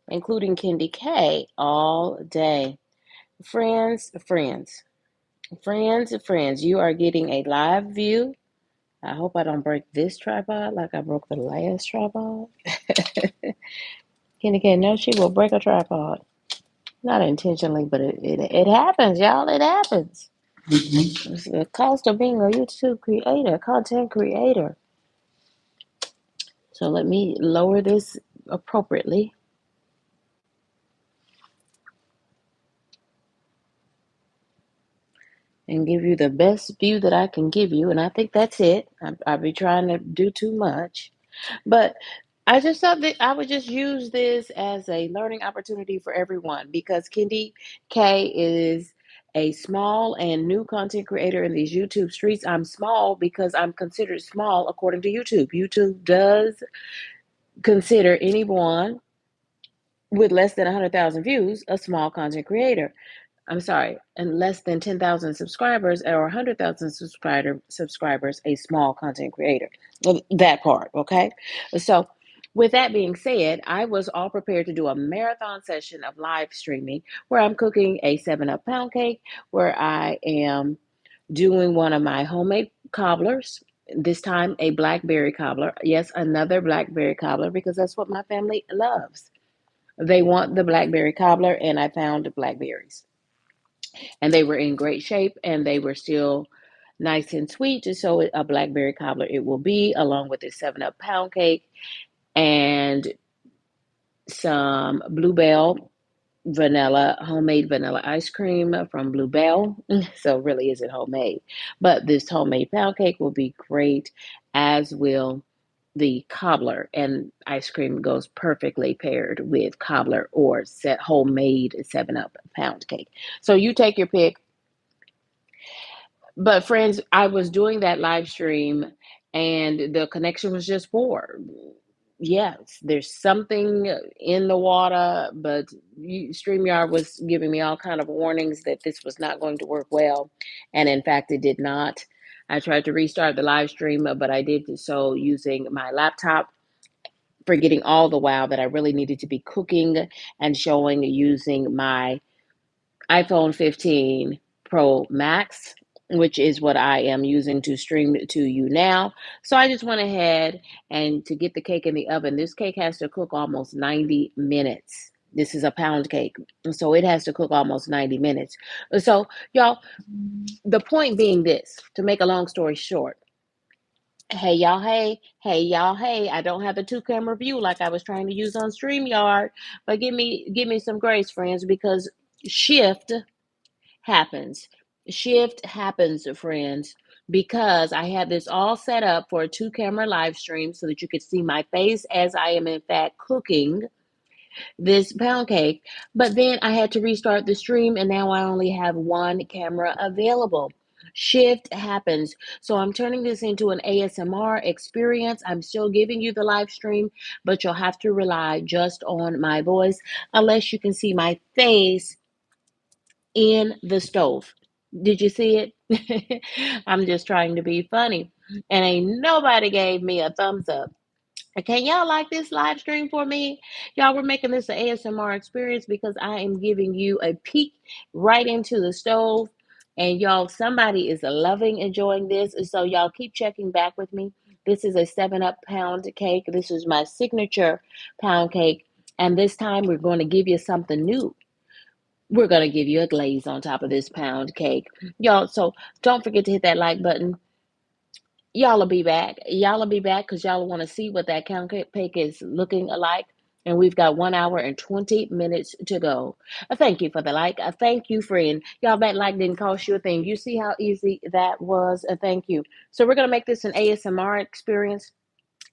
including KendyK, all day. Friends, friends, friends, you are getting a live view. I hope I don't break this tripod like I broke the last tripod. KendyK, no, she will break a tripod. Not intentionally, but it happens, y'all. It happens. It's the cost of being a YouTube creator, content creator. So let me lower this appropriately and give you the best view that I can give you. And I think that's it. I'll be trying to do too much. But I just thought that I would just use this as a learning opportunity for everyone because Kendi K is a small and new content creator in these YouTube streets. I'm small because I'm considered small according to YouTube. YouTube does consider anyone with less than 100,000 views a small content creator. I'm sorry, and less than 10,000 subscribers or 100,000 subscribers, a small content creator. Well, that part, okay? So, with that being said, I was all prepared to do a marathon session of live streaming where I'm cooking a 7 Up pound cake, where I am doing one of my homemade cobblers, this time a blackberry cobbler. Yes, another blackberry cobbler because that's what my family loves. They want the blackberry cobbler, and I found blackberries and they were in great shape and they were still nice and sweet. So a blackberry cobbler it will be, along with a 7 Up pound cake and some Bluebell vanilla, homemade vanilla ice cream from Bluebell. So really isn't homemade, but this homemade pound cake will be great, as will the cobbler, and ice cream goes perfectly paired with cobbler or set homemade 7 Up pound cake. So you take your pick. But friends, I was doing that live stream and the connection was just poor. Yes, there's something in the water, but StreamYard was giving me all kind of warnings that this was not going to work well, and in fact, it did not. I tried to restart the live stream, but I did so using my laptop, forgetting all the while that I really needed to be cooking and showing using my iPhone 15 Pro Max, which is what I am using to stream to you now. So I just went ahead and to get the cake in the oven. This cake has to cook almost 90 minutes. This is a pound cake. So it has to cook almost 90 minutes. So, y'all, the point being this, to make a long story short, hey y'all, hey y'all, hey. I don't have the two camera view like I was trying to use on StreamYard, but give me some grace, friends, because shift happens. Shift happens, friends, because I had this all set up for a two camera live stream so that you could see my face as I am, in fact, cooking this pound cake. But then I had to restart the stream, and now I only have one camera available. Shift happens. So I'm turning this into an ASMR experience. I'm still giving you the live stream, but you'll have to rely just on my voice unless you can see my face in the stove. Did you see it? I'm just trying to be funny. And ain't nobody gave me a thumbs up. Can y'all like this live stream for me? Y'all, we're making this an ASMR experience because I am giving you a peek right into the stove. And y'all, somebody is loving enjoying this. So y'all keep checking back with me. This is a 7 Up pound cake. This is my signature pound cake. And this time we're going to give you something new. We're going to give you a glaze on top of this pound cake. Y'all, so don't forget to hit that like button. Y'all will be back. Y'all will be back because y'all want to see what that pound cake is looking like. And we've got 1 hour and 20 minutes to go. Thank you for the like. Thank you, friend. Y'all, that like didn't cost you a thing. You see how easy that was? Thank you. So we're going to make this an ASMR experience.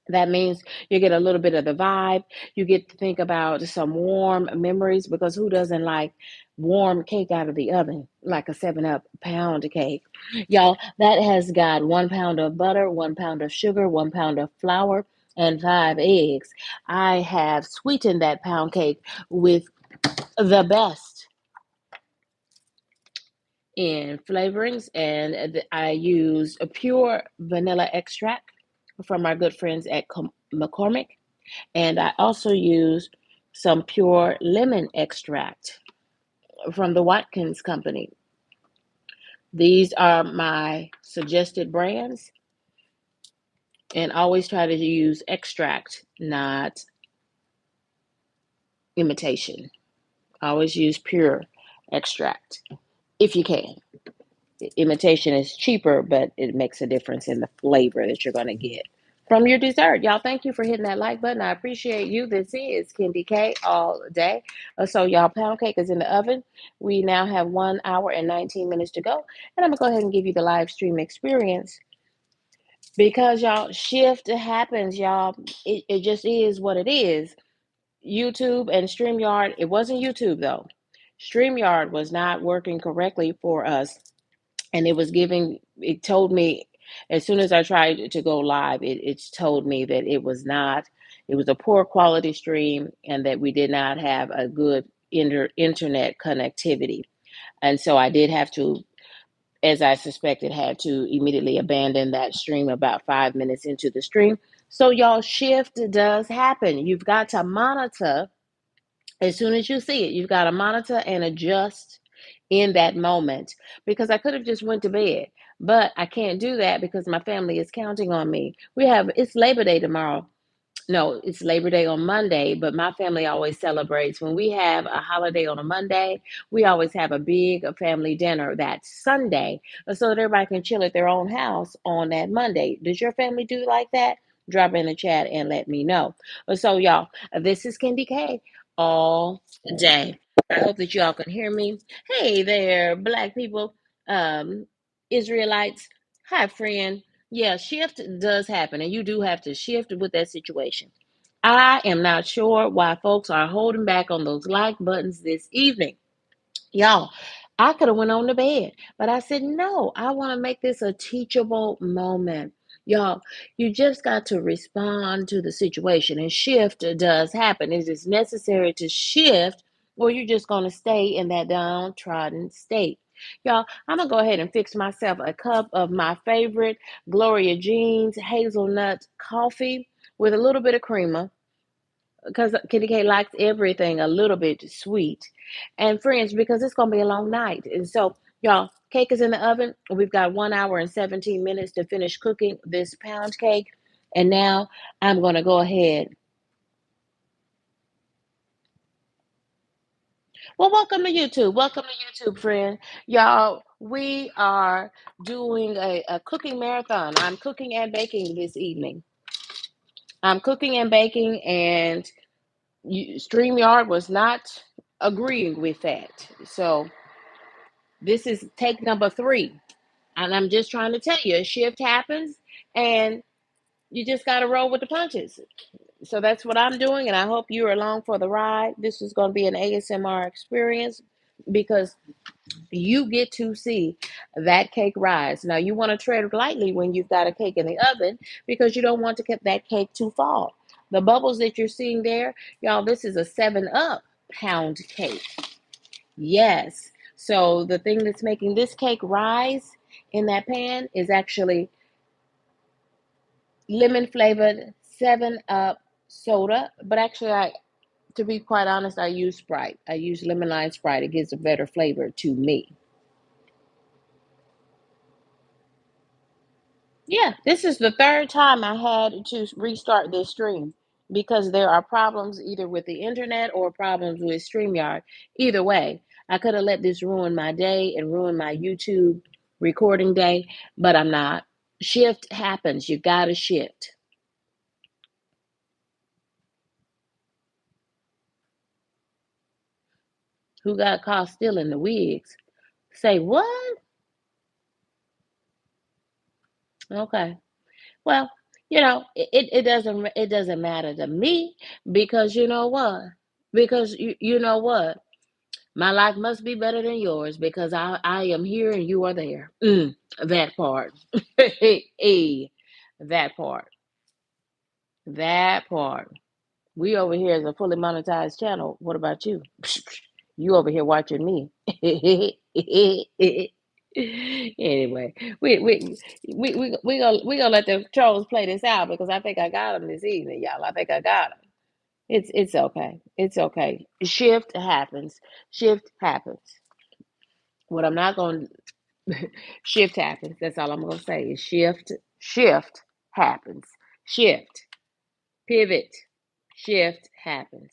That means you get a little bit of the vibe. You get to think about some warm memories because who doesn't like warm cake out of the oven, like a 7 Up pound cake? Y'all, that has got 1 pound of butter, 1 pound of sugar, 1 pound of flour, and 5 eggs. I have sweetened that pound cake with the best in flavorings, and I use a pure vanilla extract from our good friends at McCormick. And I also use some pure lemon extract from the Watkins Company. These are my suggested brands, and always try to use extract, not imitation. Always use pure extract if you can. Imitation is cheaper, but it makes a difference in the flavor that you're going to get from your dessert. Y'all, thank you for hitting that like button. I appreciate you. This is KendyK all day. So, y'all, pound cake is in the oven. We now have 1 hour and 19 minutes to go. And I'm going to go ahead and give you the live stream experience because, y'all, shift happens, y'all. It just is what it is. YouTube and StreamYard, it wasn't YouTube though. StreamYard was not working correctly for us, and it told me as soon as I tried to go live, it's told me that it was a poor quality stream and that we did not have a good internet connectivity. And so I did have to, as I suspected, had to immediately abandon that stream about 5 minutes into the stream. So y'all, shift does happen. You've got to monitor as soon as you see it. You've got to monitor and adjust in that moment, because I could have just went to bed, but I can't do that because my family is counting on me. It's Labor Day tomorrow. No, it's Labor Day on Monday, but my family always celebrates. When we have a holiday on a Monday, we always have a big family dinner that Sunday so that everybody can chill at their own house on that Monday. Does your family do like that? Drop in the chat and let me know. So, y'all, this is KendyK all day. I hope that y'all can hear me. Hey there, Black people, um, Israelites. Hi, friend. Yeah, shift does happen, and you do have to shift with that situation. I am not sure why folks are holding back on those like buttons this evening. Y'all, I could have went on to bed, but I said, no, I want to make this a teachable moment. Y'all, you just got to respond to the situation, and shift does happen. It is necessary to shift, or you're just going to stay in that downtrodden state. Y'all, I'm going to go ahead and fix myself a cup of my favorite Gloria Jean's hazelnut coffee with a little bit of creamer, because KendyK likes everything a little bit sweet. And friends, because it's gonna be a long night. And so, y'all, cake is in the oven. We've got 1 hour and 17 minutes to finish cooking this pound cake. And now I'm gonna go ahead. Well, welcome to YouTube. Welcome to YouTube, friend. Y'all, we are doing a cooking marathon. I'm cooking and baking this evening. I'm cooking and baking, and StreamYard was not agreeing with that. So this is take number 3. And I'm just trying to tell you, a shift happens and you just got to roll with the punches. So that's what I'm doing. And I hope you're along for the ride. This is going to be an ASMR experience because you get to see that cake rise. Now, you want to tread lightly when you've got a cake in the oven because you don't want to get that cake to fall. The bubbles that you're seeing there, y'all, this is a 7-Up pound cake. Yes. So the thing that's making this cake rise in that pan is actually lemon flavored 7-Up soda. But actually, to be quite honest, I use Sprite. I use lemon lime Sprite. It gives a better flavor to me. Yeah, this is the third time I had to restart this stream because there are problems either with the internet or problems with StreamYard. Either way, I could have let this ruin my day and ruin my YouTube recording day, but I'm not. Shift happens. You got to shift. Who got caught stealing the wigs? Say what? Okay. Well, it doesn't matter to me because you know what? Because you know what? My life must be better than yours because I am here and you are there. That part. Hey, that part. That part. We over here is a fully monetized channel. What about you? You over here watching me. Anyway, we gonna let the trolls play this out because I think I got them this evening, y'all. I think I got them. It's okay. It's okay. Shift happens. Shift happens. What I'm not going to shift happens. That's all I'm going to say is shift happens. Shift, pivot, shift happens.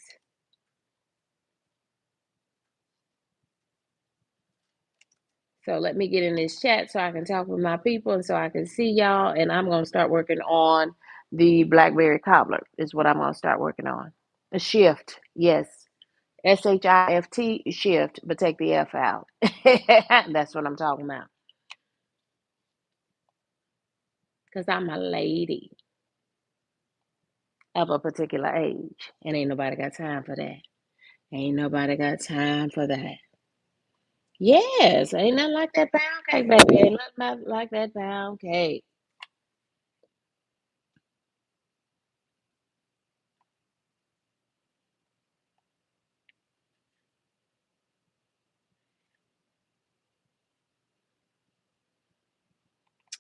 So let me get in this chat so I can talk with my people and so I can see y'all. And I'm going to start working on the blackberry cobbler, is what I'm going to start working on. A shift, yes. SHIFT, shift, but take the F out. That's what I'm talking about. Because I'm a lady of a particular age. And ain't nobody got time for that. Ain't nobody got time for that. Yes, ain't nothing like that pound cake, baby. Ain't nothing like that pound cake.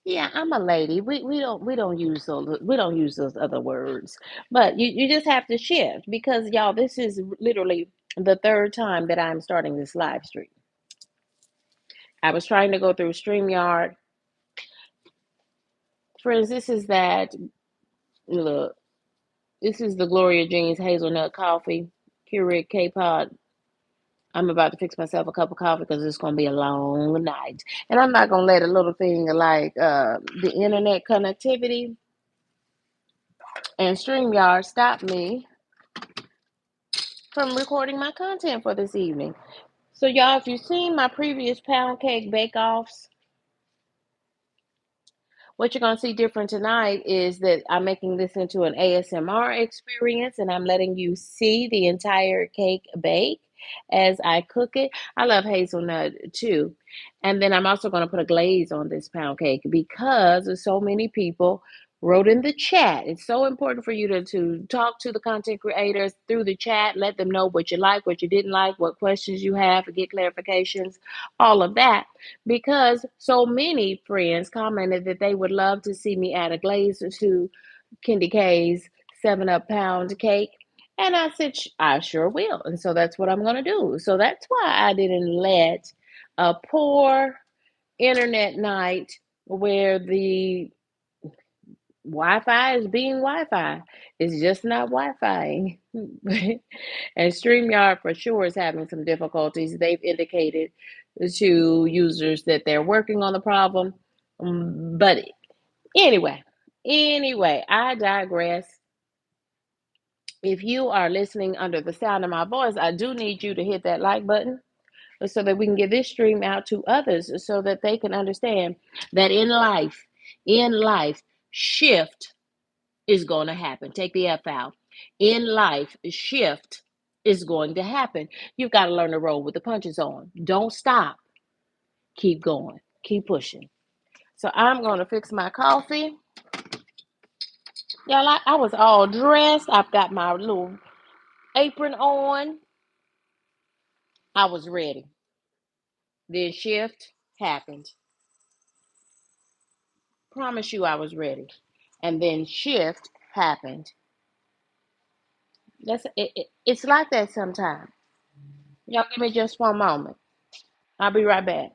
Yeah, I'm a lady. We don't use those other words. But you just have to shift because y'all, this is literally the third time that I'm starting this live stream. I was trying to go through StreamYard. Friends, look, this is the Gloria Jeans hazelnut coffee, Keurig K-Pod. I'm about to fix myself a cup of coffee because it's gonna be a long night. And I'm not gonna let a little thing like the internet connectivity and StreamYard stop me from recording my content for this evening. So y'all, if you've seen my previous pound cake bake-offs, what you're going to see different tonight is that I'm making this into an ASMR experience and I'm letting you see the entire cake bake as I cook it. I love hazelnut too. And then I'm also going to put a glaze on this pound cake because so many people wrote in the chat. It's so important for you to talk to the content creators through the chat, let them know what you like, what you didn't like, what questions you have, get clarifications, all of that because so many friends commented that they would love to see me add a glaze to KendyK's 7 Up pound cake. And I said, I sure will. And so that's what I'm going to do. So that's why I didn't let a poor internet night where the Wi-Fi is being Wi-Fi. It's just not Wi-Fi. And StreamYard for sure is having some difficulties. They've indicated to users that they're working on the problem. But anyway, I digress. If you are listening under the sound of my voice, I do need you to hit that like button so that we can get this stream out to others so that they can understand that in life, shift is going to happen. Take the F out. In life, shift is going to happen. You've got to learn to roll with the punches on. Don't stop. Keep going. Keep pushing. So I'm going to fix my coffee. Y'all, I was all dressed. I've got my little apron on. I was ready. Then shift happened. Promise you I was ready. And then shift happened. It's like that sometimes. Y'all give me just one moment. I'll be right back.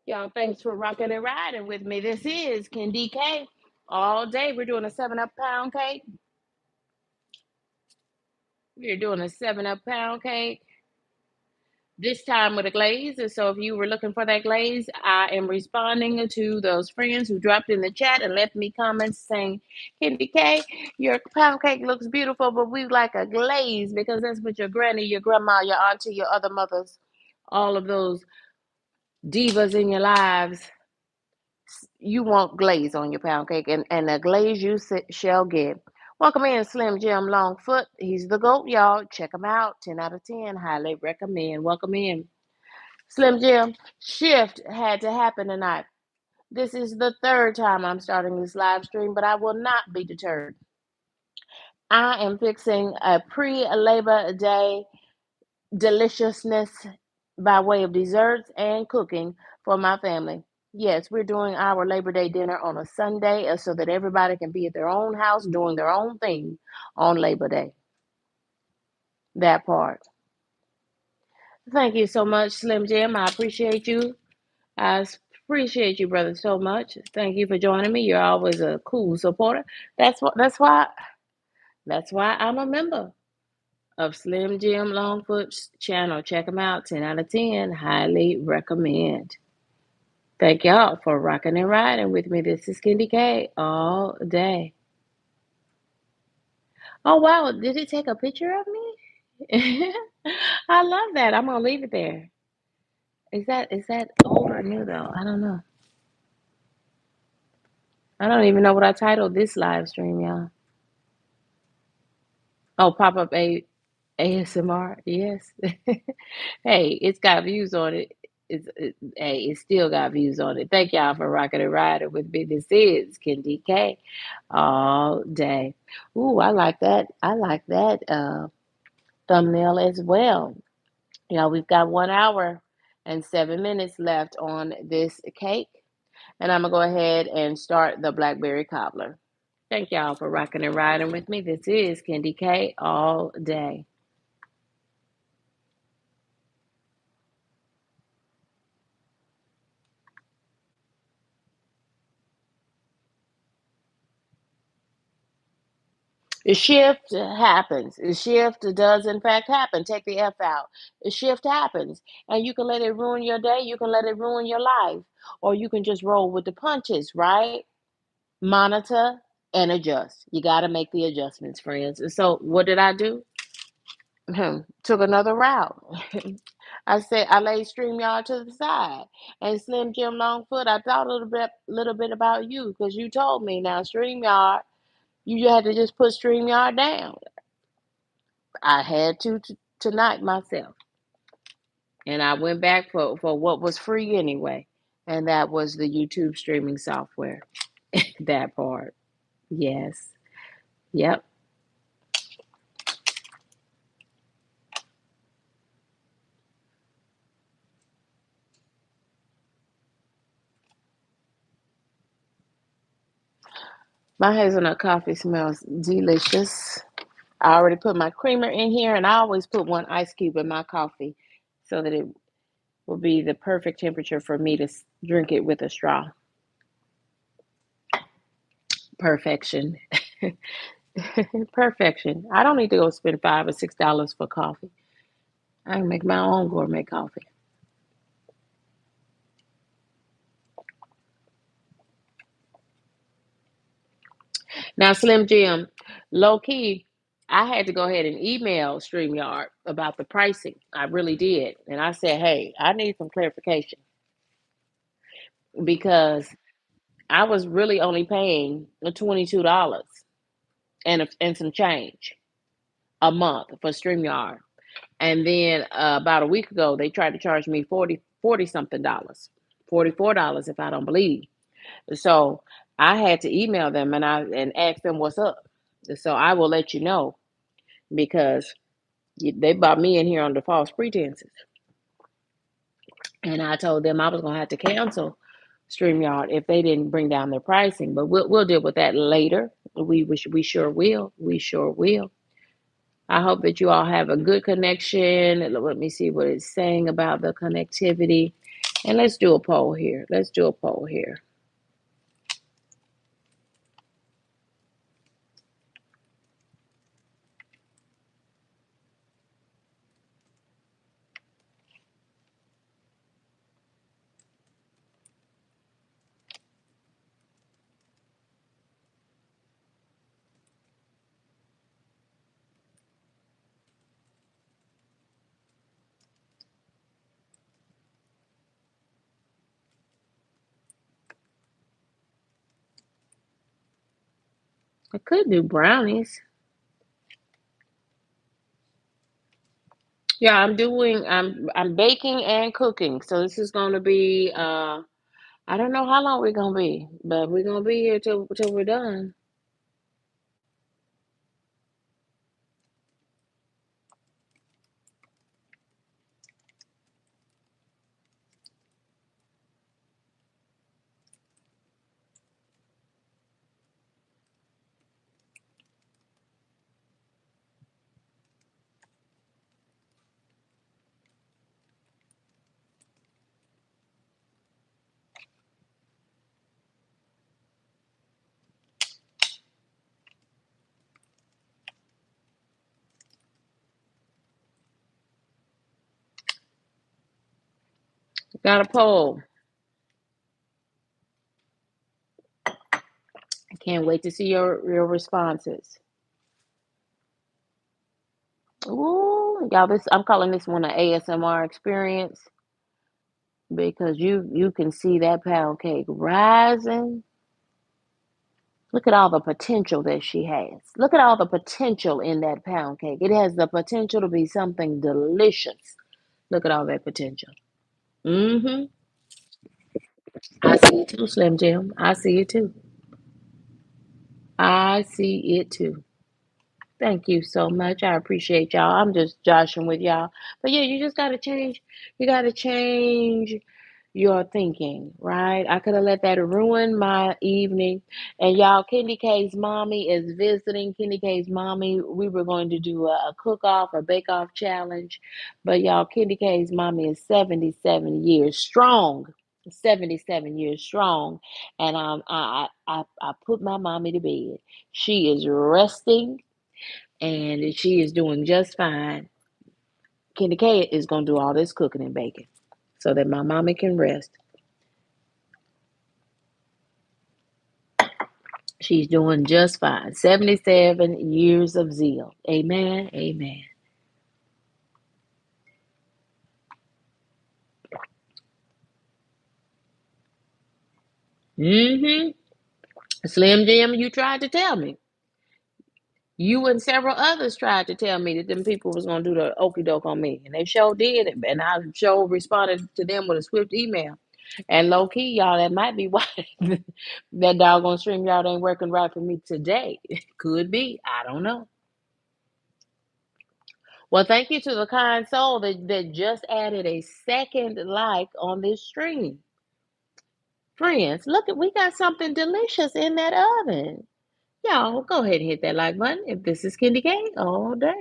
Y'all, thanks for rocking and riding with me. This is KendyK. All day we're doing a 7 Up pound cake. We're doing a 7 Up pound cake. this time with a glaze. And so if you were looking for that glaze, I am responding to those friends who dropped in the chat and left me comments saying, KendyK, your pound cake looks beautiful, but we like a glaze because that's what your granny, your grandma, your auntie, your other mothers, all of those divas in your lives, you want glaze on your pound cake, and the glaze you shall get. Welcome in Slim Jim Longfoot. He's the GOAT, y'all. Check him out. 10 out of 10. Highly recommend. Welcome in. Slim Jim, shift had to happen tonight. This is the third time I'm starting this live stream, but I will not be deterred. I am fixing a pre-Labor Day deliciousness by way of desserts and cooking for my family. Yes, we're doing our Labor Day dinner on a Sunday so that everybody can be at their own house doing their own thing on Labor Day. That part. Thank you so much, Slim Jim. I appreciate you. I appreciate you, brother, so much. Thank you for joining me. You're always a cool supporter. That's why I'm a member of Slim Jim Longfoot's channel. Check him out. 10 out of 10. Highly recommend. Thank y'all for rocking and riding with me. This is KendyK all day. Oh wow, did it take a picture of me? I love that. I'm gonna leave it there. Is that old or new though? I don't know. I don't even know what I titled this live stream, y'all. Oh, pop up ASMR. Yes. Hey, it's got views on it. Hey, it still got views on it. Thank y'all for rocking and riding with me. This is KendyK all day. Ooh, I like that. I like that thumbnail as well. You know, we've got 1 hour and 7 minutes left on this cake. And I'm going to go ahead and start the blackberry cobbler. Thank y'all for rocking and riding with me. This is KendyK all day. The shift happens. The shift does, in fact, happen. Take the F out. The shift happens. And you can let it ruin your day. You can let it ruin your life. Or you can just roll with the punches, right? Monitor and adjust. You got to make the adjustments, friends. And so, what did I do? Took another route. I said I laid StreamYard to the side. And Slim Jim Longfoot, I thought a little bit about you because you told me now StreamYard, you had to just put StreamYard down. I had to tonight myself. And I went back for what was free anyway. And that was the YouTube streaming software. That part. Yes. Yep. My hazelnut coffee smells delicious. I already put my creamer in here, and I always put one ice cube in my coffee so that it will be the perfect temperature for me to drink it with a straw. Perfection. Perfection. I don't need to go spend $5 or $6 for coffee. I can make my own gourmet coffee. Now, Slim Jim, low key, I had to go ahead and email StreamYard about the pricing. I really did. And I said, hey, I need some clarification because I was really only paying $22 and some change a month for StreamYard. And then about a week ago, they tried to charge me 40 something dollars, $44 if I don't believe. So I had to email them and ask them what's up. So I will let you know because they brought me in here under false pretenses. And I told them I was going to have to cancel StreamYard if they didn't bring down their pricing. But we'll deal with that later. We sure will. We sure will. I hope that you all have a good connection. Let me see what it's saying about the connectivity. And let's do a poll here. Let's do a poll here. I could do brownies. Yeah, I'm baking and cooking. So this is gonna be I don't know how long we're gonna be, but we're gonna be here till we're done. Got a poll. I can't wait to see your responses. Ooh, y'all, this I'm calling this one an ASMR experience because you can see that pound cake rising. Look at all the potential that she has. Look at all the potential in that pound cake. It has the potential to be something delicious. Look at all that potential. Mm-hmm. I see it too, Slim Jim. I see it too. I see it too. Thank you so much. I appreciate y'all. I'm just joshing with y'all. But yeah, you just gotta change. You gotta change your thinking, right? I could have let that ruin my evening. And y'all, KendyK's mommy is visiting. KendyK's mommy, we were going to do a cook-off, a bake-off challenge. But y'all, KendyK's mommy is 77 years strong. 77 years strong. And I put my mommy to bed. She is resting and she is doing just fine. KendyK is going to do all this cooking and baking so that my mommy can rest. She's doing just fine. 77 years of zeal. Amen. Amen. Mm-hmm. Slim Jim, you tried to tell me. You and several others tried to tell me that them people was gonna do the okey doke on me. And they sure did. And I sure responded to them with a swift email. And low key, y'all, that might be why that doggone stream y'all ain't working right for me today. Could be. I don't know. Well, thank you to the kind soul that just added a second like on this stream. Friends, look at we got something delicious in that oven. Y'all go ahead and hit that like button if this is KendyK all day.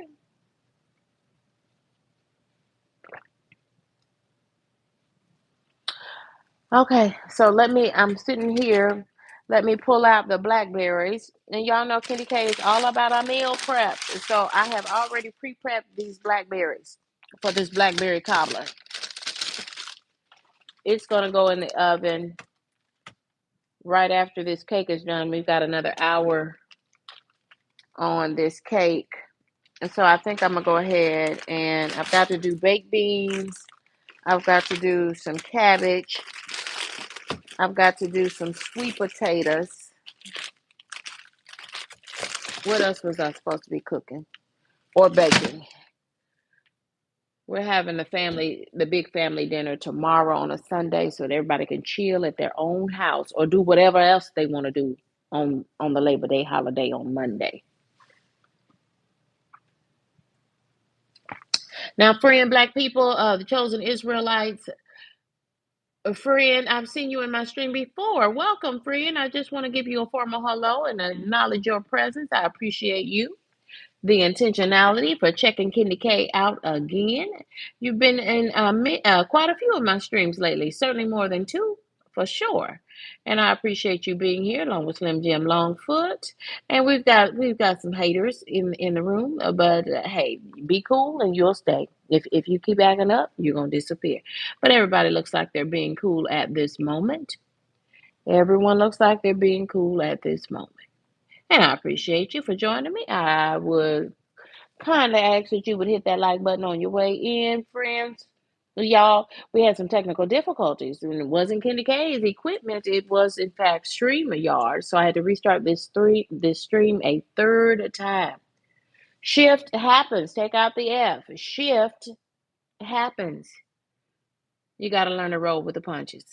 Okay, so I'm sitting here. Let me pull out the blackberries. And y'all know KendyK is all about our meal prep. So I have already pre-prepped these blackberries for this blackberry cobbler. It's gonna go in the oven right after this cake is done. We've got another hour on this cake. And so I think I'm gonna go ahead and I've got to do baked beans. I've got to do some cabbage. I've got to do some sweet potatoes. What else was I supposed to be cooking or baking? We're having the big family dinner tomorrow on a Sunday, so that everybody can chill at their own house or do whatever else they want to do on the Labor Day holiday on Monday. Now, friend, black people, the chosen Israelites, friend, I've seen you in my stream before. Welcome, friend. I just want to give you a formal hello and acknowledge your presence. I appreciate you. The intentionality for checking KendyK out again. You've been in quite a few of my streams lately, certainly more than two for sure. And I appreciate you being here along with Slim Jim Longfoot. And we've got some haters in the room, but hey, be cool and you'll stay. If you keep acting up, you're gonna disappear. But everybody looks like they're being cool at this moment. Everyone looks like they're being cool at this moment. And I appreciate you for joining me. I would kind of ask that you would hit that like button on your way in, friends. Y'all, we had some technical difficulties, and it wasn't KendyK's equipment. It was, in fact, StreamYard. So I had to restart this stream a third time. Shift happens. Take out the F. Shift happens. You got to learn to roll with the punches.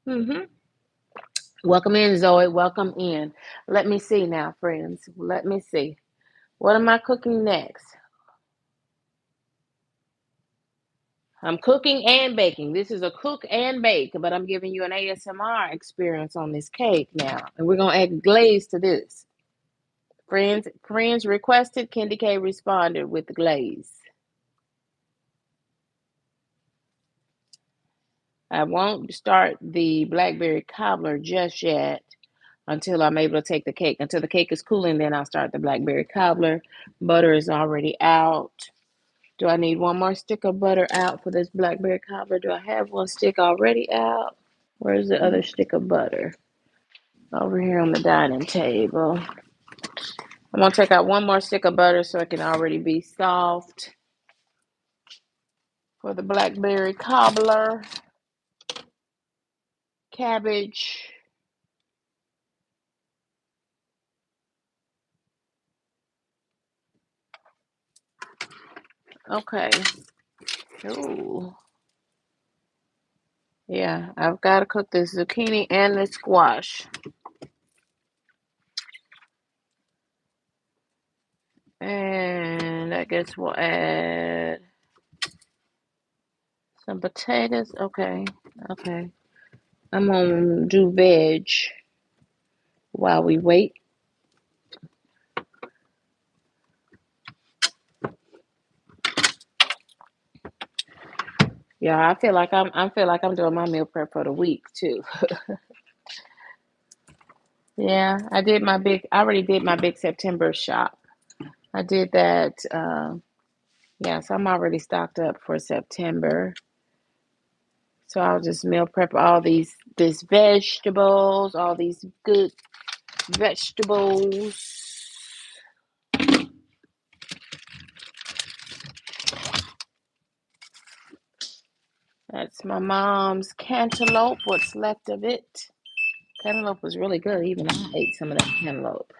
Welcome in, Zoe. Welcome in. Let me see now, friends. Let me see. What am I cooking next? I'm cooking and baking. This is a cook and bake, but I'm giving you an ASMR experience on this cake now. And we're going to add glaze to this. Friends requested, KendyK responded with the glaze. I won't start the blackberry cobbler just yet until I'm able to take the cake. Until the cake is cooling, then I'll start the blackberry cobbler. Butter is already out. Do I need one more stick of butter out for this blackberry cobbler? Do I have one stick already out? Where's the other stick of butter? Over here on the dining table. I'm going to take out one more stick of butter so it can already be soft for the blackberry cobbler. Cabbage. Okay. Ooh. Yeah, I've got to cook this zucchini and the squash. And I guess we'll add some potatoes. Okay. Okay. I'm going to do veg while we wait. Yeah, I feel like I'm doing my meal prep for the week too. Yeah, I already did my big September shop. I did that. Yeah, so I'm already stocked up for September. So I'll just meal prep these vegetables, all these good vegetables. That's my mom's cantaloupe, what's left of it. Cantaloupe was really good. Even I ate some of that cantaloupe.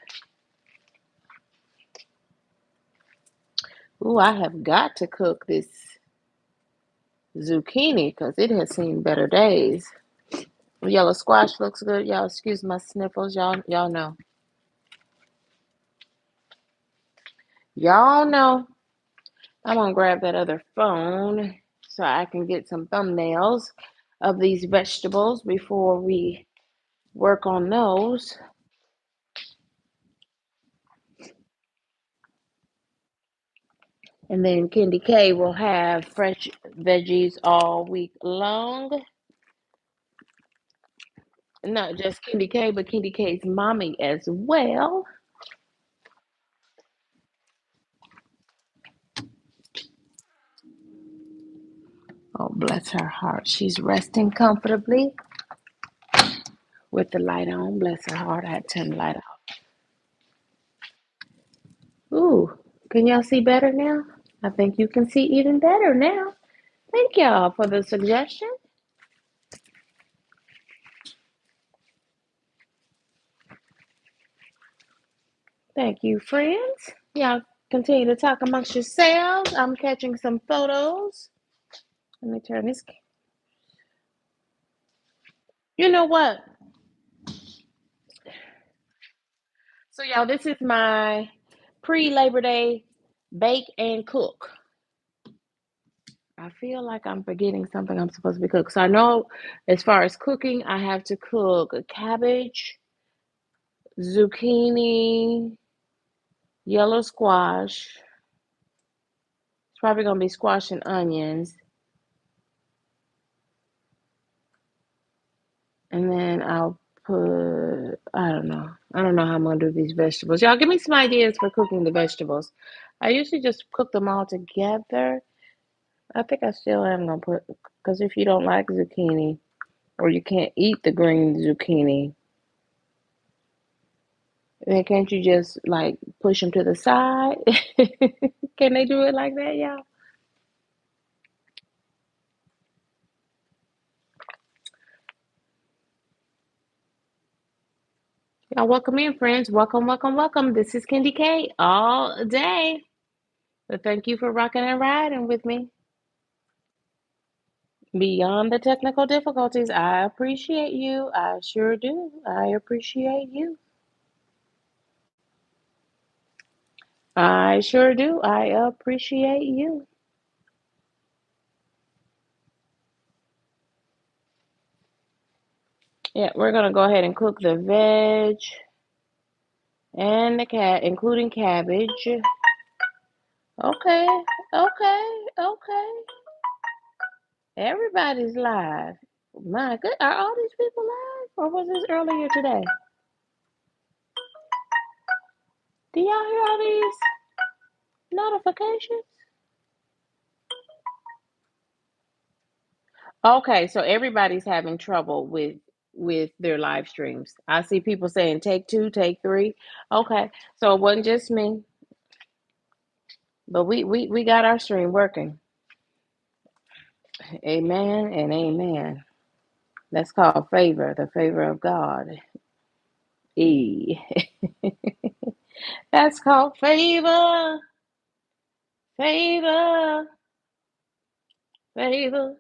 Ooh, I have got to cook this zucchini because it has seen better days. Yellow squash looks good. Y'all excuse my sniffles. Y'all know. Y'all know. I'm gonna grab that other phone so I can get some thumbnails of these vegetables before we work on those. And then KendyK will have fresh veggies all week long. Not just KendyK, but KendyK's mommy as well. Oh, bless her heart. She's resting comfortably with the light on. Bless her heart. I had to turn the light off. Ooh, can y'all see better now? I think you can see even better now. Thank y'all for the suggestion. Thank you, friends. Y'all continue to talk amongst yourselves. I'm catching some photos. Let me turn this. You know what? So, y'all, this is my pre-Labor Day bake and cook. I feel like I'm forgetting something I'm supposed to be cooking. So I know as far as cooking, I have to cook cabbage, zucchini, yellow squash. It's probably going to be squash and onions. And then I'll put, I don't know. I don't know how I'm going to do these vegetables. Y'all give me some ideas for cooking the vegetables. I usually just cook them all together. I think I still am going to put, because if you don't like zucchini or you can't eat the green zucchini, then can't you just like push them to the side? Can they do it like that, y'all? Y'all welcome in, friends. Welcome, welcome, welcome. This is KendyK all day. But thank you for rocking and riding with me. Beyond the technical difficulties, I appreciate you. I sure do. I appreciate you. I sure do. I appreciate you. Yeah, we're gonna go ahead and cook the veg and the cat, including cabbage. Okay, okay, okay. Everybody's live. My good, are all these people live, or was this earlier today? Do y'all hear all these notifications? Okay, so everybody's having trouble with their live streams. I see people saying take two, take three. Okay, so it wasn't just me, but we got our stream working. Amen and amen. That's called favor, the favor of God. E. That's called favor, favor, favor.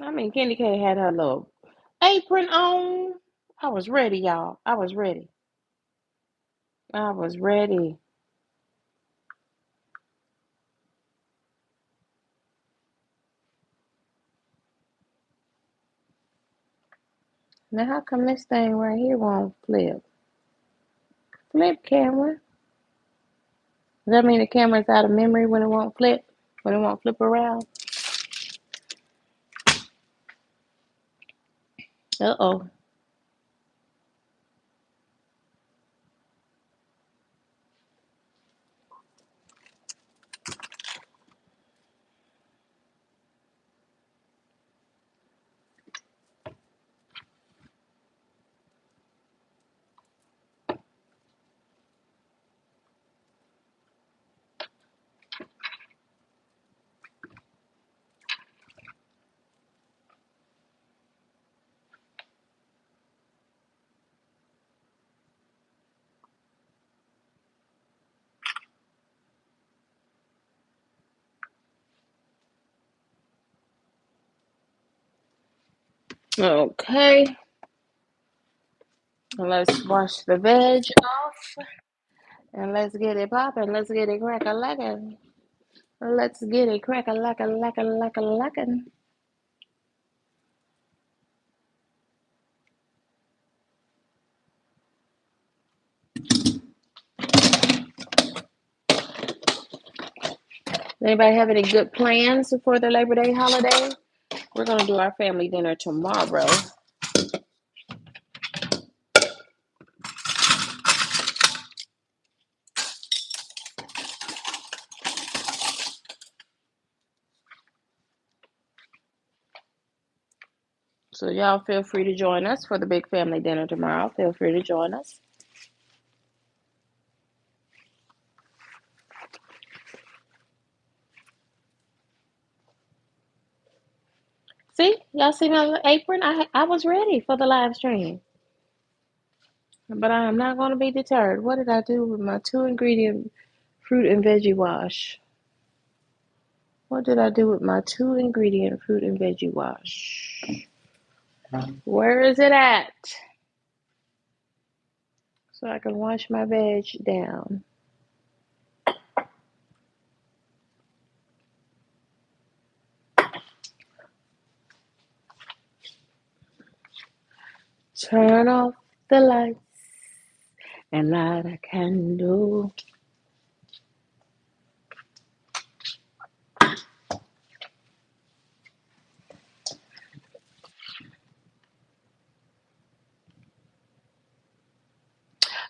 I mean, KendyK had her little apron on. I was ready, y'all. I was ready. I was ready. Now, how come this thing right here won't flip? Flip camera. Does that mean the camera's out of memory when it won't flip? When it won't flip around? Uh-oh. Okay. Let's wash the veg off. And let's get it popping. Let's get it crack-a-lackin'. Let's get it crack-a-lackin'. Anybody have any good plans for the Labor Day holiday? We're going to do our family dinner tomorrow. So y'all feel free to join us for the big family dinner tomorrow. Feel free to join us. See? Y'all see my apron? I was ready for the live stream. But I am not going to be deterred. What did I do with my 2-ingredient fruit and veggie wash? What did I do with my 2-ingredient fruit and veggie wash? Where is it at? So I can wash my veg down. Turn off the lights and light a candle.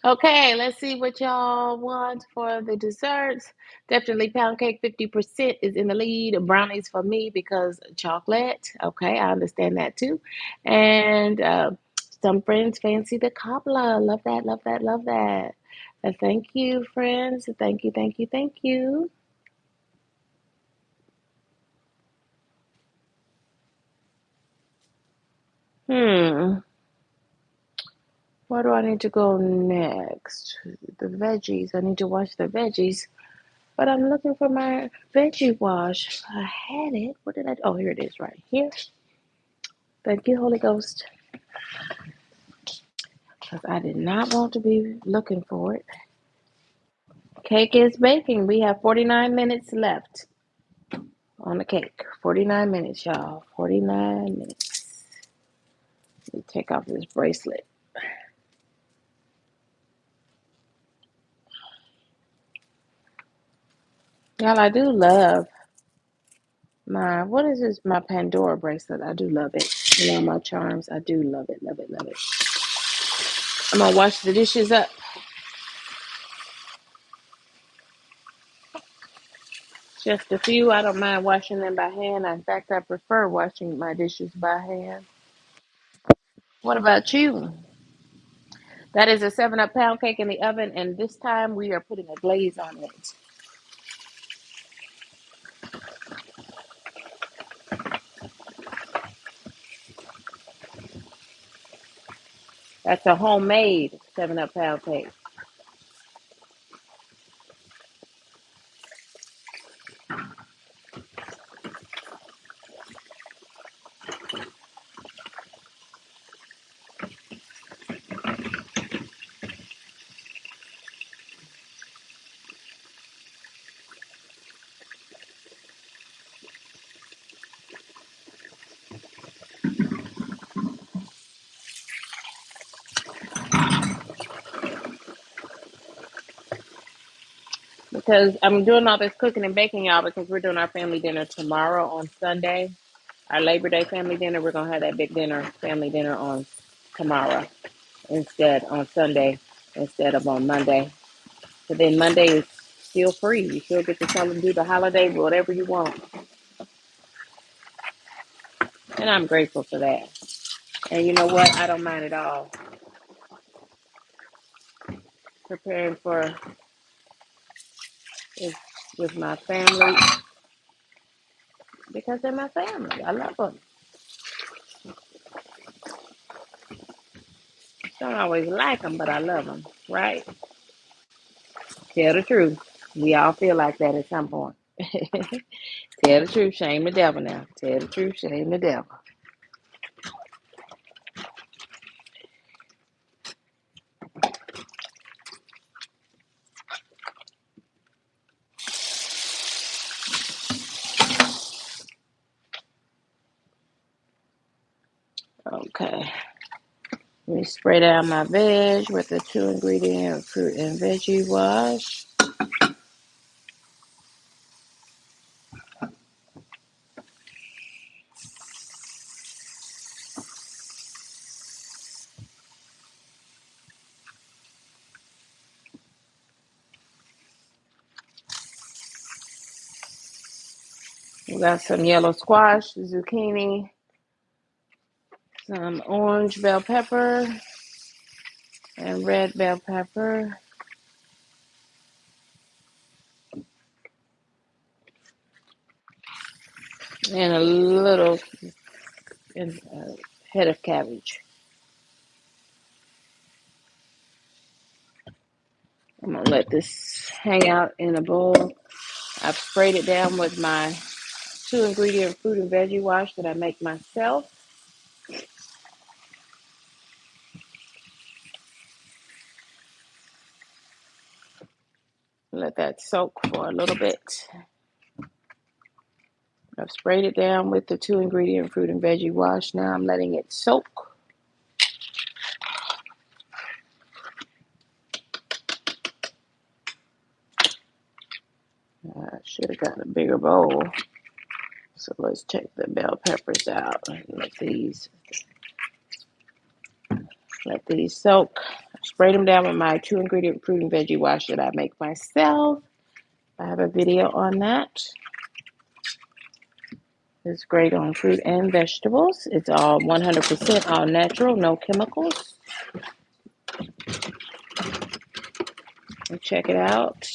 Okay, let's see what y'all want for the desserts. Definitely pound cake 50% is in the lead. Brownies for me because chocolate. Okay, I understand that too. And some friends fancy the cobbler. Love that, love that, love that. Thank you, friends. Thank you, thank you, thank you. Hmm. Where do I need to go next? The veggies. I need to wash the veggies. But I'm looking for my veggie wash. I had it. What did I do? Oh, here it is right here. Thank you, Holy Ghost. Because I did not want to be looking for it. Cake is baking. We have 49 minutes left on the cake. 49 minutes, y'all. 49 minutes. Let me take off this bracelet. Y'all, I do love what is this? My Pandora bracelet. I do love it. You know, my charms. I do love it, love it, love it. I'm going to wash the dishes up. Just a few. I don't mind washing them by hand. In fact, I prefer washing my dishes by hand. What about you? That is a 7-Up pound cake in the oven, and this time we are putting a glaze on it. That's a homemade 7-Up pound cake. Because I'm doing all this cooking and baking, y'all, because we're doing our family dinner tomorrow on Sunday. Our Labor Day family dinner. We're going to have that big dinner, family dinner on tomorrow on Sunday, instead of on Monday. So then Monday is still free. You still get to tell them do the holiday, whatever you want. And I'm grateful for that. And you know what? I don't mind at all. Preparing for is with my family because they're my family. I love them. Don't always like them, but I love them. Right? Tell the truth. We all feel like that at some point. Tell the truth, shame the devil now. Tell the truth, shame the devil. Okay. Let me spray down my veg with the 2-ingredient fruit and veggie wash. We got some yellow squash, zucchini, some orange bell pepper, and red bell pepper. And a little head of cabbage. I'm going to let this hang out in a bowl. I've sprayed it down with my 2-ingredient fruit and veggie wash that I make myself. Let that soak for a little bit. I've sprayed it down with the 2-ingredient fruit and veggie wash. Now I'm letting it soak. I should have gotten a bigger bowl. So let's take the bell peppers out and let these soak. I sprayed them down with my 2-ingredient fruit and veggie wash that I make myself. I have a video on that. It's great on fruit and vegetables. It's all 100% all natural, no chemicals. Check it out.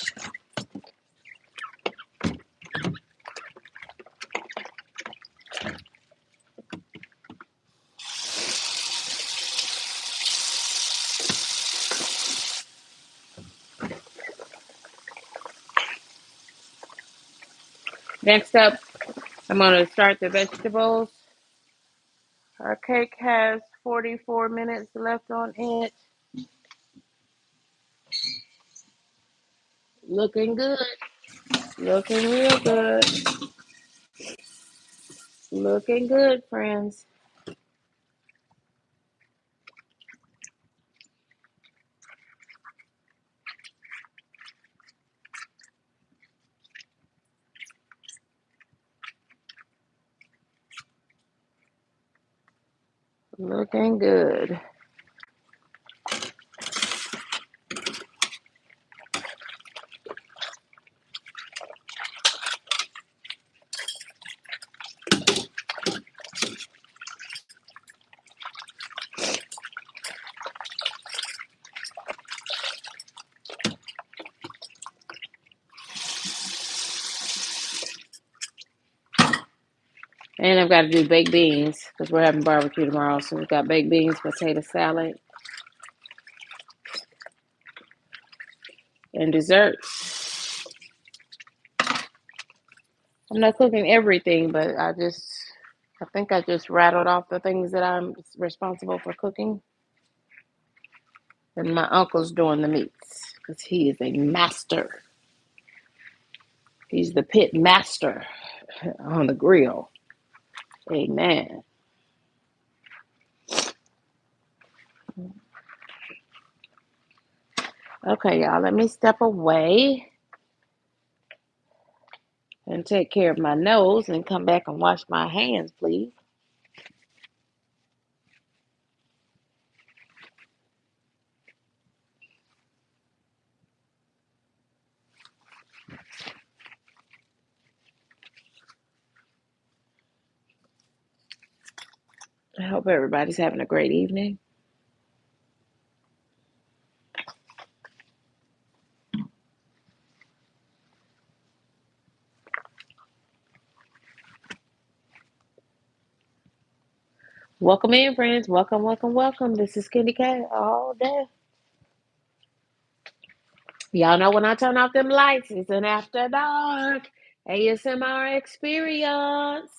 Next up, I'm going to start the vegetables. Our cake has 44 minutes left on it. Looking good. Looking real good. Looking good, friends. Looking good. And I've got to do baked beans because we're having barbecue tomorrow. So we've got baked beans, potato salad, and dessert. I'm not cooking everything, but I think I just rattled off the things that I'm responsible for cooking. And my uncle's doing the meats because he is a master. He's the pit master on the grill. Amen. Okay, y'all, let me step away and take care of my nose and come back and wash my hands, please. I hope everybody's having a great evening. Welcome in, friends. Welcome, welcome, welcome. This is KendyK all day. Y'all know when I turn off them lights, it's an after dark ASMR experience.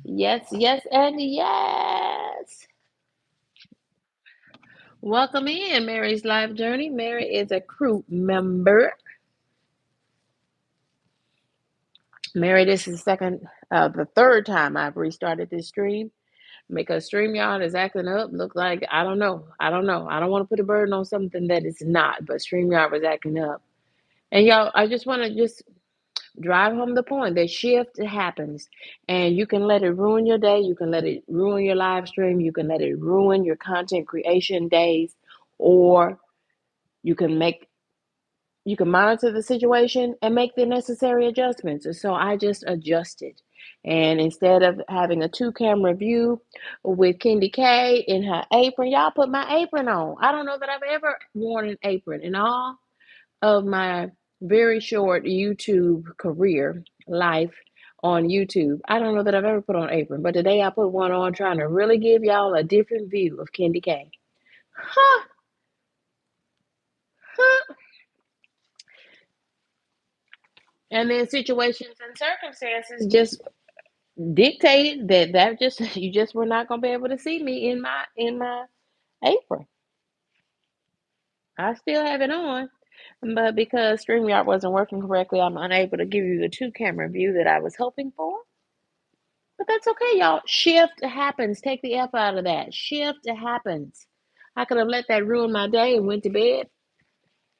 Yes, yes, and yes. Welcome in, Mary's Life Journey. Mary is a crew member. Mary, this is the third time I've restarted this stream because StreamYard is acting up. Look like, I don't know. I don't want to put a burden on something that it's not, but StreamYard was acting up. And y'all, I just want to just drive home the point that shift happens and you can let it ruin your day. You can let it ruin your live stream. You can let it ruin your content creation days, or you can monitor the situation and make the necessary adjustments. And so I just adjusted. And instead of having a 2-camera view with KendyK in her apron, y'all put my apron on. I don't know that I've ever worn an apron in all of my very short YouTube career life on YouTube. I don't know that I've ever put on an apron, but today I put one on trying to really give y'all a different view of KendyK. Huh, huh. And then situations and circumstances just dictated that just you just were not gonna be able to see me in my apron. I still have it on, but because StreamYard wasn't working correctly, I'm unable to give you the 2-camera view that I was hoping for. But that's okay, y'all. Shift happens. Take the F out of that. Shift happens. I could have let that ruin my day and went to bed.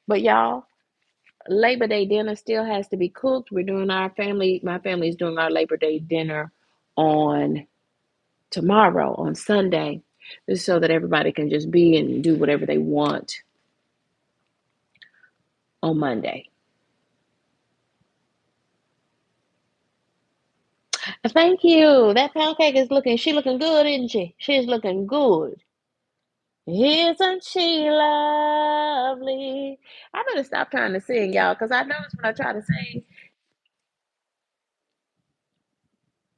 But y'all, Labor Day dinner still has to be cooked. My family's doing our Labor Day dinner on tomorrow, on Sunday, just so that everybody can just be and do whatever they want on Monday. Thank you. That pound cake is looking good, isn't she? She's looking good. Isn't she lovely? I better stop trying to sing, y'all, because I notice when I try to sing,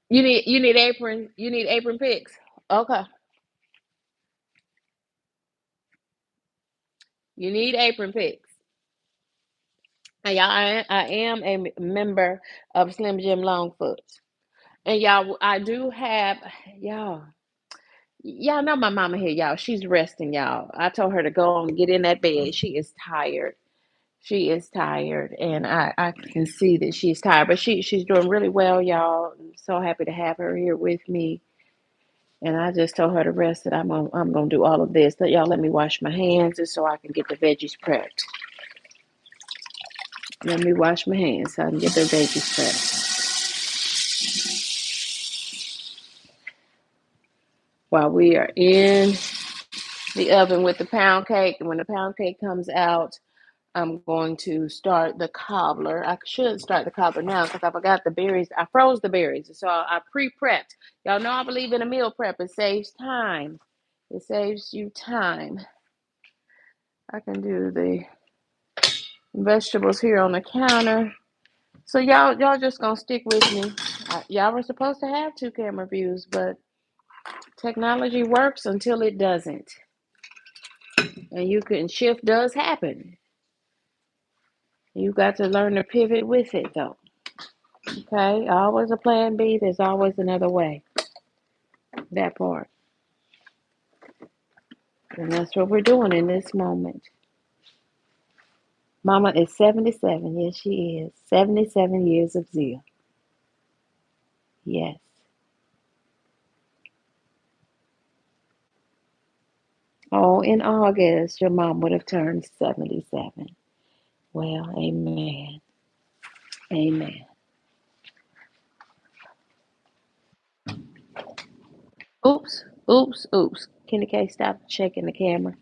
you need apron picks. Okay. You need apron picks. And y'all, I am a member of Slim Jim Longfoots. And y'all, I do have y'all. Y'all know my mama here, y'all. She's resting, y'all. I told her to go and get in that bed. She is tired. She is tired, and I can see that she's tired, but she's doing really well, y'all. I'm so happy to have her here with me. And I just told her to rest. That I'm gonna do all of this. So y'all, let me wash my hands just so I can get the veggies prepped. Let me wash my hands so I can get the veggies prepped. While we are in the oven with the pound cake, and when the pound cake comes out, I'm going to start the cobbler. I should start the cobbler now because I forgot the berries. I froze the berries, so I pre-prepped. Y'all know I believe in a meal prep. It saves time. It saves you time. I can do the vegetables here on the counter. So y'all just gonna stick with me. Y'all were supposed to have 2 camera views, but technology works until it doesn't. And shift does happen. You got to learn to pivot with it though. Okay, always a plan B. There's always another way. That part. And that's what we're doing in this moment. Mama is 77. Yes, she is. 77 years of zeal. Yes. Oh, in August, your mom would have turned 77. Well, amen. Amen. Oops, oops, oops. KendyK, stop shaking the camera.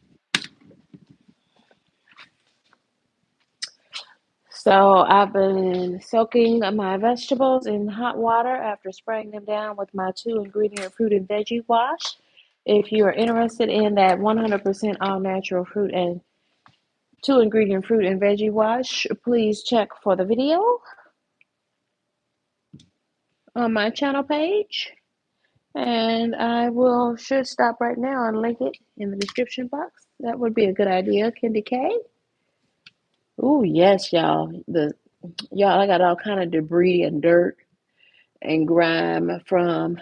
So I've been soaking my vegetables in hot water after spraying them down with my 2 ingredient fruit and veggie wash. If you are interested in that 100% all natural fruit and 2 ingredient fruit and veggie wash, please check for the video on my channel page. And I should stop right now and link it in the description box. That would be a good idea, KendyK. Oh yes, y'all. I got all kind of debris and dirt and grime from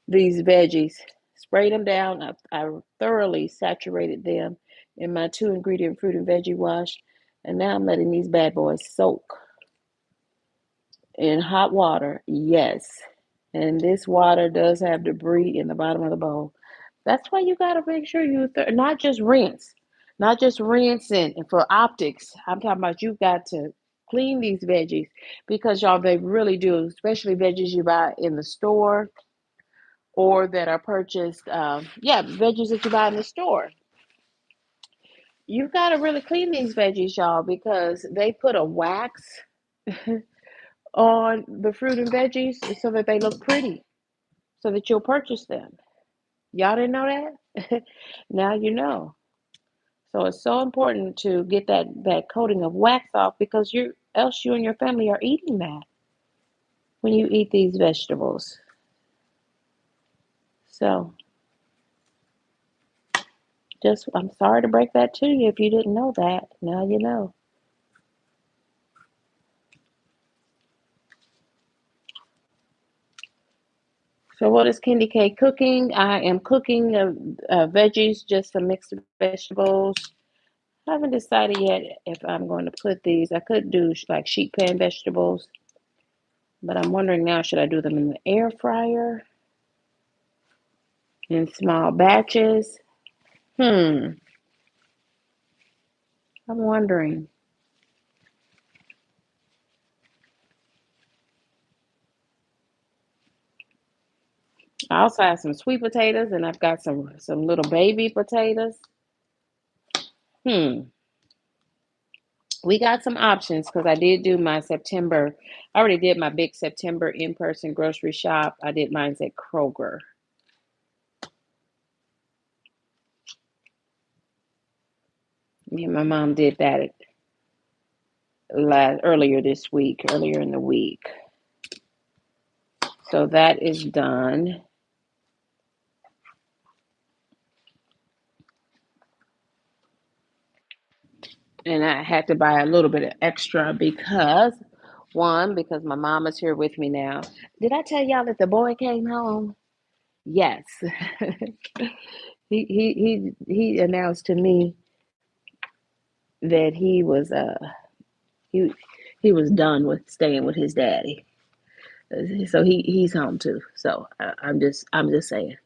these veggies. Sprayed them down. I thoroughly saturated them in my 2 ingredient fruit and veggie wash. And now I'm letting these bad boys soak in hot water. Yes. And this water does have debris in the bottom of the bowl. That's why you got to make sure not just rinse, not just rinse and for optics. I'm talking about you got to clean these veggies because y'all, they really do, especially veggies you buy in the store or that are purchased. Veggies that you buy in the store. You've got to really clean these veggies, y'all, because they put a wax on the fruit and veggies so that they look pretty, so that you'll purchase them. Y'all didn't know that? Now you know. So it's so important to get that coating of wax off because else you and your family are eating that when you eat these vegetables. So I'm sorry to break that to you if you didn't know that. Now you know. So what is KendyK cooking? I am cooking veggies, just some mixed vegetables. I haven't decided yet if I'm going to put these. I could do like sheet pan vegetables, but I'm wondering now, should I do them in the air fryer in small batches? I'm wondering. I also have some sweet potatoes, and I've got some little baby potatoes. Hmm. We got some options because I did do my September. I already did my big September in-person grocery shop. I did mine at Kroger. Me and my mom did that earlier in the week. So that is done. And I had to buy a little bit of extra because, one, because my mom is here with me now. Did I tell y'all that the boy came home? Yes. He announced to me that he he was done with staying with his daddy. So he's home too. So I'm just saying.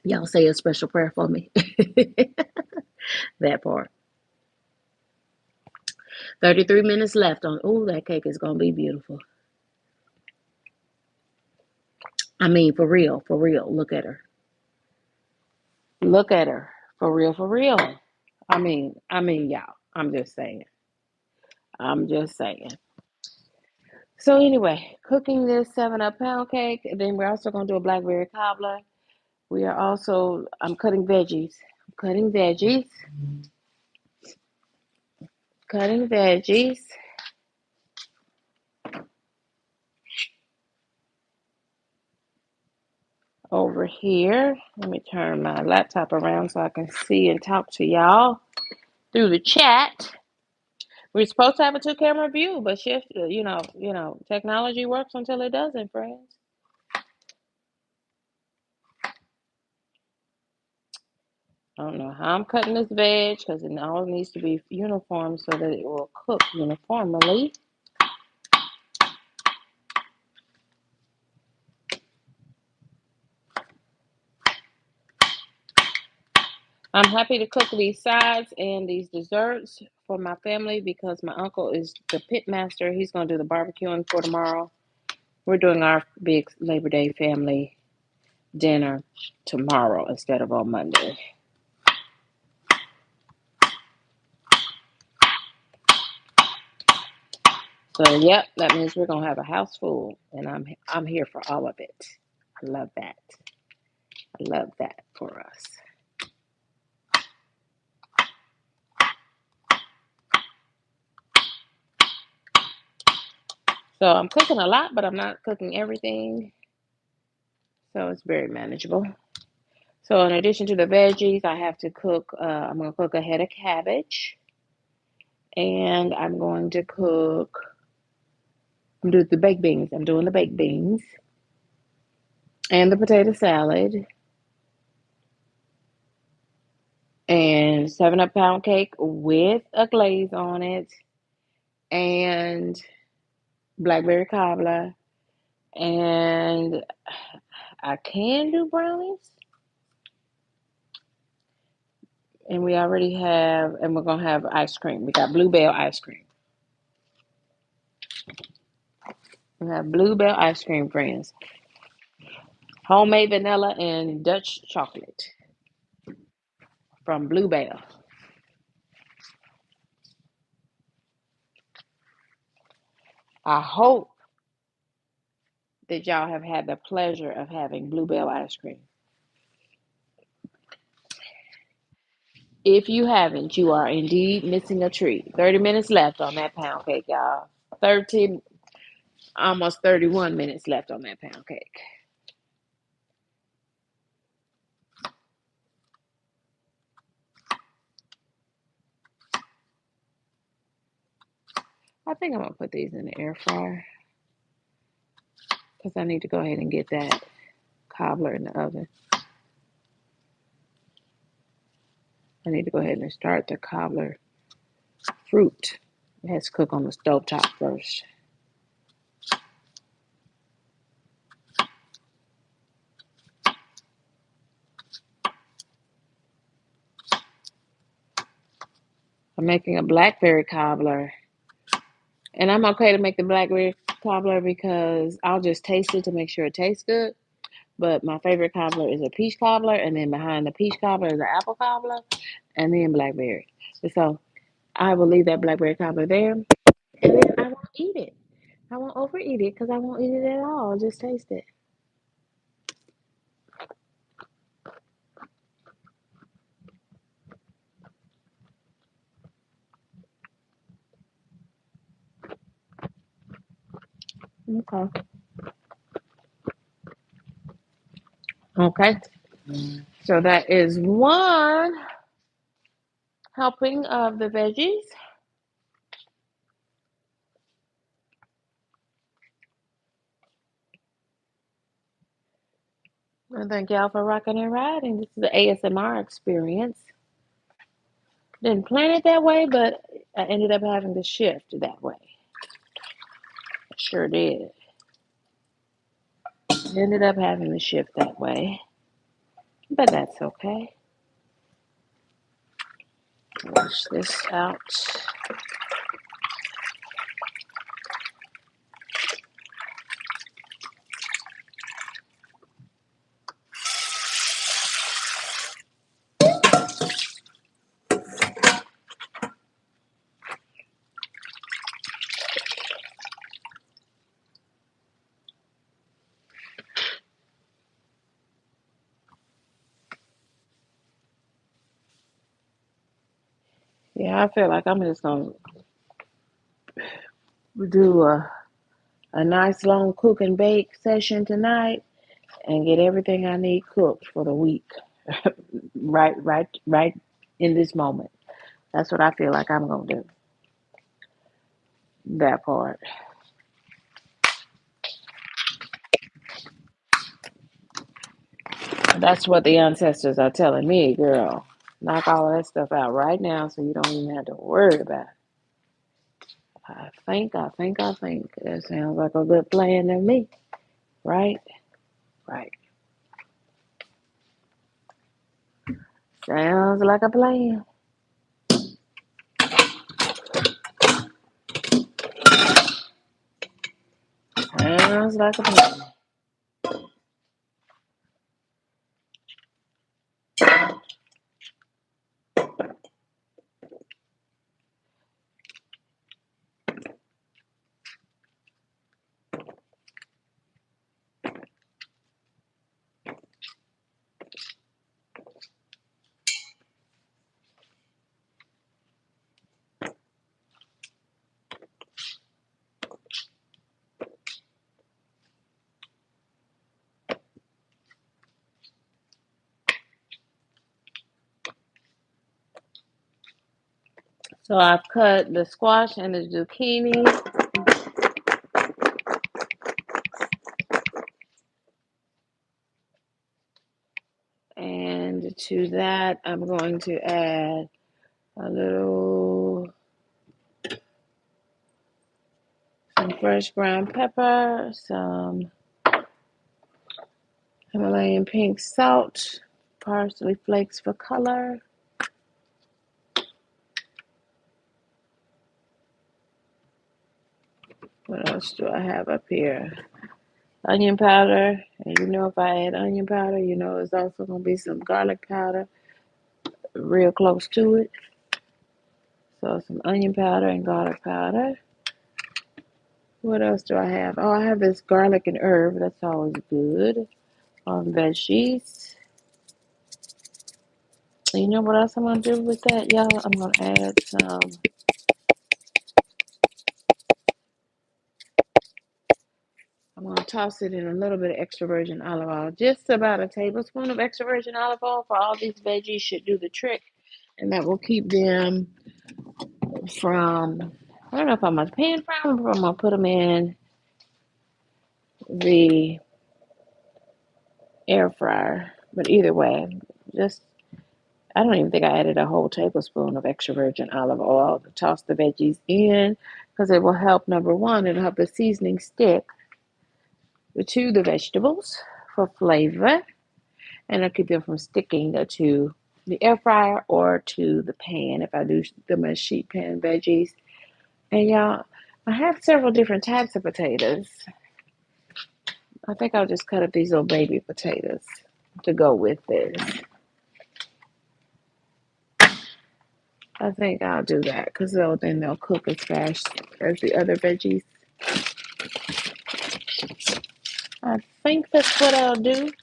Y'all say a special prayer for me. That part. 33 minutes left on. Oh, that cake is gonna be beautiful. I mean, for real, for real. Look at her. Look at her. For real, for real. Y'all. I'm just saying. I'm just saying. So anyway, cooking this 7 up pound cake. Then we're also gonna do a blackberry cobbler. We are also. I'm cutting veggies. I'm cutting veggies. Cutting veggies. Over here. Let me turn my laptop around so I can see and talk to y'all through the chat. We're supposed to have a two-camera view, but technology works until it doesn't, friends. I don't know how I'm cutting this veg because it all needs to be uniform so that it will cook uniformly. I'm happy to cook these sides and these desserts for my family because my uncle is the pit master. He's going to do the barbecuing for tomorrow. We're doing our big Labor Day family dinner tomorrow instead of on Monday. So, yep, that means we're going to have a house full, and I'm here for all of it. I love that. I love that for us. So I'm cooking a lot, but I'm not cooking everything. So it's very manageable. So in addition to the veggies, I have to cook. I'm going to cook a head of cabbage, and I'm going to cook. I'm doing the baked beans. I'm doing the baked beans and the potato salad and 7 up pound cake with a glaze on it and blackberry cobbler, and I can do brownies. And we already have, and we're gonna have ice cream. We got bluebell ice cream. We have bluebell ice cream, friends. Homemade vanilla and Dutch chocolate from Bluebell. I hope that y'all have had the pleasure of having bluebell ice cream. If you haven't, you are indeed missing a treat. 30 minutes left on that pound cake, y'all. 30, almost 31 minutes left on that pound cake. I think I'm going to put these in the air fryer because I need to go ahead and get that cobbler in the oven. I need to go ahead and start the cobbler fruit. It has to cook on the stove top first. I'm making a blackberry cobbler. And I'm okay to make the blackberry cobbler because I'll just taste it to make sure it tastes good. But my favorite cobbler is a peach cobbler, and then behind the peach cobbler is an apple cobbler, and then blackberry. So I will leave that blackberry cobbler there, and then I won't eat it. I won't overeat it because I won't eat it at all. I'll just taste it. Okay. Okay. So that is one helping of the veggies. And thank y'all for rocking and riding. This is the ASMR experience. Didn't plan it that way, but I ended up having to shift that way. Sure did. Ended up having to shift that way, but that's okay. Wash this out. Yeah, I feel like I'm just gonna do a nice long cook and bake session tonight and get everything I need cooked for the week. right in this moment. That's what I feel like I'm gonna do. That part. That's what the ancestors are telling me, girl. Knock all of that stuff out right now so you don't even have to worry about it. I think. That sounds like a good plan to me. Right? Right. Sounds like a plan. Sounds like a plan. So I've cut the squash and the zucchini, and to that I'm going to add a little some fresh ground pepper, some Himalayan pink salt, parsley flakes for color. What else do I have up here? Onion powder, and you know if I add onion powder, you know it's also going to be some garlic powder real close to it. So some onion powder and garlic powder. What else do I have? Oh, I have this garlic and herb. That's always good on veggies. You know what else I'm going to do with that, y'all? I'm going to add some. I'm going to toss it in a little bit of extra virgin olive oil. Just about a tablespoon of extra virgin olive oil for all these veggies should do the trick. And that will keep them from, I don't know if I'm going to pan fry them or I'm going to put them in the air fryer. But either way, just, I don't even think I added a whole tablespoon of extra virgin olive oil to toss the veggies in because it will help, number one, it'll help the seasoning stick to the vegetables for flavor, and it'll keep them from sticking to the air fryer or to the pan if I do them as sheet pan veggies. And y'all, I have several different types of potatoes. I think I'll just cut up these little baby potatoes to go with this. I think I'll do that because then they'll cook as fast as the other veggies. I think that's what I'll do.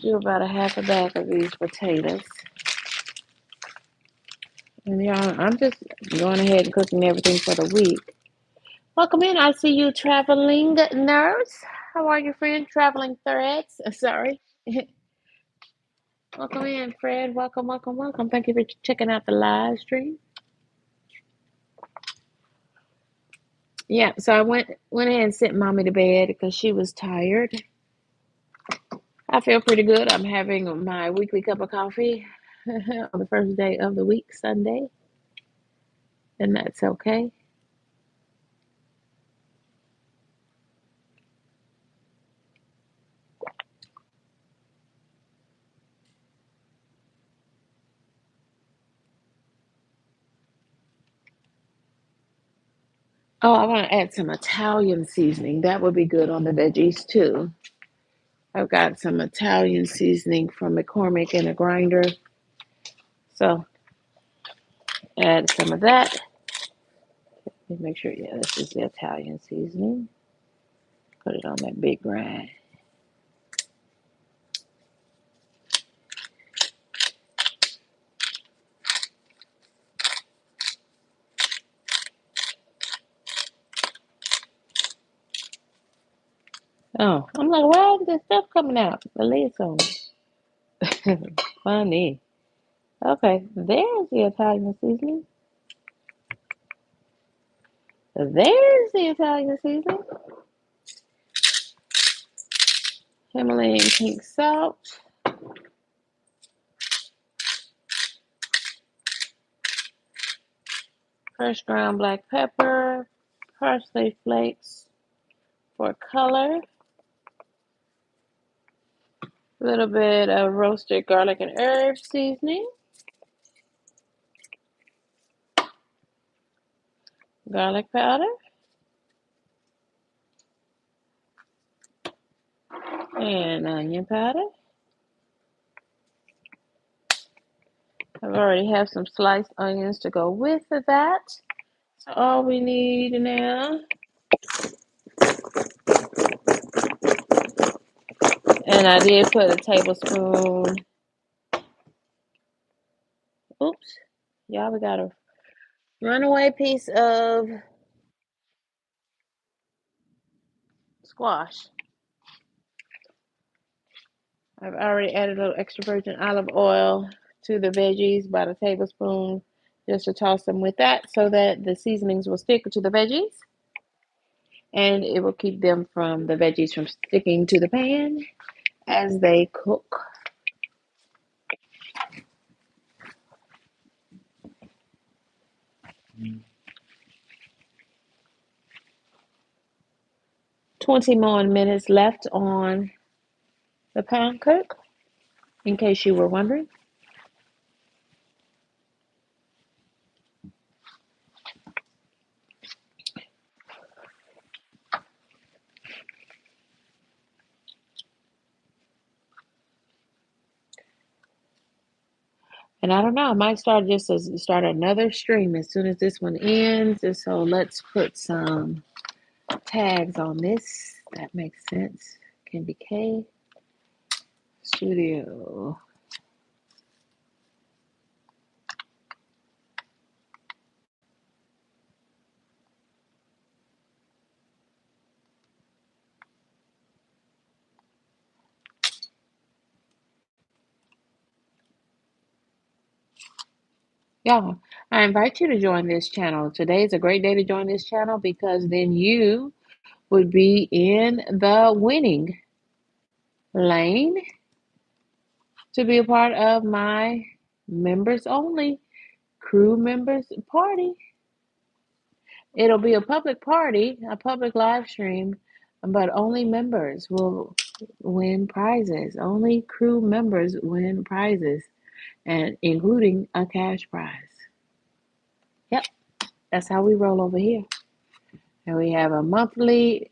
Do about a half a bag of these potatoes. And y'all, I'm just going ahead and cooking everything for the week. Welcome in. I see you, traveling nurse. How are you, friend? Traveling threads. Sorry. Welcome in, Fred. Welcome, welcome, welcome. Thank you for checking out the live stream. Yeah, so I went ahead and sent mommy to bed because she was tired. I feel pretty good. I'm having my weekly cup of coffee on the first day of the week, Sunday, and that's okay. Oh, I want to add some Italian seasoning. That would be good on the veggies too. I've got some Italian seasoning from McCormick in a grinder. So add some of that. Let me make sure, yeah, this is the Italian seasoning. Put it on that big grind. Oh, I'm like, why is this stuff coming out? The lid's on. Funny. Okay, there's the Italian seasoning. There's the Italian seasoning. Himalayan pink salt. Fresh ground black pepper. Parsley flakes for color. A little bit of roasted garlic and herb seasoning. Garlic powder. And onion powder. I already have some sliced onions to go with that. So all we need now, and I did put a tablespoon, oops, y'all, we got a runaway piece of squash. I've already added a little extra virgin olive oil to the veggies, about a tablespoon, just to toss them with that so that the seasonings will stick to the veggies. And it will keep them from the veggies from sticking to the pan as they cook. Mm. 20 more minutes left on the pound cook, in case you were wondering. And I don't know, I might start another stream as soon as this one ends. And so let's put some tags on this. That makes sense. KendyK Studio. Yeah, I invite you to join this channel. Today is a great day to join this channel because then you would be in the winning lane to be a part of my members only crew members party. It'll be a public party, a public live stream, but only members will win prizes. Only crew members win prizes, and including a cash prize. Yep, that's how we roll over here. And we have a monthly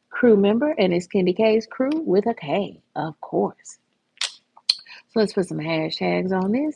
crew member, and it's KendyK's crew with a K, of course. So let's put some hashtags on this.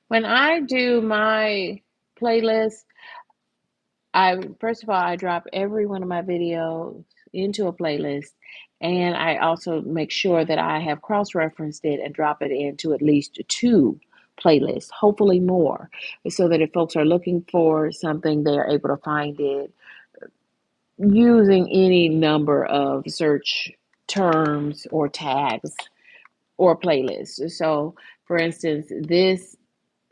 When I do my playlist, I first of all, I drop every one of my videos into a playlist, and I also make sure that I have cross-referenced it and drop it into at least two playlists, hopefully more, so that if folks are looking for something, they are able to find it using any number of search terms or tags or playlists. So, for instance, this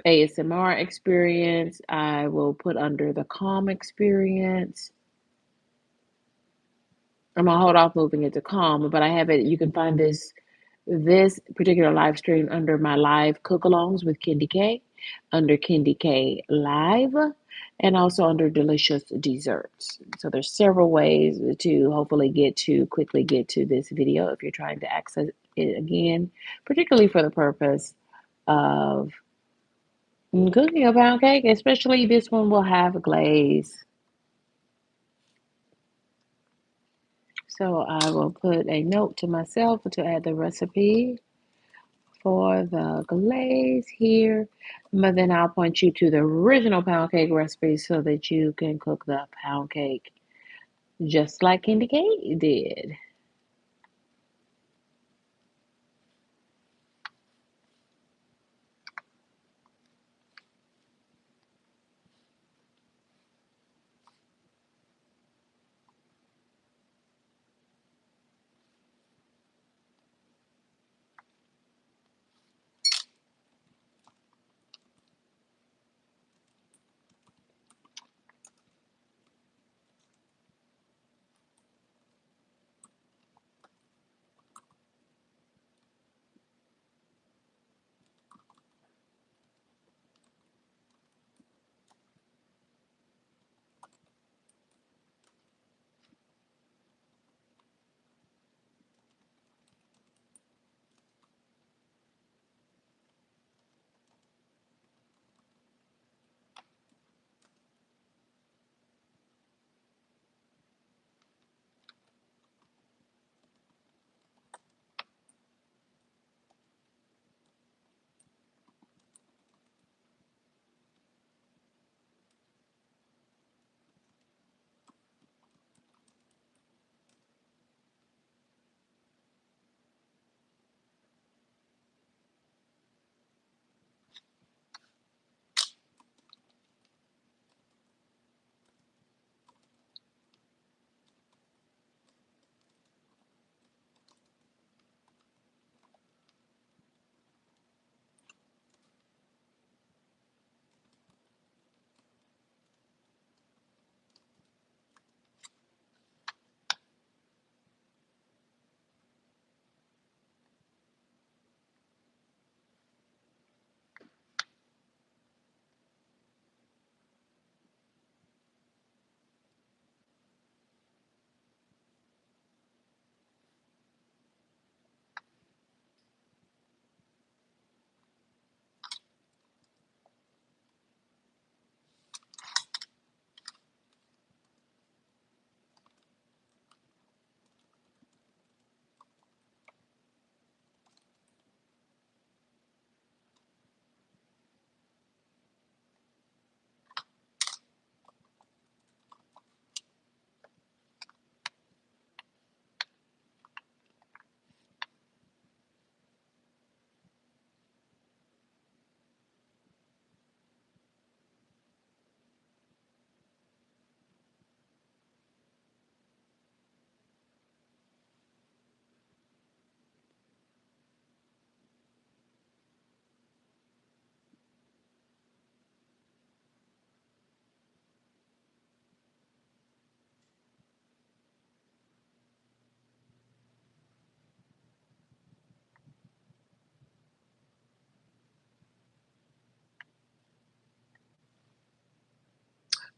ASMR experience, I will put under the calm experience. I'm gonna hold off moving it to calm, but I have it. You can find this particular live stream under my live cook-alongs with KendyK, under KendyK Live, and also under Delicious Desserts. So there's several ways to hopefully quickly get to this video if you're trying to access it again, particularly for the purpose of cooking a pound cake. Especially this one will have glaze. So I will put a note to myself to add the recipe for the glaze here, but then I'll point you to the original pound cake recipe so that you can cook the pound cake just like KendyK did.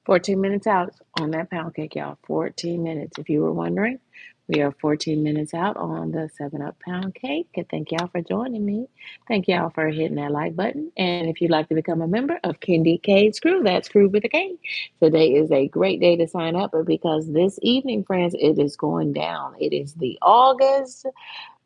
14 minutes out on that pound cake, y'all. 14 minutes. If you were wondering, we are 14 minutes out on the 7 Up pound cake. And thank y'all for joining me. Thank y'all for hitting that like button. And if you'd like to become a member of KendyK's crew, that's crew with a K. Today is a great day to sign up because this evening, friends, it is going down. It is the August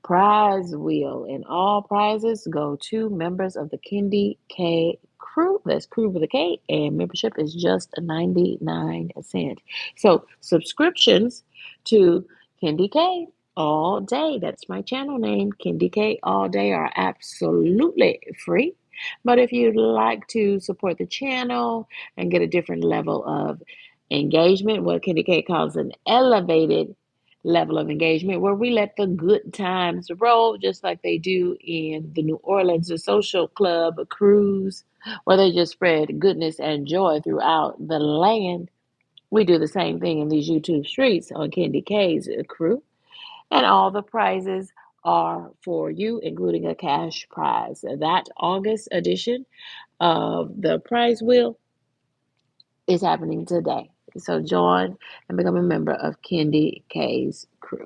prize wheel, and all prizes go to members of the KendyK crew. That's crew with a K, and membership is just 99 cents. So subscriptions to KendyK all day. That's my channel name. KendyK all day are absolutely free. But if you'd like to support the channel and get a different level of engagement, what KendyK calls an elevated level of engagement, where we let the good times roll just like they do in the New Orleans Social Club cruise, where they just spread goodness and joy throughout the land. We do the same thing in these YouTube streets on KendyK's crew, and all the prizes are for you, including a cash prize. That August edition of the prize wheel is happening today. So join and become a member of KendyK's crew.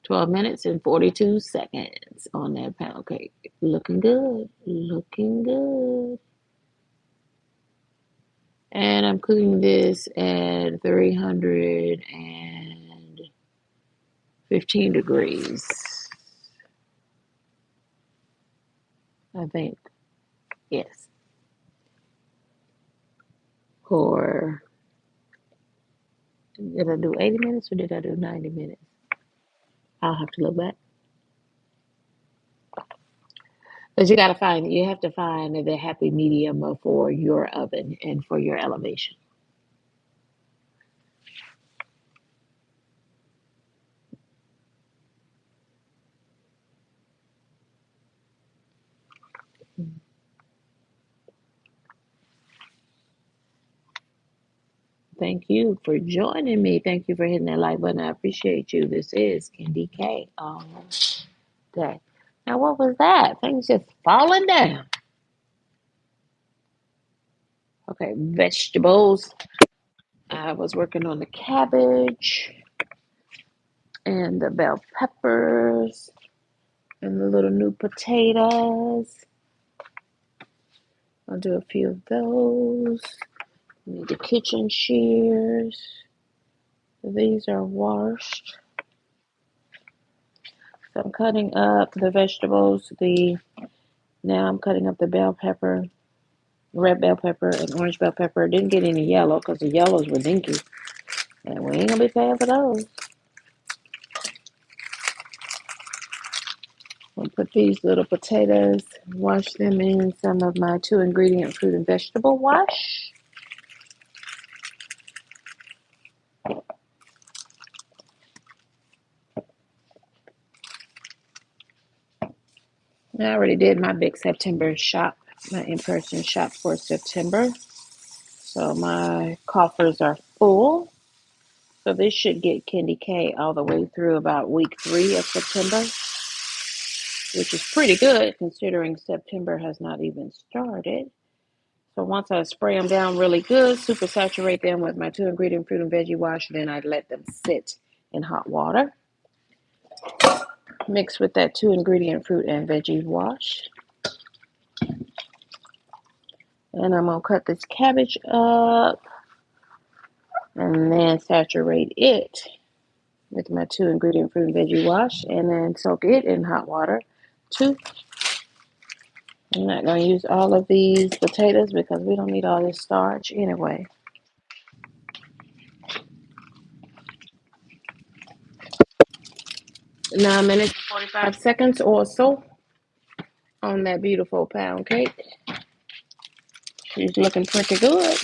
12 minutes and 42 seconds on that pound cake. Looking good. Looking good. And I'm cooking this at 315 degrees, I think. Yes. For, did I do 80 minutes or did I do 90 minutes? I'll have to look back. But you have to find the happy medium for your oven and for your elevation. Thank you for joining me. Thank you for hitting that like button. I appreciate you. This is KendyK all day. Now, what was that? Things just falling down. Okay, vegetables. I was working on the cabbage and the bell peppers and the little new potatoes. I'll do a few of those. Need the kitchen shears. These are washed. So I'm cutting up the vegetables. Now I'm cutting up the bell pepper, red bell pepper, and orange bell pepper. Didn't get any yellow because the yellows were dinky, and we ain't gonna be paying for those. I'll put these little potatoes, wash them in some of my 2-ingredient fruit and vegetable wash. I already did my big September shop, my in-person shop for September. So my coffers are full. So this should get KendyK all the way through about week 3 of September, which is pretty good considering September has not even started. So once I spray them down really good, super saturate them with my 2-ingredient fruit and veggie wash, then I let them sit in hot water. Mix with that 2-ingredient fruit and veggie wash. And I'm going to cut this cabbage up and then saturate it with my 2-ingredient fruit and veggie wash, and then soak it in hot water too. I'm not going to use all of these potatoes because we don't need all this starch anyway. 9 minutes and 45 seconds or so on that beautiful pound cake. She's looking pretty good.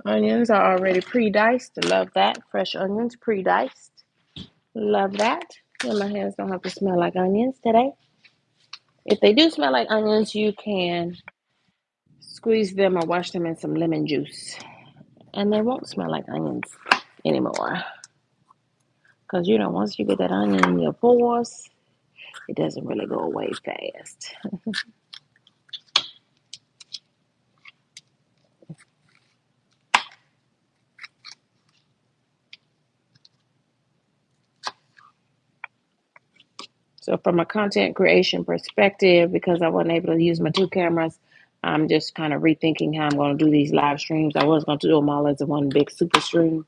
Onions are already pre-diced. Love that. Fresh onions pre-diced. Love that. And my hands don't have to smell like onions today. If they do smell like onions, you can squeeze them or wash them in some lemon juice, and they won't smell like onions anymore. Because, once you get that onion in your pores, it doesn't really go away fast. So from a content creation perspective, because I wasn't able to use my two cameras, I'm just kind of rethinking how I'm going to do these live streams. I was going to do them all as a one big super stream,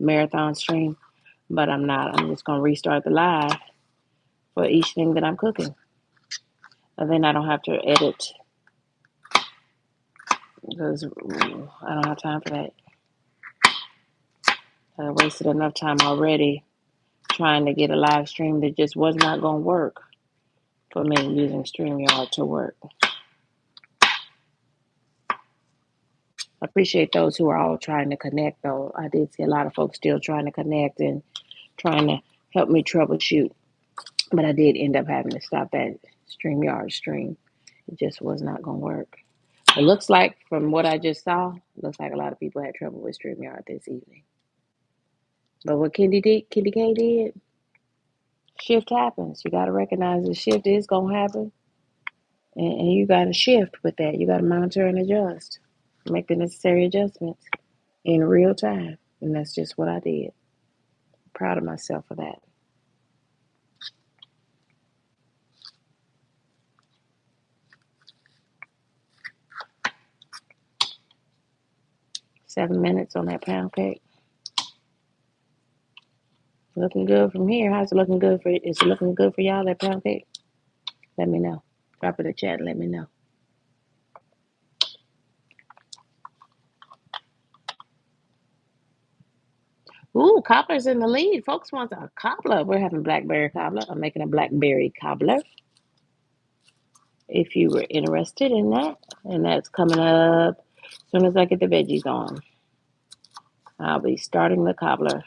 marathon stream, but I'm not. I'm just going to restart the live for each thing that I'm cooking. And then I don't have to edit because I don't have time for that. I wasted enough time already trying to get a live stream that just was not going to work for me using StreamYard to work. I appreciate those who are all trying to connect, though. I did see a lot of folks still trying to connect and trying to help me troubleshoot, but I did end up having to stop that StreamYard stream. It just was not going to work. It looks like, from what I just saw, it looks like a lot of people had trouble with StreamYard this evening. But what KendyK did, shift happens. You got to recognize the shift is going to happen, and you got to shift with that. You got to monitor and adjust, make the necessary adjustments in real time, and that's just what I did. I'm proud of myself for that. Seven minutes on that pound cake. Looking good from here. How's it looking good for? Is it looking good for y'all, that pound cake? Let me know. Drop in the chat and let me know. Ooh, cobbler's in the lead. Folks want a cobbler. We're having blackberry cobbler. I'm making a blackberry cobbler. If you were interested in that, and that's coming up as soon as I get the veggies on. I'll be starting the cobbler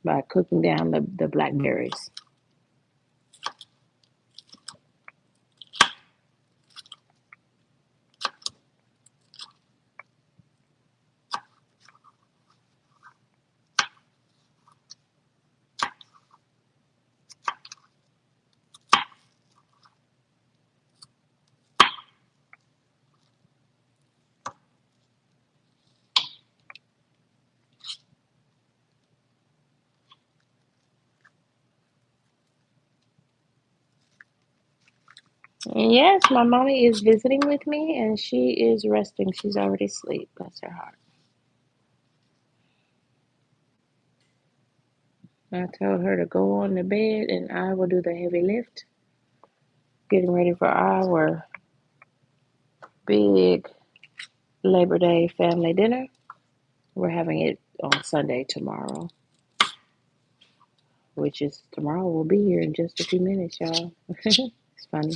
by cooking down the blackberries. And yes, my mommy is visiting with me, and she is resting. She's already asleep. Bless her heart. I told her to go on to bed, and I will do the heavy lift. Getting ready for our big Labor Day family dinner. We're having it on Sunday tomorrow, which is tomorrow. We'll be here in just a few minutes, y'all. It's funny.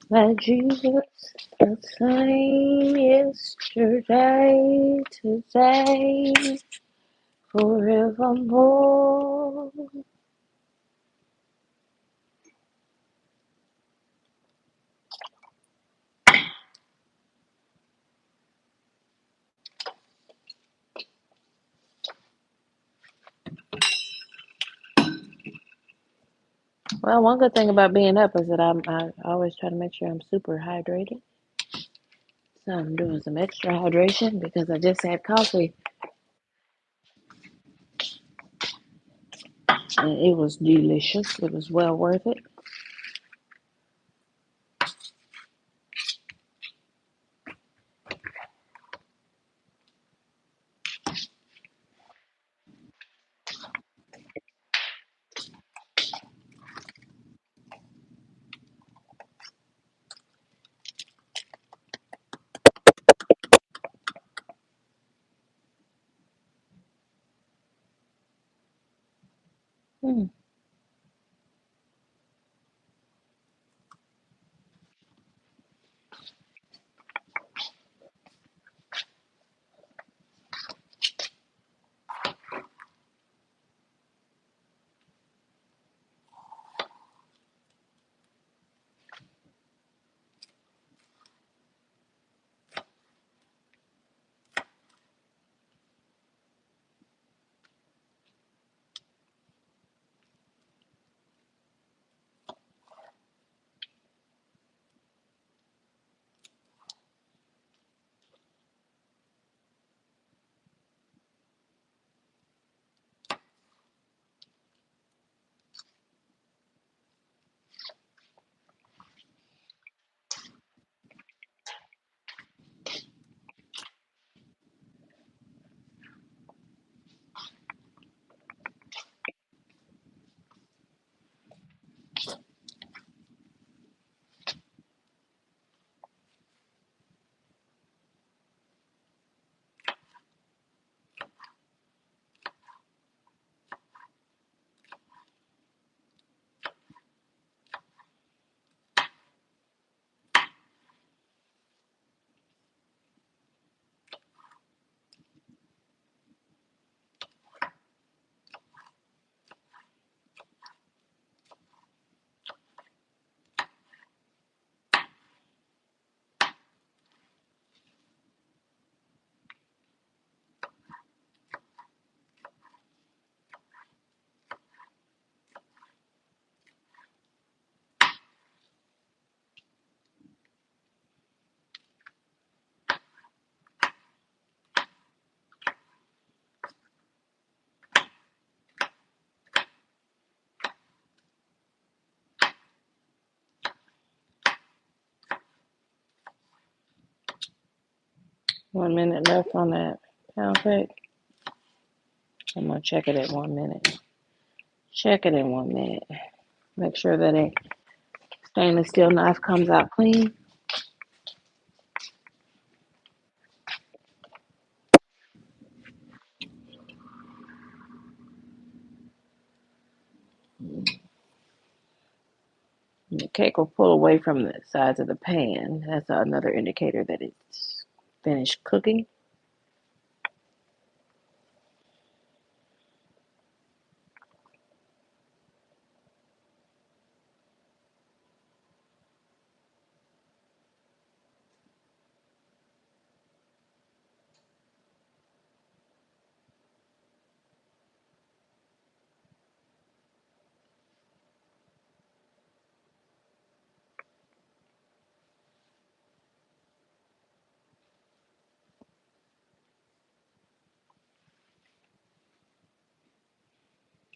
Like Jesus, the same yesterday, today, forevermore. Well, one good thing about being up is that I always try to make sure I'm super hydrated. So I'm doing some extra hydration because I just had coffee and it was delicious. It was well worth it. Hmm. 1 minute left on that pound cake. I'm gonna check it at 1 minute. Check it in 1 minute. Make sure that a stainless steel knife comes out clean. The cake will pull away from the sides of the pan. That's another indicator that it's finished cooking.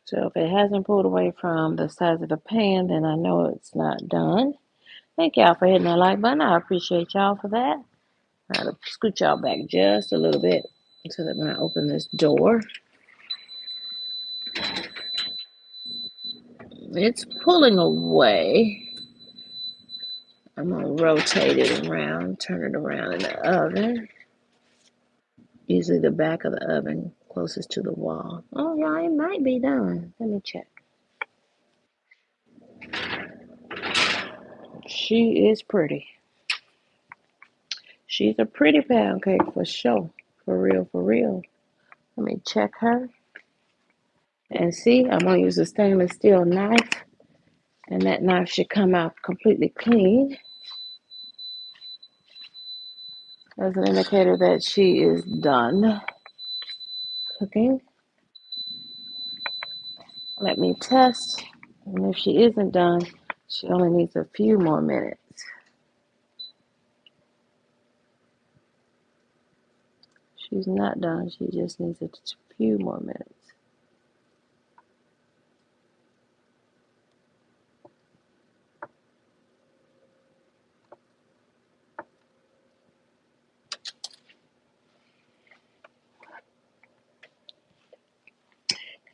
So if it hasn't pulled away from the sides of the pan, then I know it's not done. Thank y'all for hitting that like button. I appreciate y'all for that. I gotta scoot y'all back just a little bit so that when I open this door, it's pulling away. I'm gonna rotate it around, turn it around in the oven. Usually the back of the oven closest to the wall. Oh yeah, it might be done. Let me check. She is pretty. She's a pretty pound cake for sure. For real, for real. Let me check her. And see, I'm gonna use a stainless steel knife. And that knife should come out completely clean. As an indicator that she is done cooking. Let me test. And if she isn't done, she only needs a few more minutes. She's not done. She just needs a few more minutes.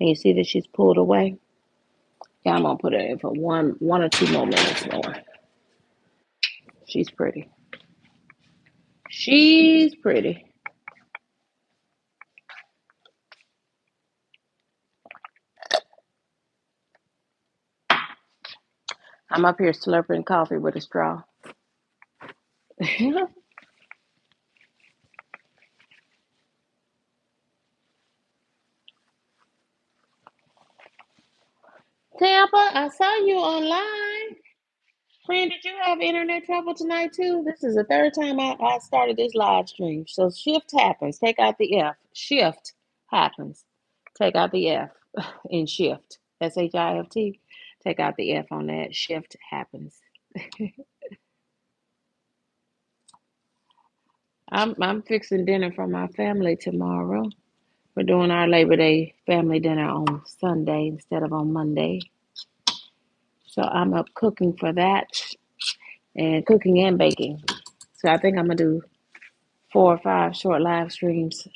Can you see that she's pulled away? Yeah, I'm gonna put her in for one or two more minutes more. She's pretty. She's pretty. I'm up here slurping coffee with a straw. Tampa, I saw you online. Friend, did you have internet trouble tonight too? This is the third time I started this live stream. So shift happens. Take out the F. Shift happens. Take out the F in shift. SHIFT. Take out the F on that. Shift happens. I'm fixing dinner for my family tomorrow. We're doing our Labor Day family dinner on Sunday instead of on Monday. So I'm up cooking for that and cooking and baking. So I think I'm gonna do 4 or 5 short live streams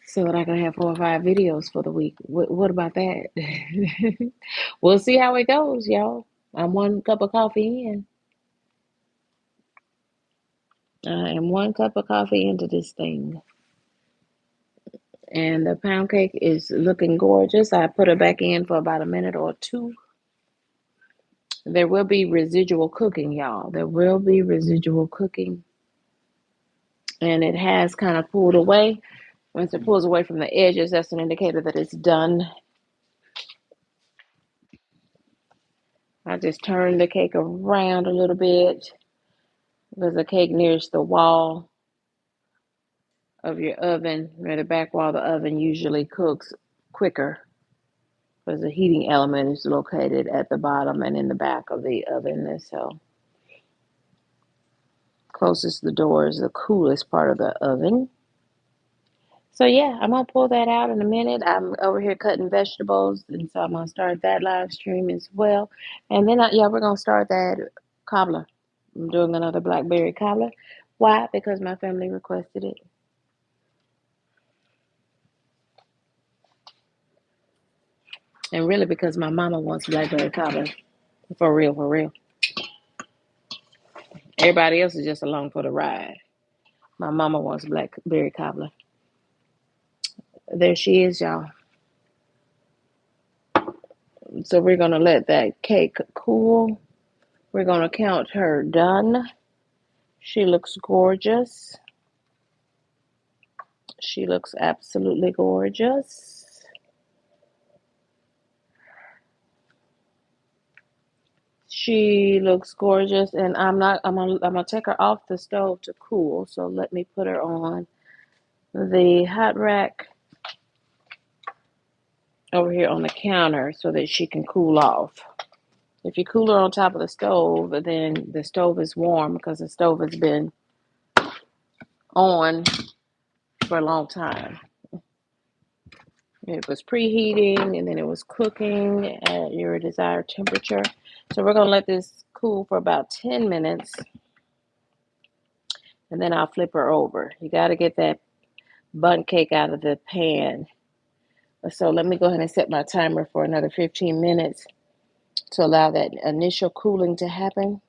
so that I can have 4 or 5 videos for the week. What about that? We'll see how it goes, y'all. I'm 1 cup of coffee in. I am 1 cup of coffee into this thing. And the pound cake is looking gorgeous. I put it back in for about a minute or two. There will be residual cooking, y'all. There will be residual cooking. And it has kind of pulled away. Once it pulls away from the edges, that's an indicator that it's done. I just turn the cake around a little bit because the cake nears the wall of your oven, or the back wall of the oven, usually cooks quicker because the heating element is located at the bottom and in the back of the oven. And so closest to the door is the coolest part of the oven. So yeah, I'm gonna pull that out in a minute. I'm over here cutting vegetables, and so I'm gonna start that live stream as well. And then we're gonna start that cobbler. I'm doing another blackberry cobbler. Why? Because my family requested it. And really because my mama wants blackberry cobbler. For real, for real. Everybody else is just along for the ride. My mama wants blackberry cobbler. There she is, y'all. So we're gonna let that cake cool. We're gonna count her done. She looks gorgeous. She looks absolutely gorgeous. She looks gorgeous, and I'm gonna take her off the stove to cool. So let me put her on the hot rack over here on the counter so that she can cool off. If you cool her on top of the stove, then the stove is warm because the stove has been on for a long time. It was preheating and then it was cooking at your desired temperature. So we're gonna let this cool for about 10 minutes and then I'll flip her over. You gotta get that bundt cake out of the pan. So let me go ahead and set my timer for another 15 minutes to allow that initial cooling to happen.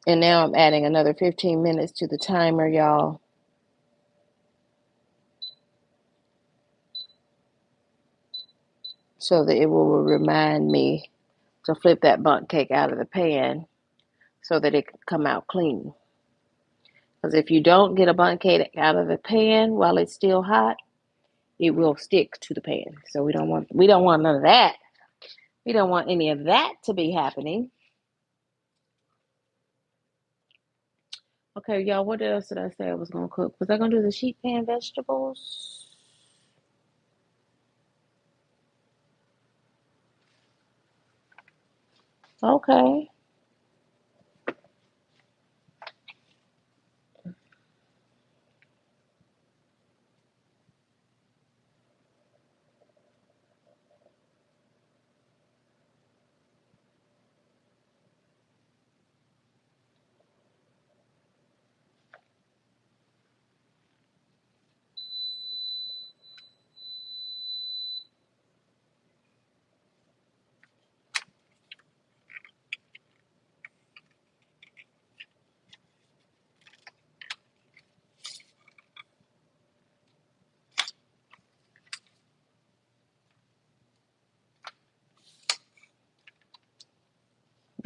And now I'm adding another 15 minutes to the timer, y'all. So that it will remind me to flip that bundt cake out of the pan so that it can come out clean. Because if you don't get a bundt cake out of the pan while it's still hot, it will stick to the pan. So we don't want none of that. We don't want any of that to be happening. Okay, y'all, what else did I say I was gonna cook? Was I gonna do the sheet pan vegetables? Okay.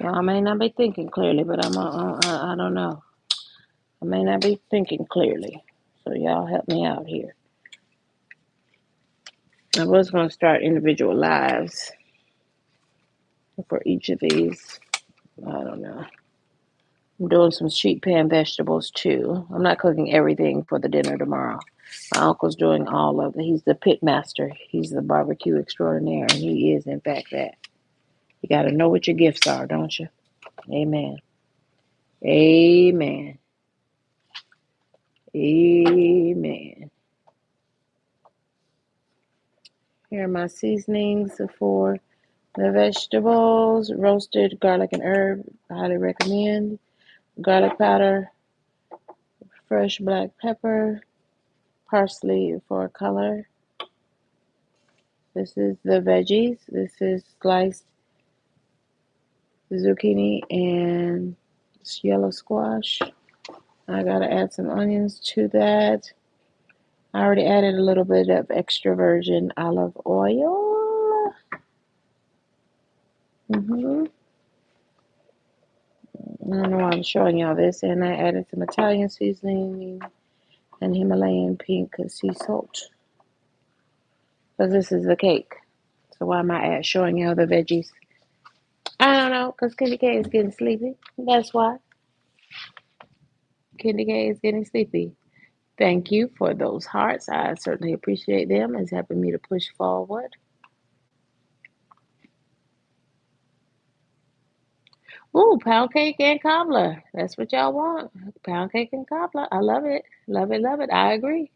I may not be thinking clearly, but I don't know. I may not be thinking clearly. So y'all help me out here. I was going to start individual lives for each of these. I don't know. I'm doing some sheet pan vegetables too. I'm not cooking everything for the dinner tomorrow. My uncle's doing all of it. He's the pit master. He's the barbecue extraordinaire, and he is, in fact, that. You got to know what your gifts are, don't you? Amen. Amen. Amen. Here are my seasonings for the vegetables. Roasted garlic and herb. I highly recommend. Garlic powder. Fresh black pepper. Parsley for color. This is the veggies. This is sliced zucchini and yellow squash. I gotta add some onions to that. I already added a little bit of extra virgin olive oil. I don't know why I'm showing y'all this. And I added some Italian seasoning and Himalayan pink sea salt. Because this is the cake. So why am I showing y'all the veggies? I don't know, because KendyK is getting sleepy. That's why. KendyK is getting sleepy. Thank you for those hearts. I certainly appreciate them. It's helping me to push forward. Ooh, pound cake and cobbler. That's what y'all want. Pound cake and cobbler. I love it. Love it, love it. I agree.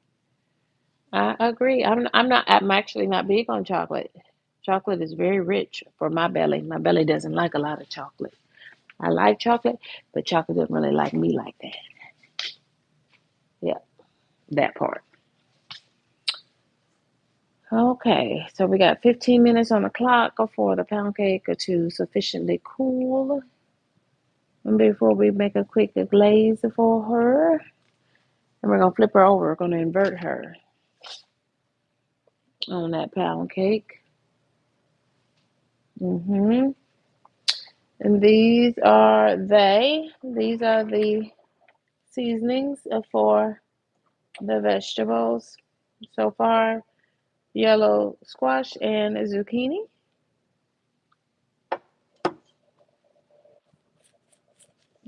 I agree. I'm actually not big on chocolate. Chocolate is very rich for my belly. My belly doesn't like a lot of chocolate. I like chocolate, but chocolate doesn't really like me like that. Yeah, that part. Okay, so we got 15 minutes on the clock for the pound cake to sufficiently cool. And before we make a quick glaze for her, and we're going to flip her over. We're going to invert her on that pound cake. And these are the seasonings for the vegetables so far. Yellow squash and zucchini.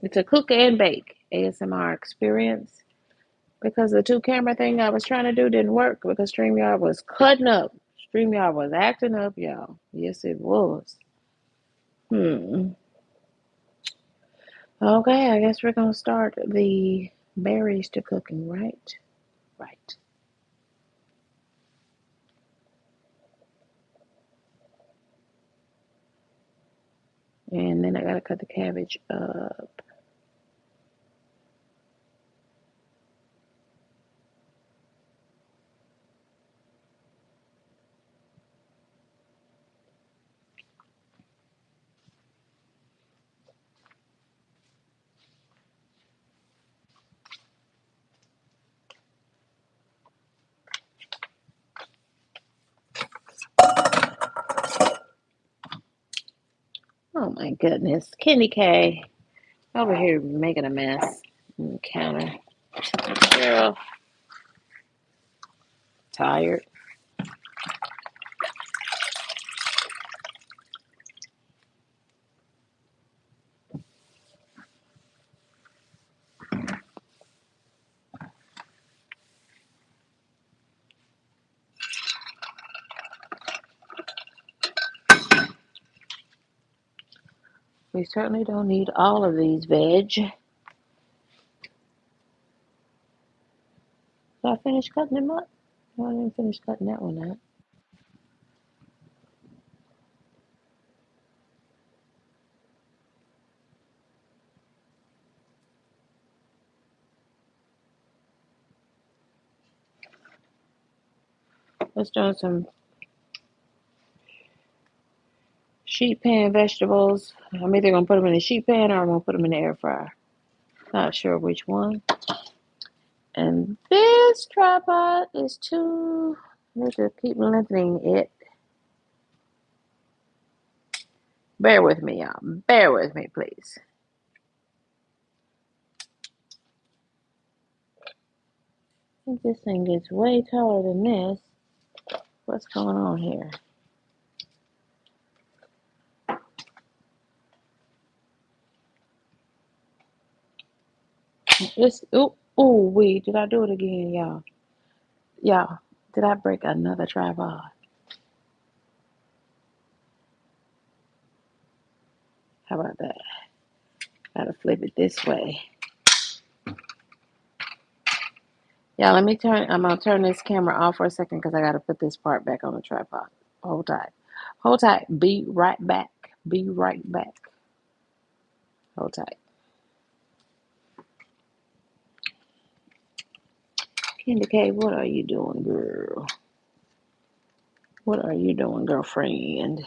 It's a cook and bake ASMR experience because the two camera thing I was trying to do didn't work because StreamYard was cutting up. StreamYard was acting up, y'all. Yes, it was. Okay, I guess we're going to start the berries to cooking, right? Right. And then I got to cut the cabbage up. Oh my goodness. KendyK over here making a mess on the counter. Girl, tired. We certainly don't need all of these veg. Did I finish cutting them up? No, I didn't finish cutting that one up. Let's do some sheet pan vegetables. I'm either going to put them in a sheet pan or I'm going to put them in the air fryer. Not sure which one. And this tripod is too... I need to keep lengthening it. Bear with me, y'all. Bear with me, please. I think this thing gets way taller than this. What's going on here? This, wait, did I do it again, y'all? Y'all, did I break another tripod? How about that? Gotta flip it this way. Yeah, let me I'm gonna turn this camera off for a second because I gotta put this part back on the tripod. Hold tight. Hold tight. Be right back. Be right back. Hold tight. KendyK, what are you doing, girl? What are you doing, girlfriend?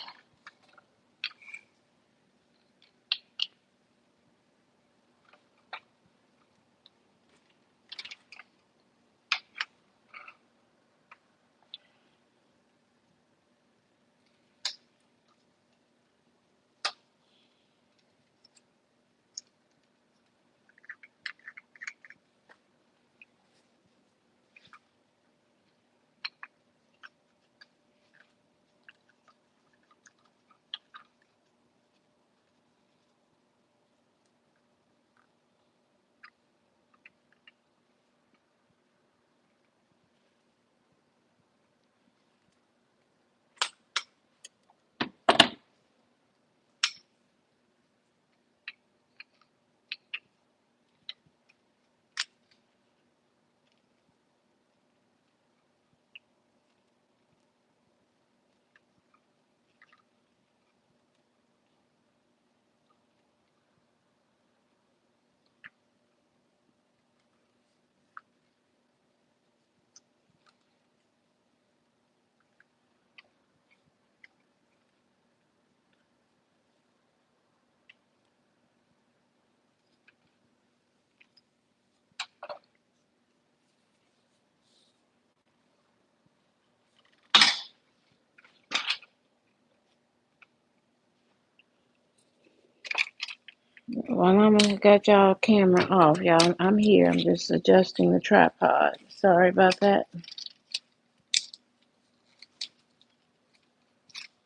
While I'm got y'all camera off, y'all, I'm here. I'm just adjusting the tripod. Sorry about that.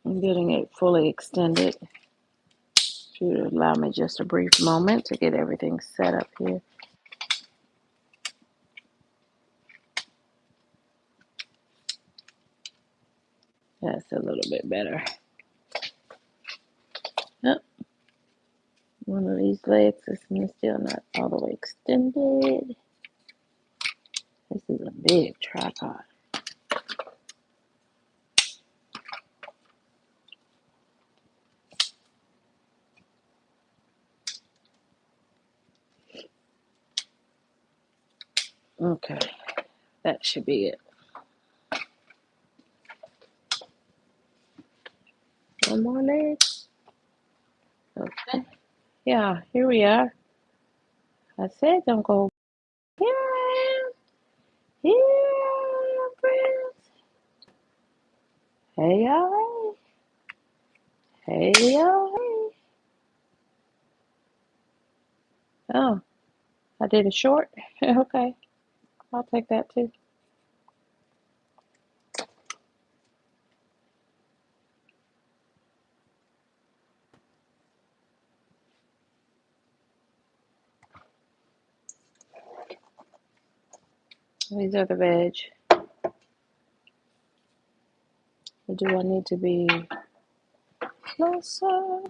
I'm getting it fully extended. If you would allow me just a brief moment to get everything set up here. That's a little bit better. Oh, one of these legs is still not all the way extended. This is a big tripod. Okay, that should be it. One more leg. Okay. Yeah, here we are. I said don't go. Here I am. Here I am, friends. Hey, y'all. Hey. Hey, y'all. Hey. Oh, I did a short. Okay, I'll take that too. These are the veg. Do I need to be closer?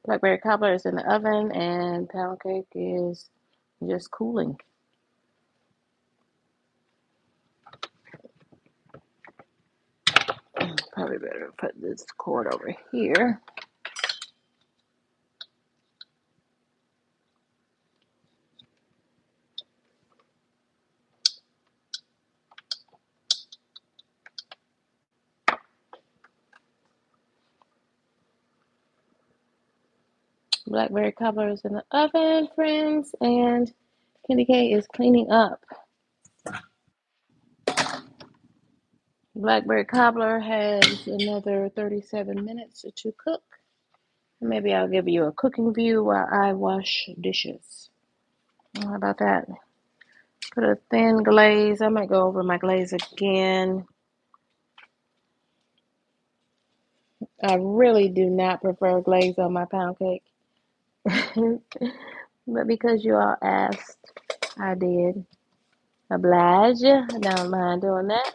Blackberry cobbler is in the oven, and pound cake is just cooling. Probably better put this cord over here. Blackberry cobbler is in the oven, friends, and KendyK is cleaning up. Blackberry cobbler has another 37 minutes to cook. Maybe I'll give you a cooking view while I wash dishes. How about that? Put a thin glaze. I might go over my glaze again. I really do not prefer glaze on my pound cake. But because you all asked, I did. Oblige. I don't mind doing that.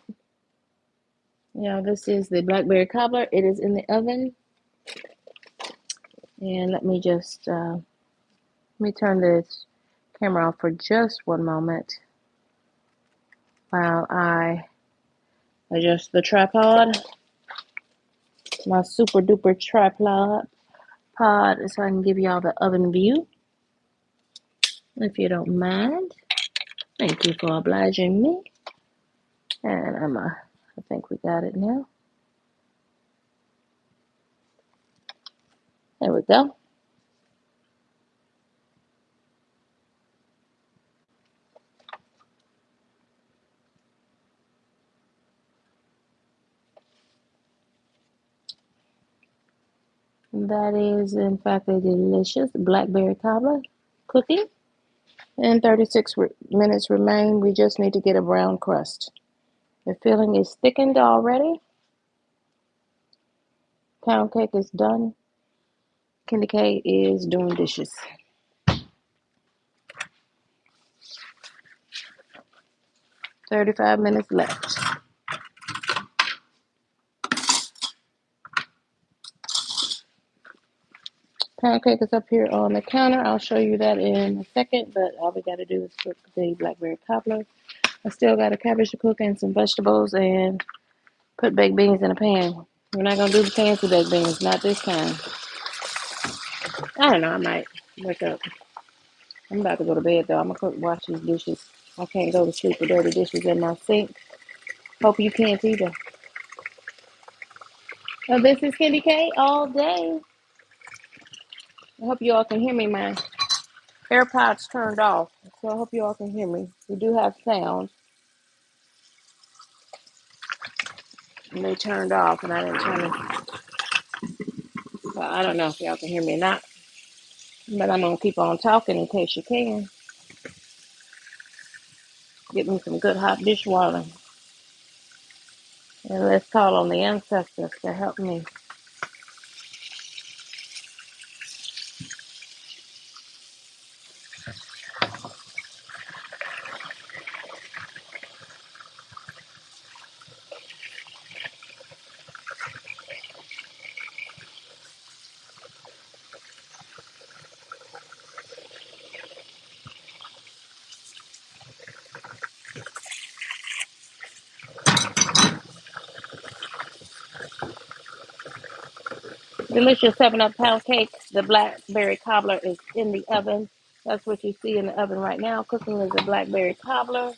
Now, this is the blackberry cobbler. It is in the oven. And let me just turn this camera off for just one moment while I adjust the tripod. My super duper tripod so I can give y'all the oven view, if you don't mind. Thank you for obliging me. And I think we got it now. There we go. That is, in fact, a delicious blackberry cobbler cooking. And 36 minutes remain. We just need to get a brown crust. The filling is thickened already. Pound cake is done. KendyK is doing dishes. "35 minutes left." Pound cake is up here on the counter. I'll show you that in a second, but all we got to do is cook the blackberry cobbler. I still got a cabbage to cook and some vegetables, and put baked beans in a pan. We're not going to do the fancy baked beans, not this time. I don't know, I might wake up. I'm about to go to bed, though. I'm going to wash these dishes. I can't go to sleep with dirty dishes in my sink. Hope you can't either. So this is KendyK all day. I hope you all can hear me. My AirPods turned off, so I hope you all can hear me. We do have sound. And they turned off, and I didn't turn it. Well, I don't know if y'all can hear me or not, but I'm going to keep on talking in case you can. Get me some good hot dish water. And let's call on the ancestors to help me. Delicious 7-Up pound cake. The blackberry cobbler is in the oven. That's what you see in the oven right now. Cooking is the blackberry cobbler.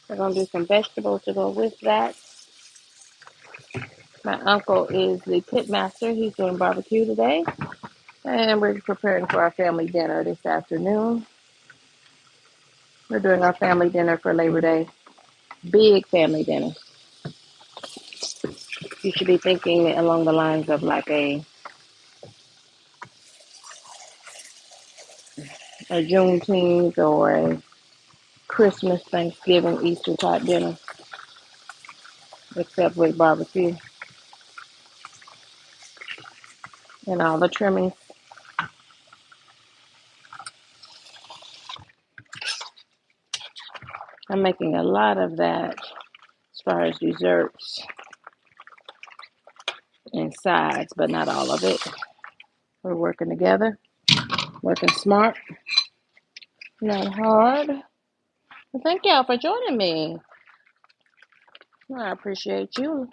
We're going to do some vegetables to go with that. My uncle is the pit master. He's doing barbecue today. And we're preparing for our family dinner this afternoon. We're doing our family dinner for Labor Day. Big family dinner. You should be thinking along the lines of like a Juneteenth or a Christmas, Thanksgiving, Easter type dinner, except with barbecue and all the trimmings. I'm making a lot of that as far as desserts and sides, but not all of it. We're working together, working smart, not hard. Well, thank y'all for joining me. I appreciate you.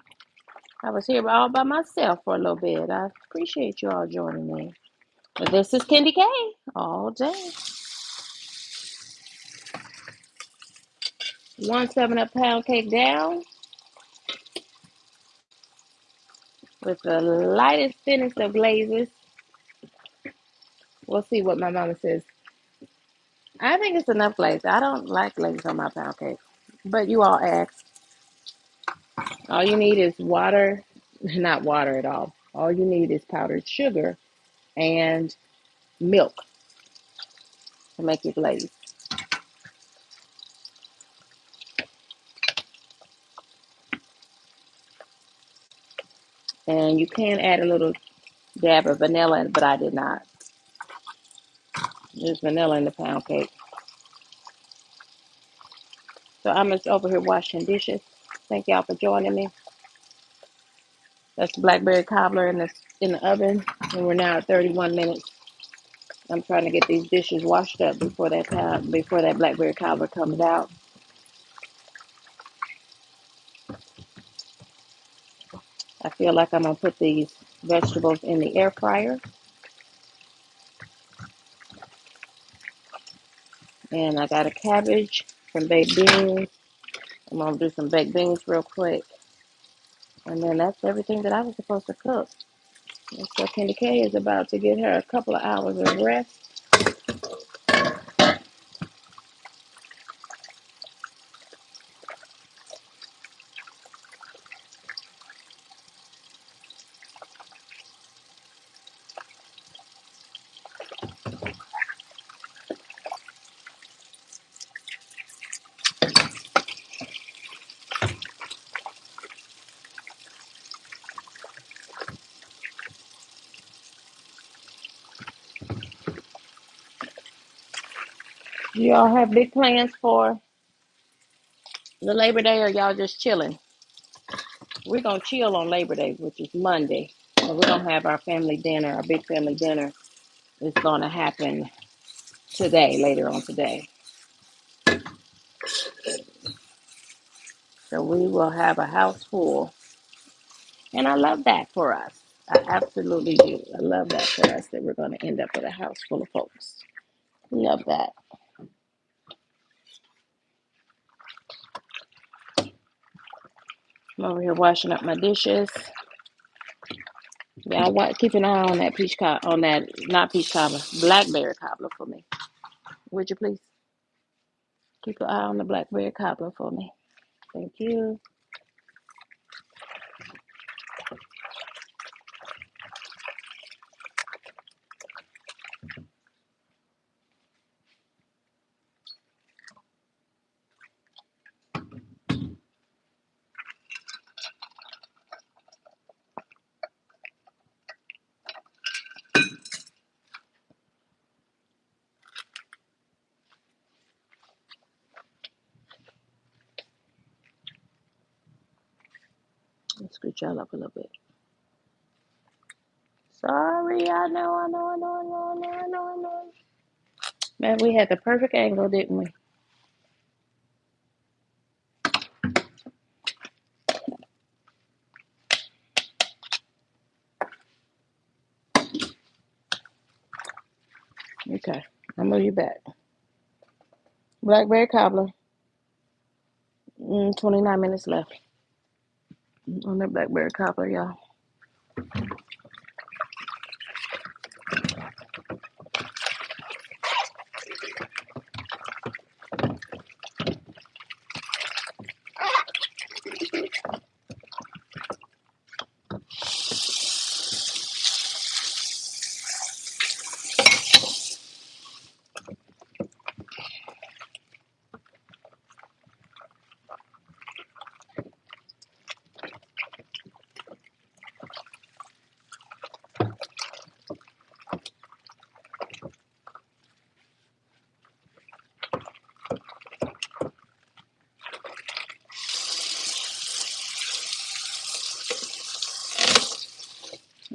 I was here all by myself for a little bit. I appreciate you all joining me. But this is KendyK all day. 1 7-Up pound cake down with the lightest, thinnest of glazes. We'll see what my mama says. I think it's enough glaze. I don't like glaze on my pound cake. But you all asked. All you need is water, not water at all. All you need is powdered sugar and milk to make your glaze. And you can add a little dab of vanilla, but I did not. There's vanilla in the pound cake. So I'm just over here washing dishes. Thank y'all for joining me. That's the blackberry cobbler in the oven, and we're now at 31 minutes. I'm trying to get these dishes washed up before that blackberry cobbler comes out. I feel like I'm gonna put these vegetables in the air fryer, and I got a cabbage, some baked beans. I'm gonna do some baked beans real quick, and then that's everything that I was supposed to cook. And so KendyK is about to get her a couple of hours of rest. Do y'all have big plans for the Labor Day, or y'all just chilling? We're gonna chill on Labor Day, which is Monday, and we're gonna have our family dinner. Our big family dinner is gonna happen today, later on today. So we will have a house full, and I love that for us. I absolutely do. I love that for us, that we're gonna end up with a house full of folks. Love that. I'm over here washing up my dishes. Y'all keep an eye on that not peach cobbler, blackberry cobbler for me. Would you please keep an eye on the blackberry cobbler for me? Thank you. Let's scoot y'all up a little bit. Sorry, I know. Man, we had the perfect angle, didn't we? Okay, I'll move you back. Blackberry cobbler. 29 minutes left on the blackberry cobbler, y'all.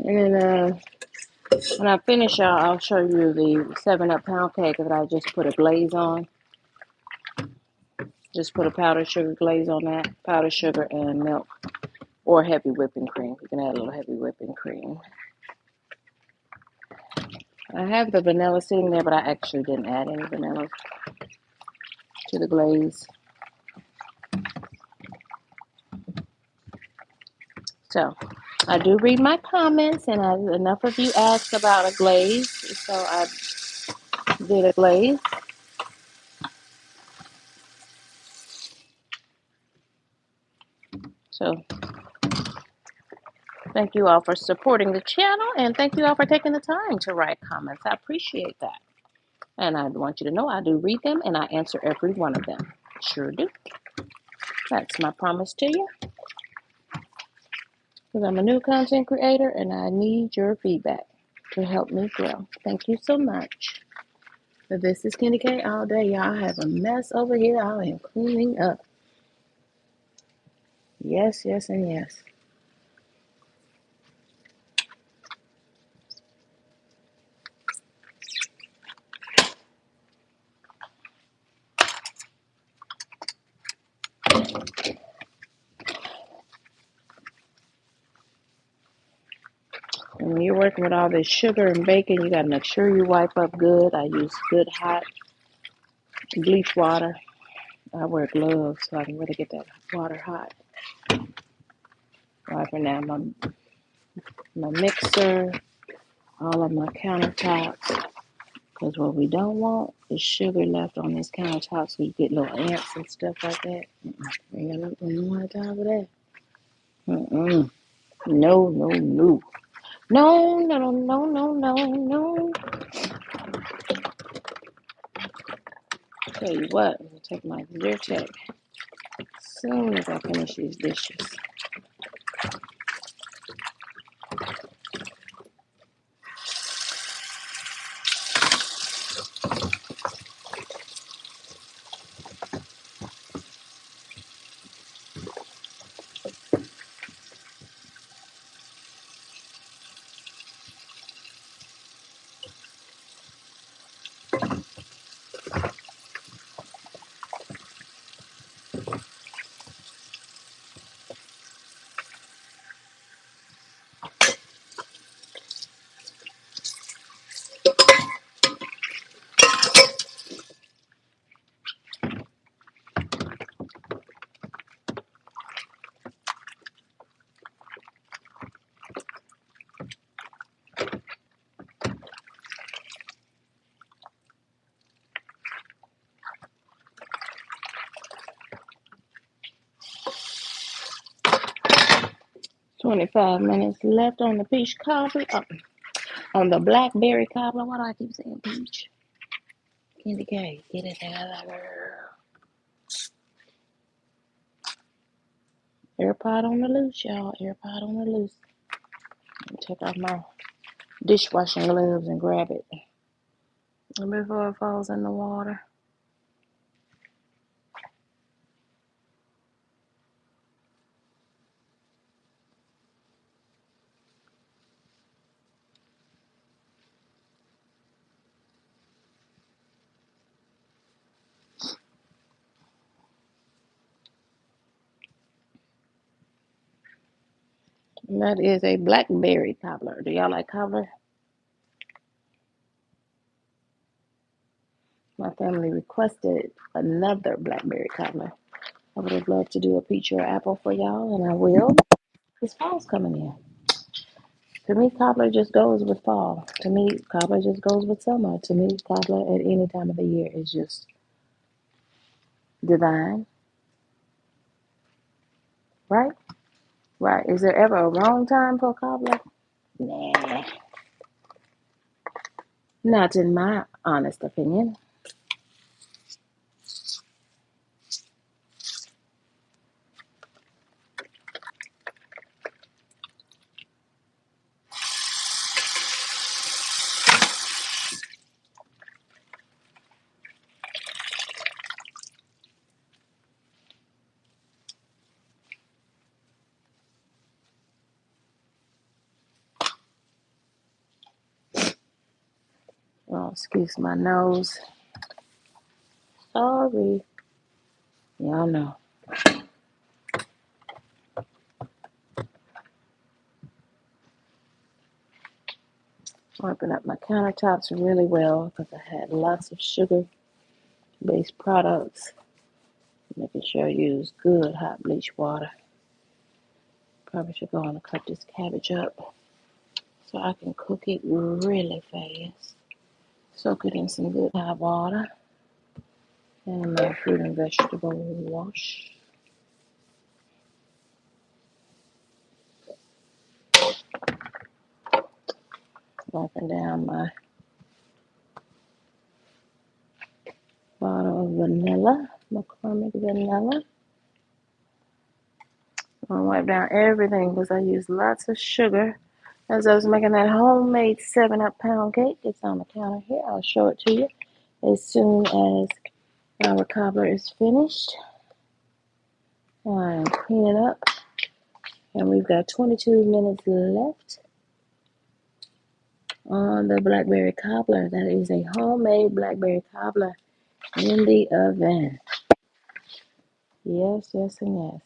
And then When I finish, I'll show you the 7-Up pound cake that I just put a glaze on. Just put a powdered sugar glaze on that. Powdered sugar and milk or heavy whipping cream. You can add a little heavy whipping cream. I have the vanilla sitting there, but I actually didn't add any vanilla to the glaze. So I do read my comments, and enough of you asked about a glaze, so I did a glaze. So thank you all for supporting the channel, and thank you all for taking the time to write comments. I appreciate that. And I want you to know I do read them, and I answer every one of them. Sure do. That's my promise to you. Because I'm a new content creator, and I need your feedback to help me grow. Thank you so much. But this is KendyK all day. Y'all have a mess over here. I am cleaning up. Yes, yes, and yes. When you're working with all this sugar and bacon, you got to make sure you wipe up good. I use good hot bleach water. I wear gloves so I can really get that water hot. Wiping down my mixer, all of my countertops. Because what we don't want is sugar left on these countertops so you get little ants and stuff like that. Ain't got no time for that. No, no, no. No, no, no, no, no, no, no. Tell you what, I'm going to take my Zyrtec as soon as I finish these dishes. 25 minutes left on the peach cobbler. On the blackberry cobbler. Why do I keep saying peach? KendyK, get it together, girl. AirPod on the loose, y'all. AirPod on the loose. Take off my dishwashing gloves and grab it before it falls in the water. And that is a blackberry cobbler. Do y'all like cobbler? My family requested another blackberry cobbler. I would have loved to do a peach or apple for y'all, and I will. This fall's coming in. To me, cobbler just goes with fall. To me, cobbler just goes with summer. To me, cobbler at any time of the year is just divine. Right? Right. Is there ever a wrong time for cobbler? Nah. Not in my honest opinion. Oh, excuse my nose. Sorry. Y'all know. Wiping up my countertops really well because I had lots of sugar-based products. Making sure I use good hot bleach water. Probably should go on and cut this cabbage up so I can cook it really fast. Soak it in some good hot water and my fruit and vegetable wash. Wiping down my bottle of vanilla, McCormick vanilla. I'm gonna wipe down everything because I used lots of sugar as I was making that homemade 7-up pound cake. It's on the counter here. I'll show it to you as soon as our cobbler is finished. I'm cleaning up, and we've got 22 minutes left on the blackberry cobbler. That is a homemade blackberry cobbler in the oven. Yes, yes, and yes.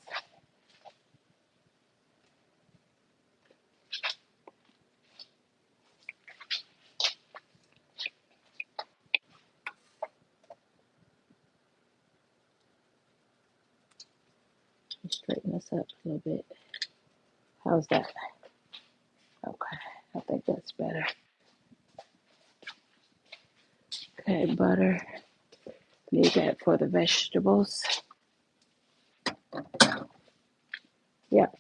Straighten this up a little bit. How's that? Okay, I think that's better. Okay, butter. Need that for the vegetables. Yep.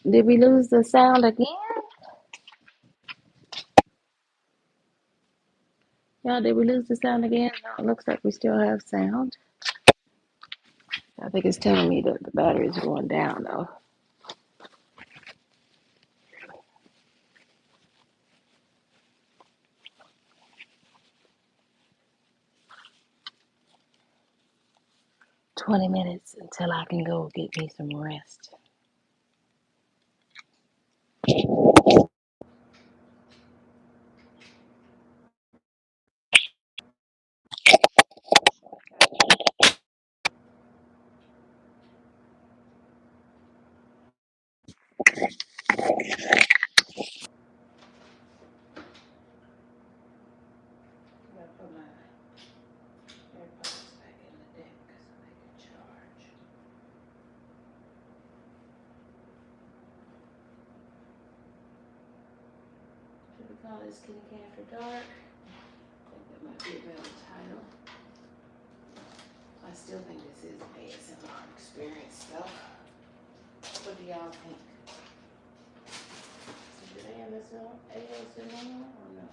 Did we lose the sound again? Yeah, did we lose the sound again? No, it looks like we still have sound. I think it's telling me that the battery is going down though. "20 minutes until I can go get me some rest." I gotta put my AirPods back in the deck so they can charge. Should we call this KendyK After Dark? I think that might be a better title. I still think this is ASMR experience though. What do y'all think? Is it ASMR or no?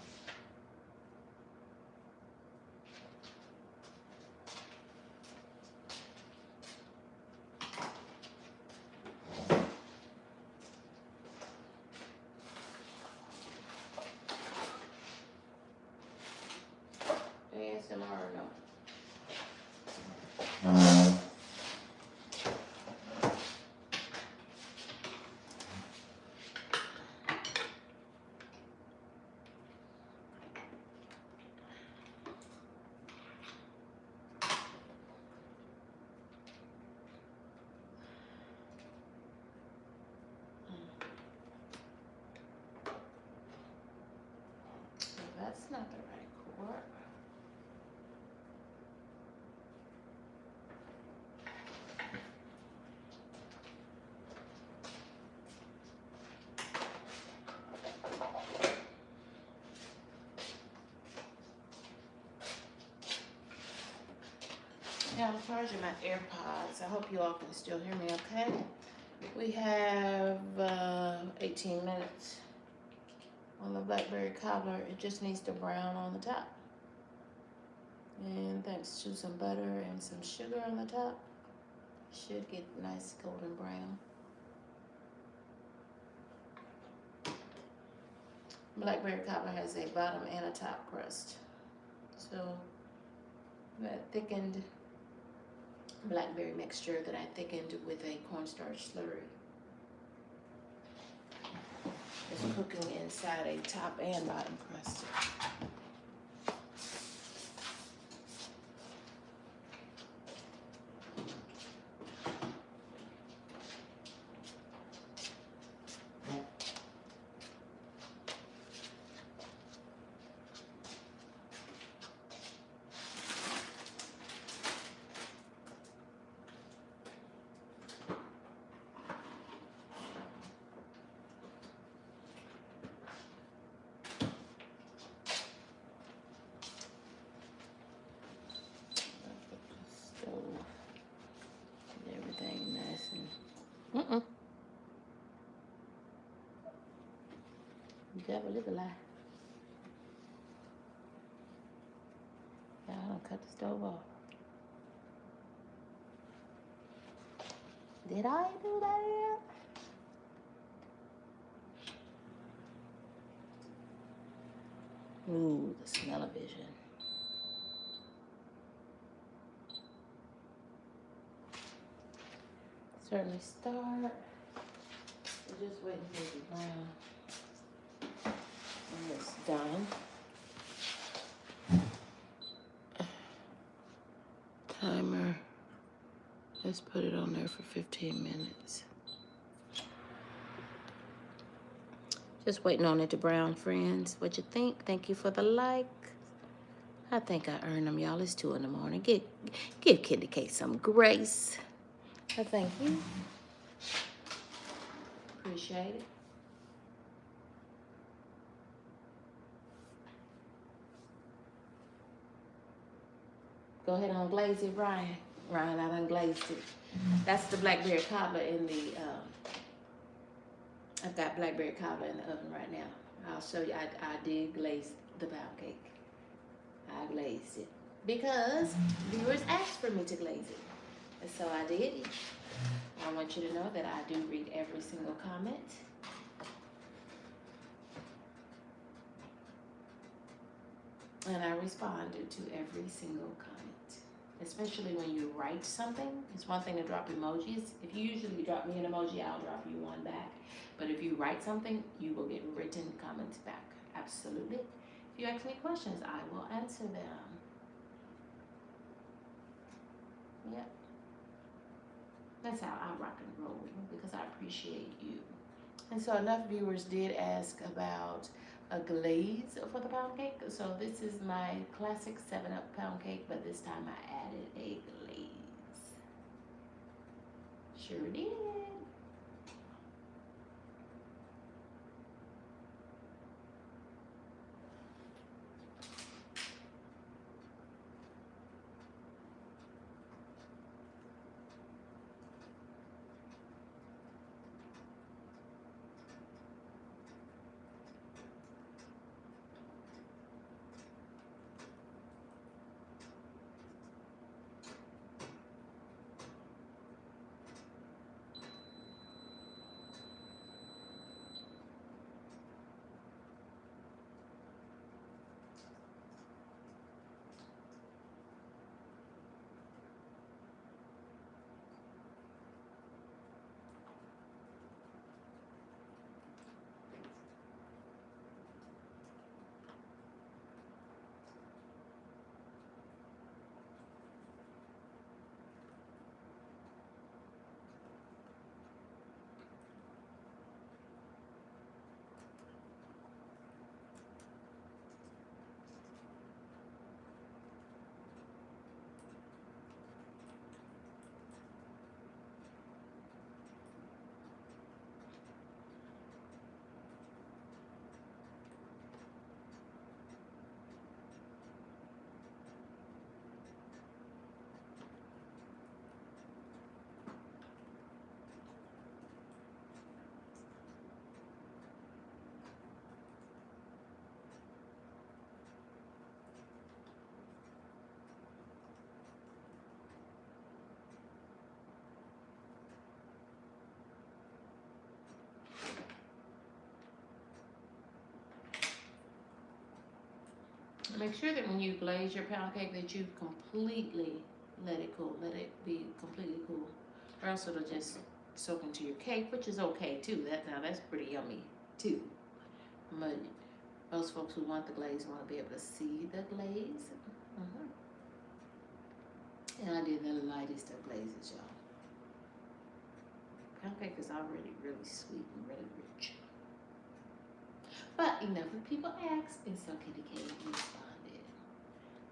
ASMR or no? That's not the right chord. Yeah, I'm charging my AirPods. I hope you all can still hear me okay. We have 18 minutes on the blackberry cobbler. It just needs to brown on the top. And thanks to some butter and some sugar on the top, should get nice golden brown. Blackberry cobbler has a bottom and a top crust. So that thickened blackberry mixture that I thickened with a cornstarch slurry. It's cooking inside a top and bottom crust. Everything nice and devil is a lie. Y'all don't cut the stove off. Did I do that? Ooh, the smell-o-vision. Certainly start. We're just waiting for it to brown. And it's done. Timer. Let's put it on there for 15 minutes. Just waiting on it to brown, friends. What you think? Thank you for the like. I think I earned them, y'all. It's 2 in the morning. Give KendyK some grace. I thank you. Appreciate it. Go ahead and glaze it, Ryan. Ryan, I done glazed it. That's the blackberry cobbler in the, I've got blackberry cobbler in the oven right now. I'll show you, I did glaze the pound cake. I glazed it because viewers asked for me to glaze it. And so I did. I want you to know that I do read every single comment. And I responded to every single comment. Especially when you write something. It's one thing to drop emojis. If you usually drop me an emoji, I'll drop you one back. But if you write something, you will get written comments back. Absolutely. If you ask me questions, I will answer them. Yep. That's how I rock and roll, because I appreciate you. And so enough viewers did ask about a glaze for the pound cake. So this is my classic 7-Up pound cake, but this time I added a glaze. Sure did. Make sure that when you glaze your pound cake that you completely let it cool. Let it be completely cool. Or else it'll just soak into your cake, which is okay too. Now that's pretty yummy too. But most folks who want the glaze want to be able to see the glaze. And I did the lightest of glazes, y'all. Pound cake is already really sweet and really rich. But enough of people asked, and so KendyK responded.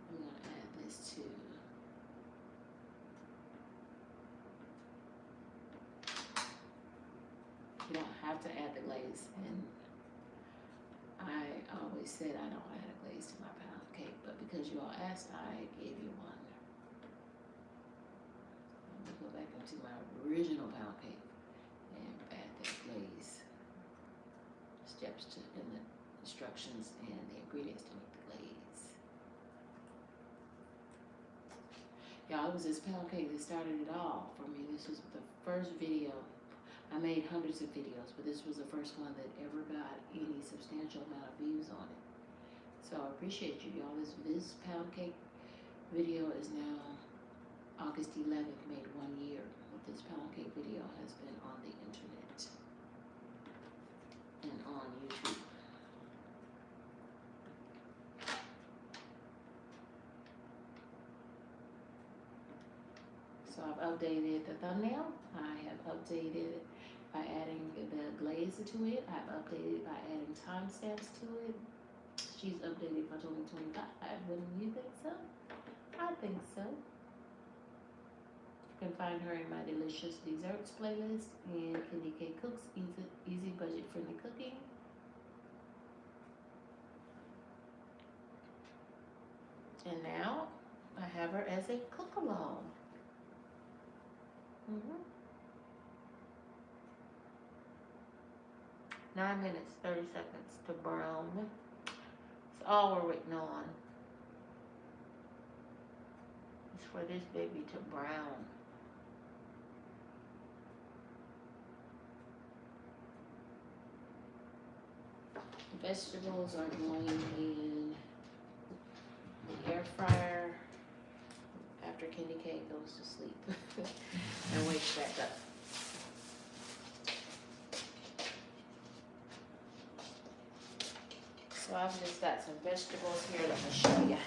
I'm going to add this to. You don't have to add the glaze, and I always said I don't add a glaze to my pound cake, but because you all asked, I gave you one. Let me go back into my original pound cake and add that glaze. Steps to in the instructions and the ingredients to make the glaze. Y'all, it was this pound cake that started it all for me. This was the first video. I made hundreds of videos, but this was the first one that ever got any substantial amount of views on it. So I appreciate you, y'all. This pound cake video is now August 11th, made 1 year. But this pound cake video has been on the internet and on YouTube. So I've updated the thumbnail. I have updated by adding the glaze to it. I've updated by adding timestamps to it. She's updated for 2025. Wouldn't you think so? I think so. You can find her in my delicious desserts playlist and KendyK Cooks, easy budget friendly cooking. And now I have her as a cook along. 9 minutes, 30 seconds to brown. That's all we're waiting on. It's for this baby to brown. Vegetables are going in the air fryer after KendyK goes to sleep and wakes back up. So I've just got some vegetables here. Let me show you.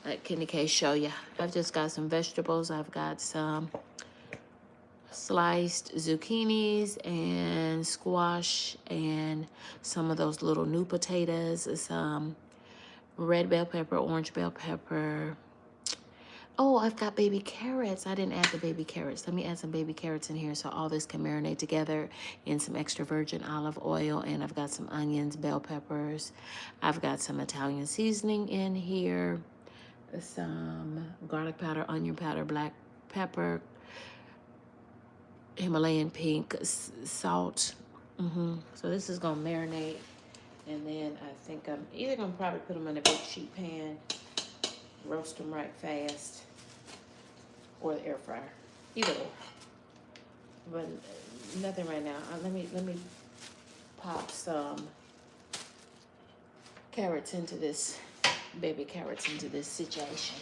Let KendyK show you. I've just got some vegetables. I've got some sliced zucchinis and squash and some of those little new potatoes, some red bell pepper, orange bell pepper. Oh, I've got baby carrots. I didn't add the baby carrots. Let me add some baby carrots in here so all this can marinate together in some extra virgin olive oil. And I've got some onions, bell peppers. I've got some Italian seasoning in here, some garlic powder, onion powder, black pepper, Himalayan pink salt. So this is gonna marinate, and then I think I'm either gonna probably put them in a big sheet pan, roast them right fast, or the air fryer, either or. But nothing right now. Let me pop some carrots into this, baby carrots into this situation.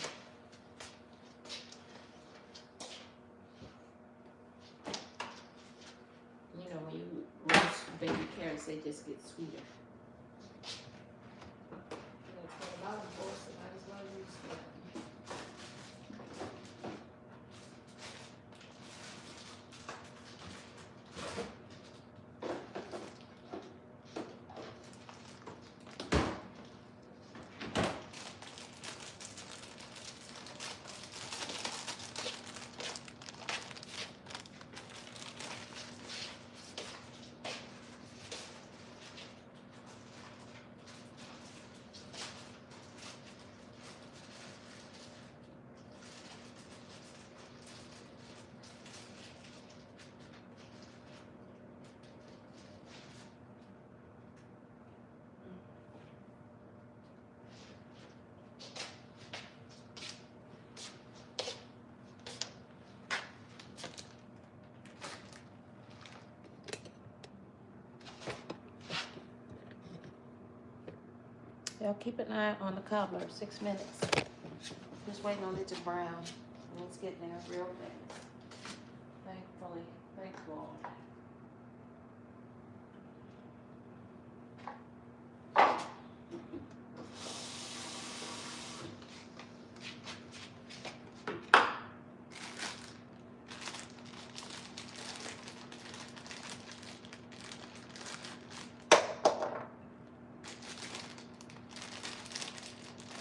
You know, when you roast baby carrots, they just get sweeter. That's what a lot of course, so might as well use that. Y'all keep an eye on the cobbler, 6 minutes. Just waiting on it to brown. And it's getting there real fast. Thankfully, thank God.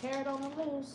carrot on the loose.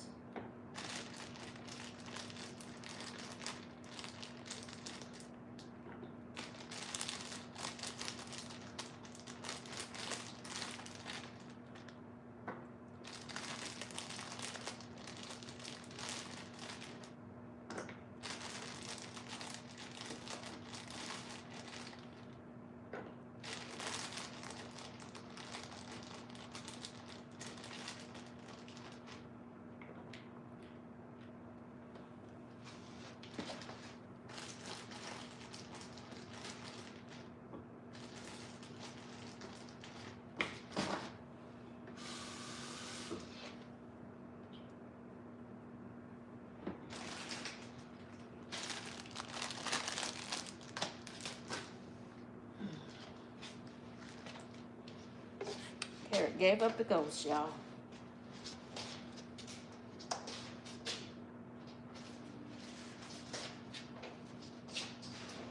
Carrot gave up the ghost, y'all.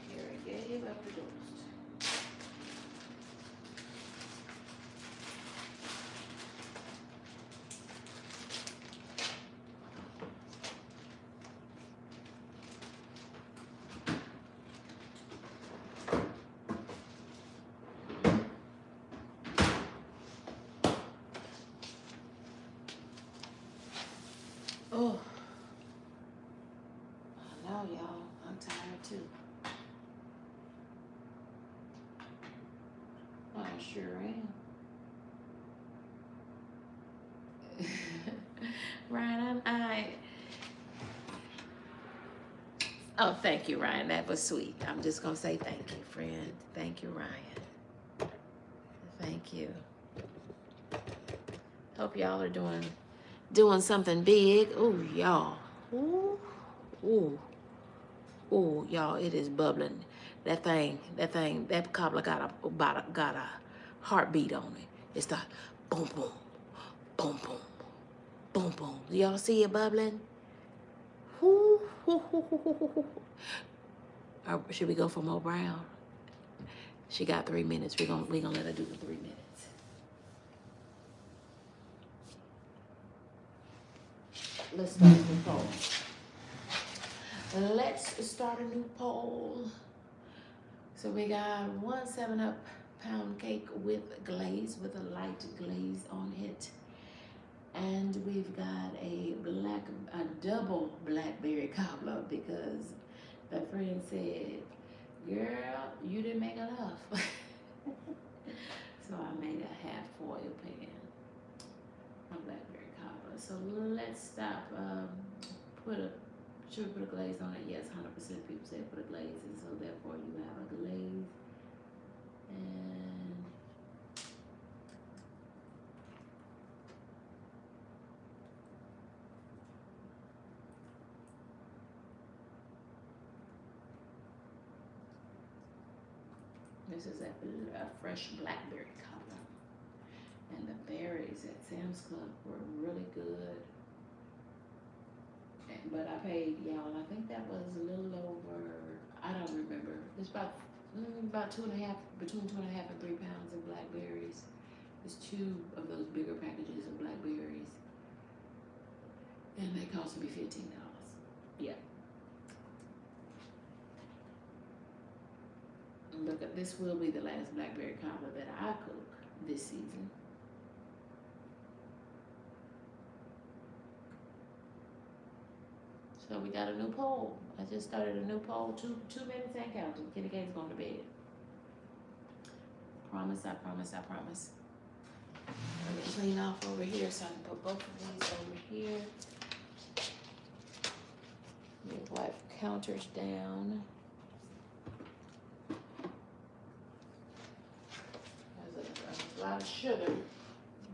Carrot gave up the ghost. Oh, I know, y'all. I'm tired too. I sure am. Ryan, oh, thank you, Ryan. That was sweet. I'm just gonna say thank you, friend. Thank you, Ryan. Thank you. Hope y'all are doing something big. Ooh, y'all. Ooh, ooh, ooh, y'all. It is bubbling. That cobbler got a heartbeat on it. It's the boom, boom, boom, boom, boom, boom. Do y'all see it bubbling? Ooh, ooh, ooh, ooh, ooh, ooh. Or should we go for more brown? She got 3 minutes. We gonna let her do the 3 minutes. Let's start a new poll. Let's start a new poll. So we got 1 7-Up pound cake with glaze, with a light glaze on it. And we've got a double blackberry cobbler because the friend said, girl, you didn't make enough. So I made a half foil pan on blackberry cobbler. So let's stop. Should we put a glaze on it? Yes, 100% people said put a glaze in, so therefore you have a glaze. And this is a fresh blackberry cobbler. And the berries at Sam's Club were really good. But I paid, y'all, I think that was a little over, I don't remember. It's about 2.5, between 2.5 and 3 pounds of blackberries. There's 2 of those bigger packages of blackberries. And they cost me $15. Yeah. Look, this will be the last blackberry cobbler that I cook this season. So we got a new poll. I just started a new poll. 2 minutes ain't counting. KendyK's going to bed. Promise, I promise, I promise. Let me clean off over here so I can put both of these over here. Let me wipe counters down. There's a lot of sugar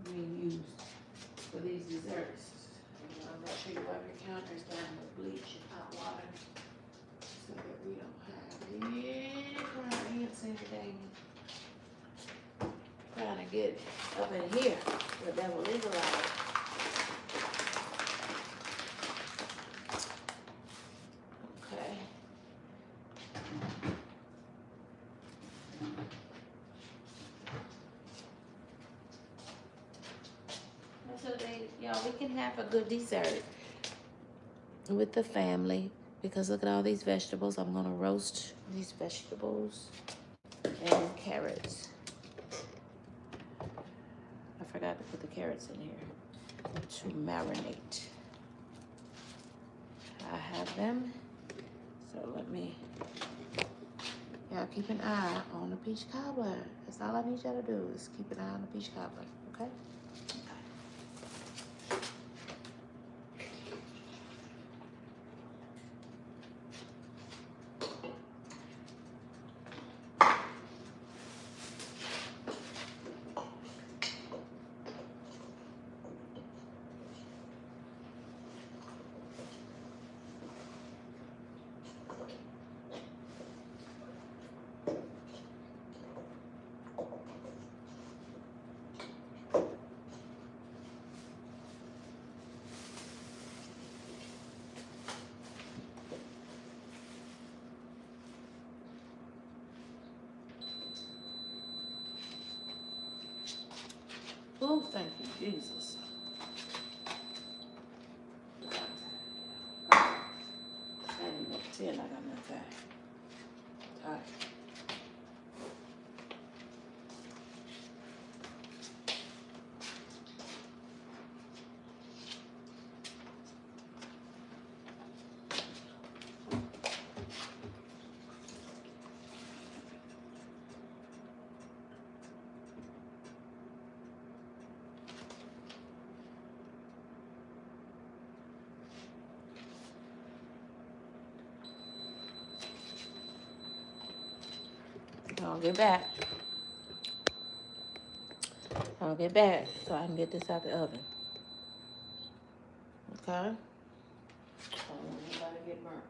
being used for these desserts. Make sure you wipe your counters down with bleach and hot water so that we don't have any clients in today trying to get up in here. The devil is alive. Okay. So y'all, we can have a good dessert with the family because look at all these vegetables. I'm gonna roast these vegetables and carrots. I forgot to put the carrots in here to marinate. I have them. So let me, y'all keep an eye on the peach cobbler. That's all I need y'all to do is keep an eye on the peach cobbler, okay? Oh, thank you, Jesus. I didn't know 10, I got enough time. All right. I'll get back. I'll get back so I can get this out the oven. Okay? I don't want anybody to get burnt.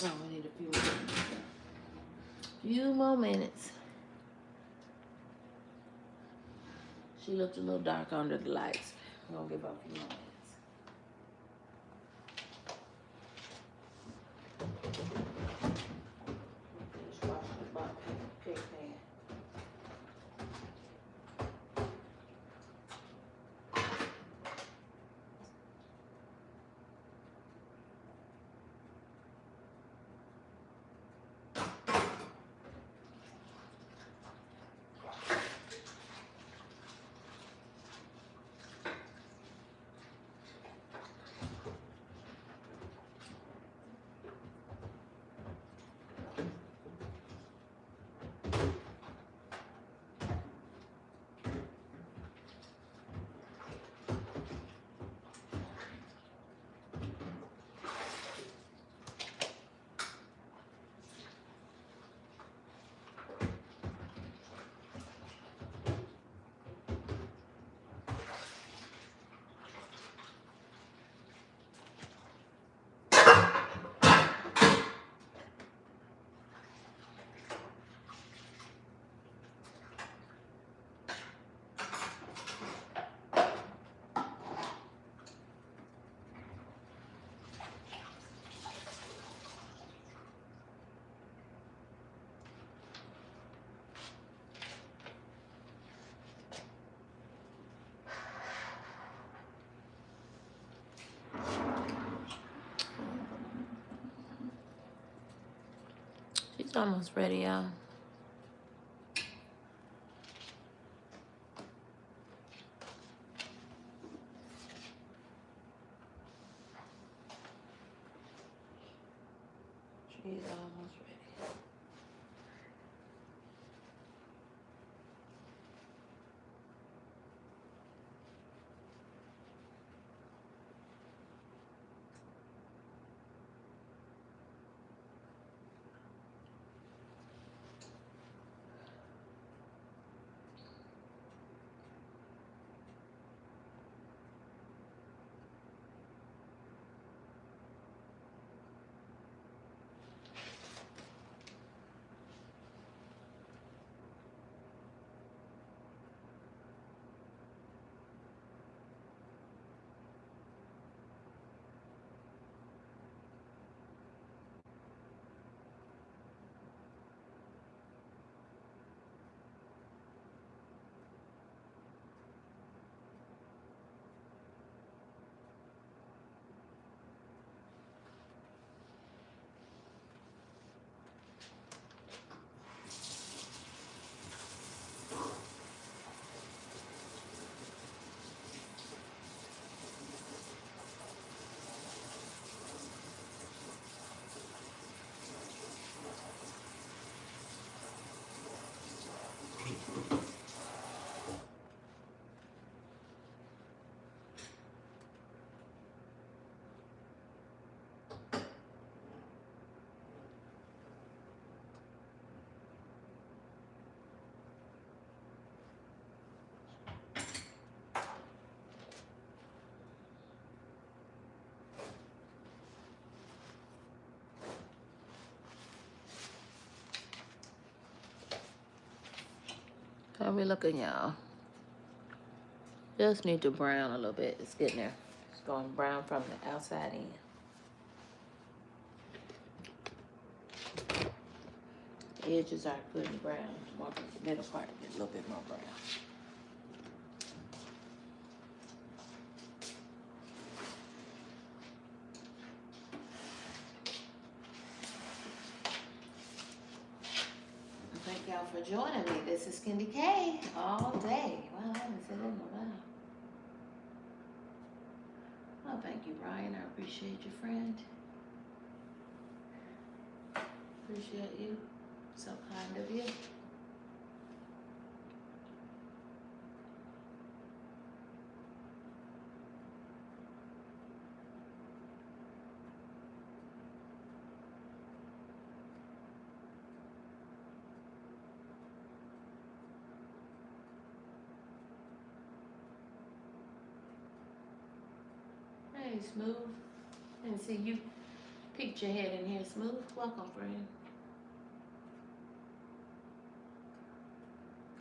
Oh, we need a few more minutes. She looked a little dark under the lights. I'm gonna give her a few more minutes. Finish washing the cake pan. She's almost ready, y'all. She's almost ready. How we looking, y'all? Just need to brown a little bit. It's getting there. It's going brown from the outside in. Edges are good and brown. More the middle part to get a little bit more brown. Thank y'all for joining me. This is KendyK all day. Well, I haven't said it in a while. Oh, thank you, Brian. I appreciate you, friend. Appreciate you. So kind of you. Hey, Smooth. And see you peeked your head in here, Smooth. Welcome, friend.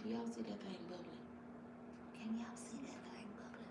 Do y'all see that thing bubbling? Can y'all see that thing bubbling?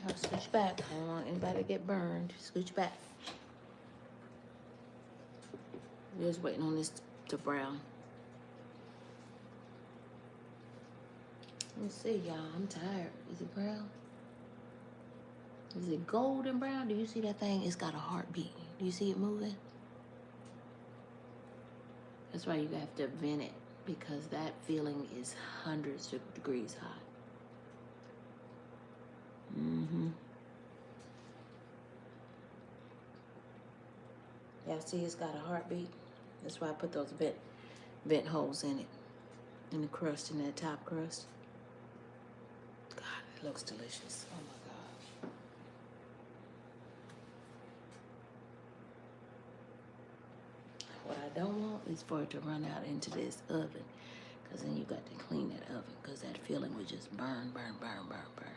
Y'all scooch back. I don't want anybody to get burned. Scooch back. We're just waiting on this to brown. Let's see, y'all. I'm tired. Is it brown? Is it golden brown? Do you see that thing? It's got a heartbeat. Do you see it moving? That's why you have to vent it, because that feeling is hundreds of degrees hot. Y'all see it's got a heartbeat? That's why I put those vent holes in it. In the crust, in that top crust. God, it looks delicious. Oh my God. What I don't want is for it to run out into this oven, because then you got to clean that oven, because that feeling would just burn, burn, burn, burn, burn.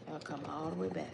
Y'all come all the way back.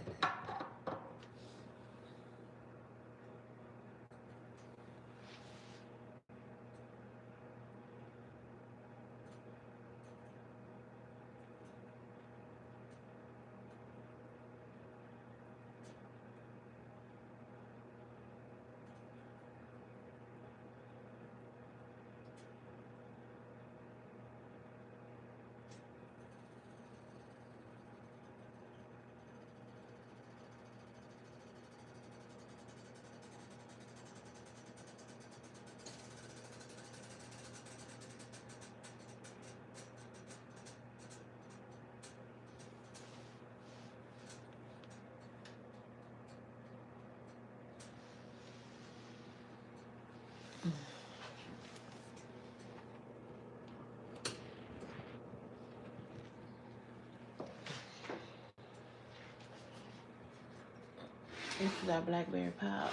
This is our blackberry powder,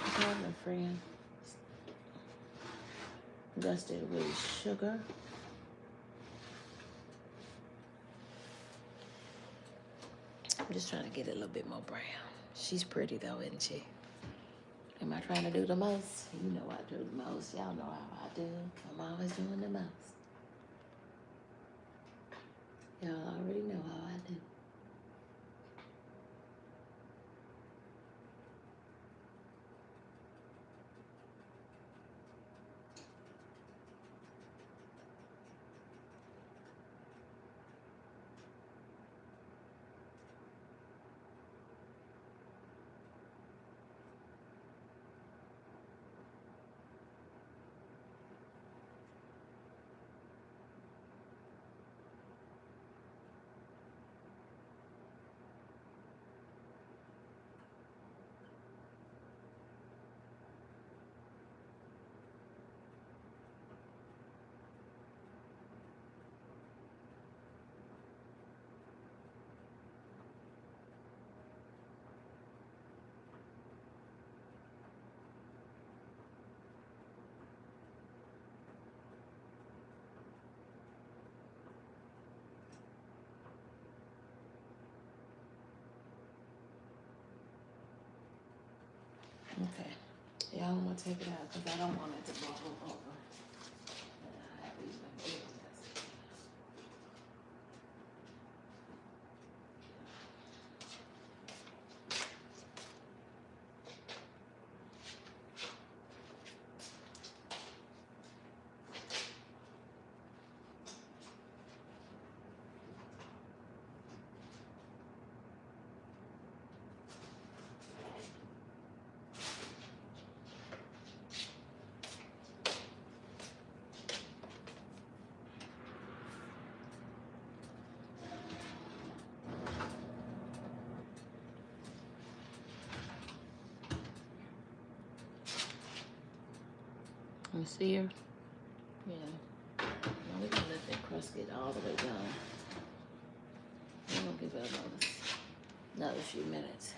friend. Dusted with sugar. I'm just trying to get it a little bit more brown. She's pretty though, isn't she? Am I trying to do the most? You know I do the most. Y'all know how I do. I'm always doing the most. Y'all already know how I do. Okay. Yeah, I'm gonna take it out because I don't want it to bubble over. I have these like You see her? yeah. Now we're gonna let that crust get all the way done. We're gonna give it another few minutes.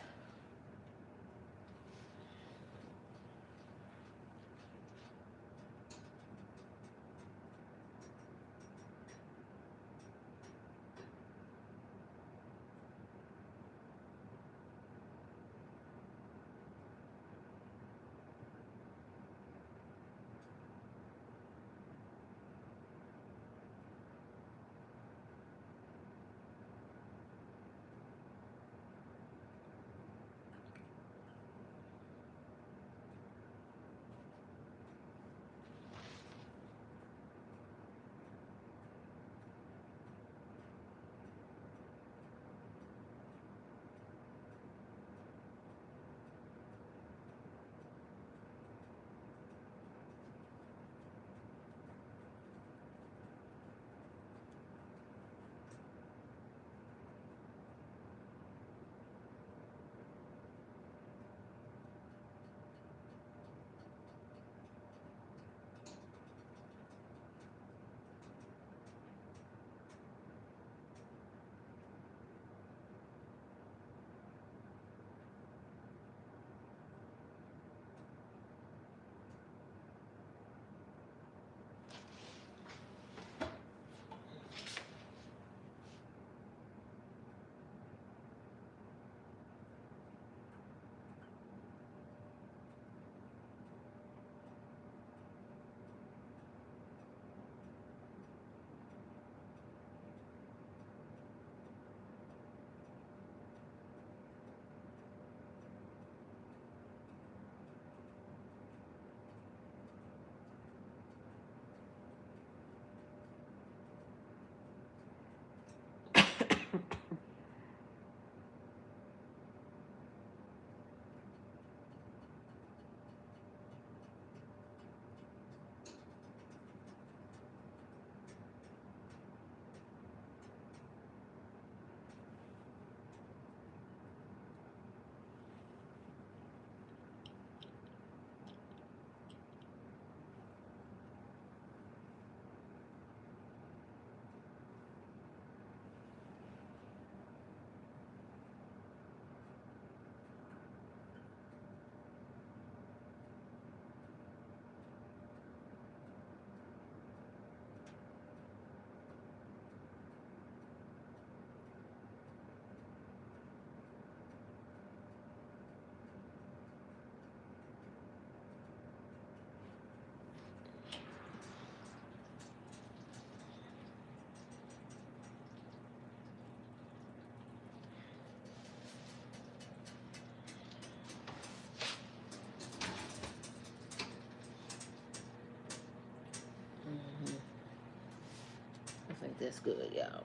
I think that's good, y'all.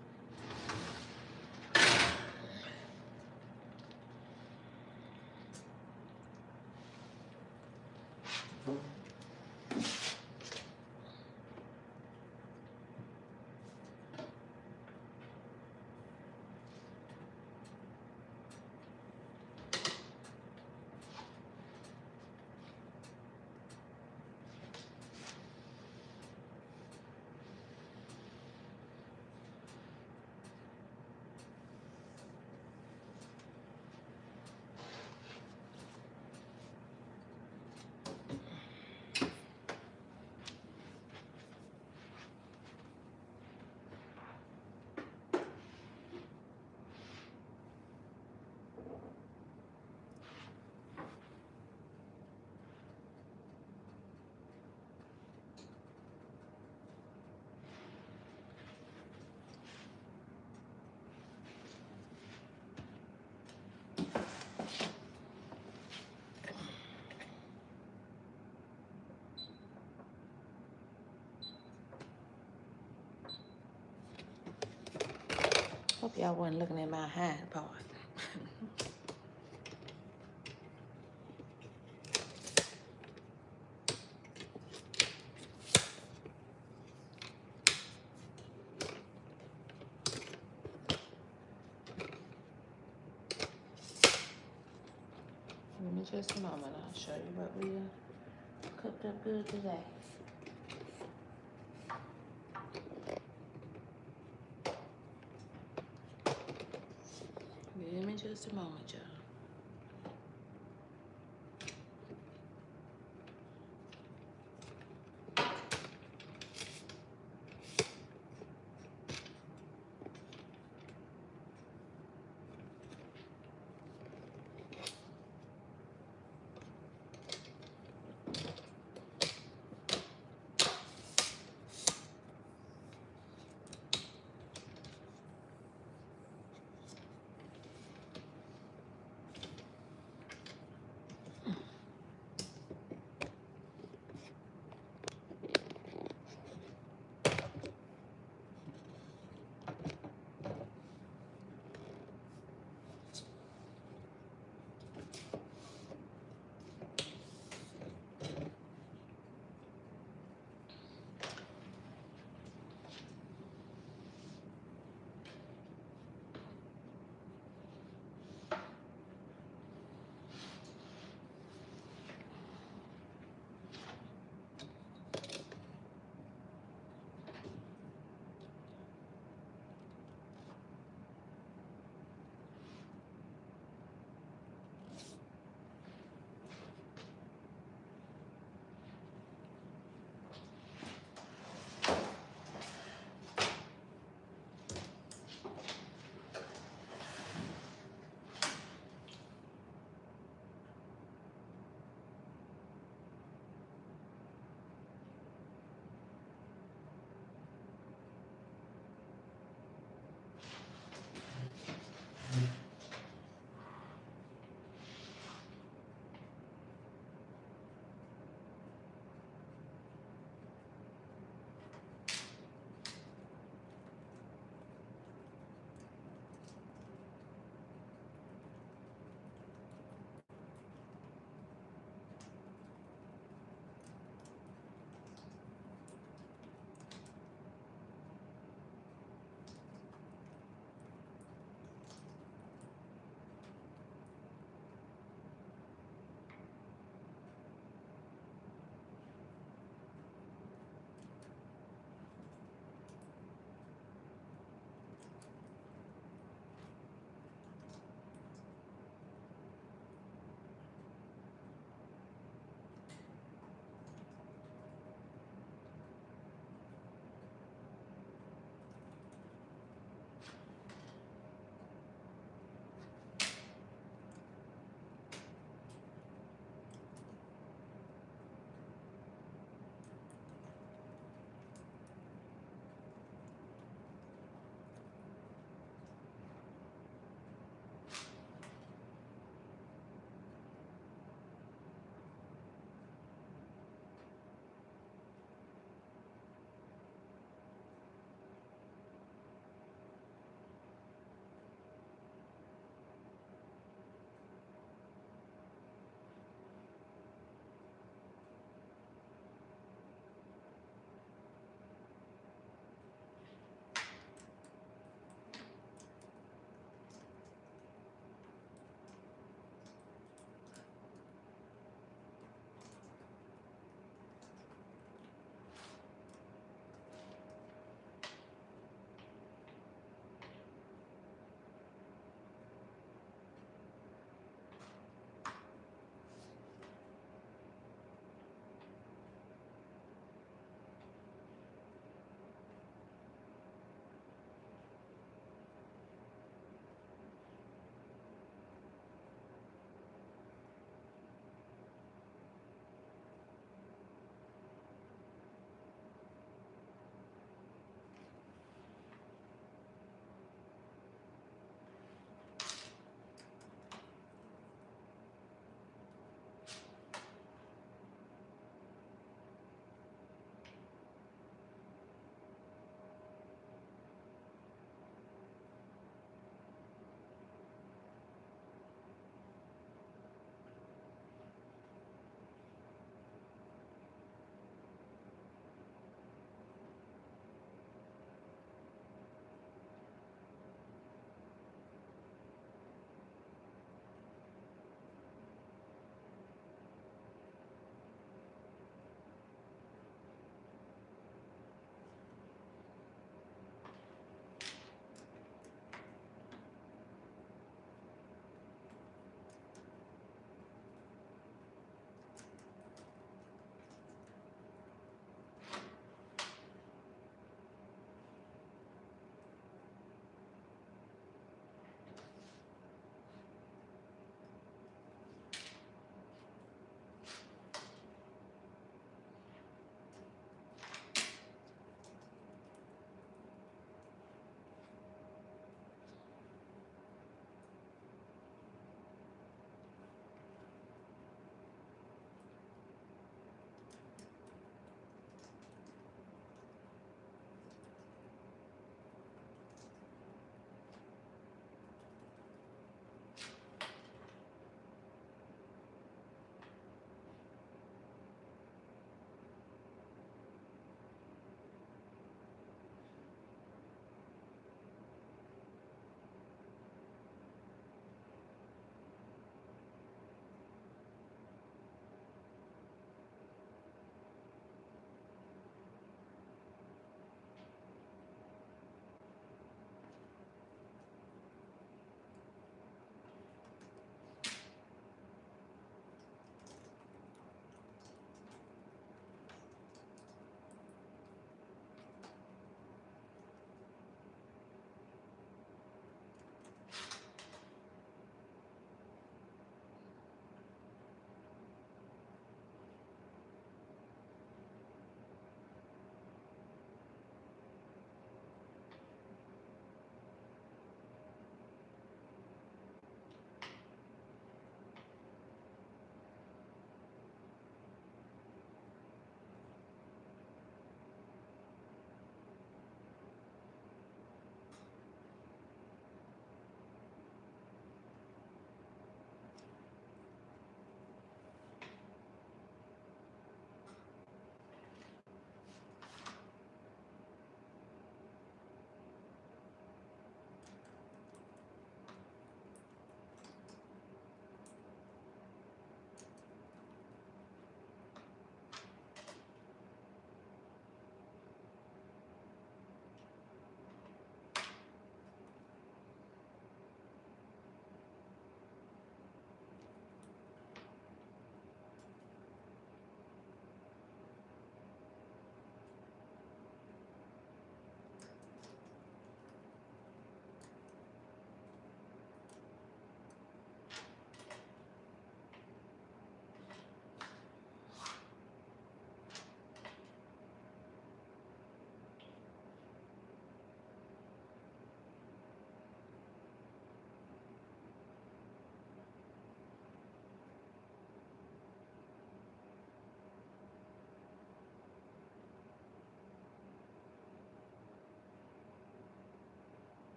Hope y'all wasn't looking at my hind part. Give me just a moment. I'll show you what we cooked up good today. Give me just a moment, y'all.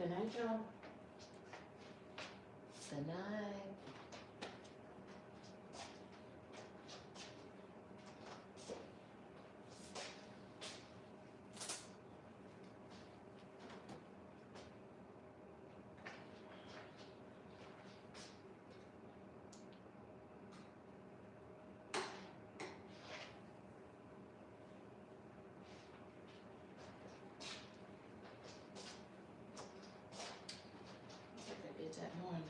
Good night, y'all. Good night. I did that morning.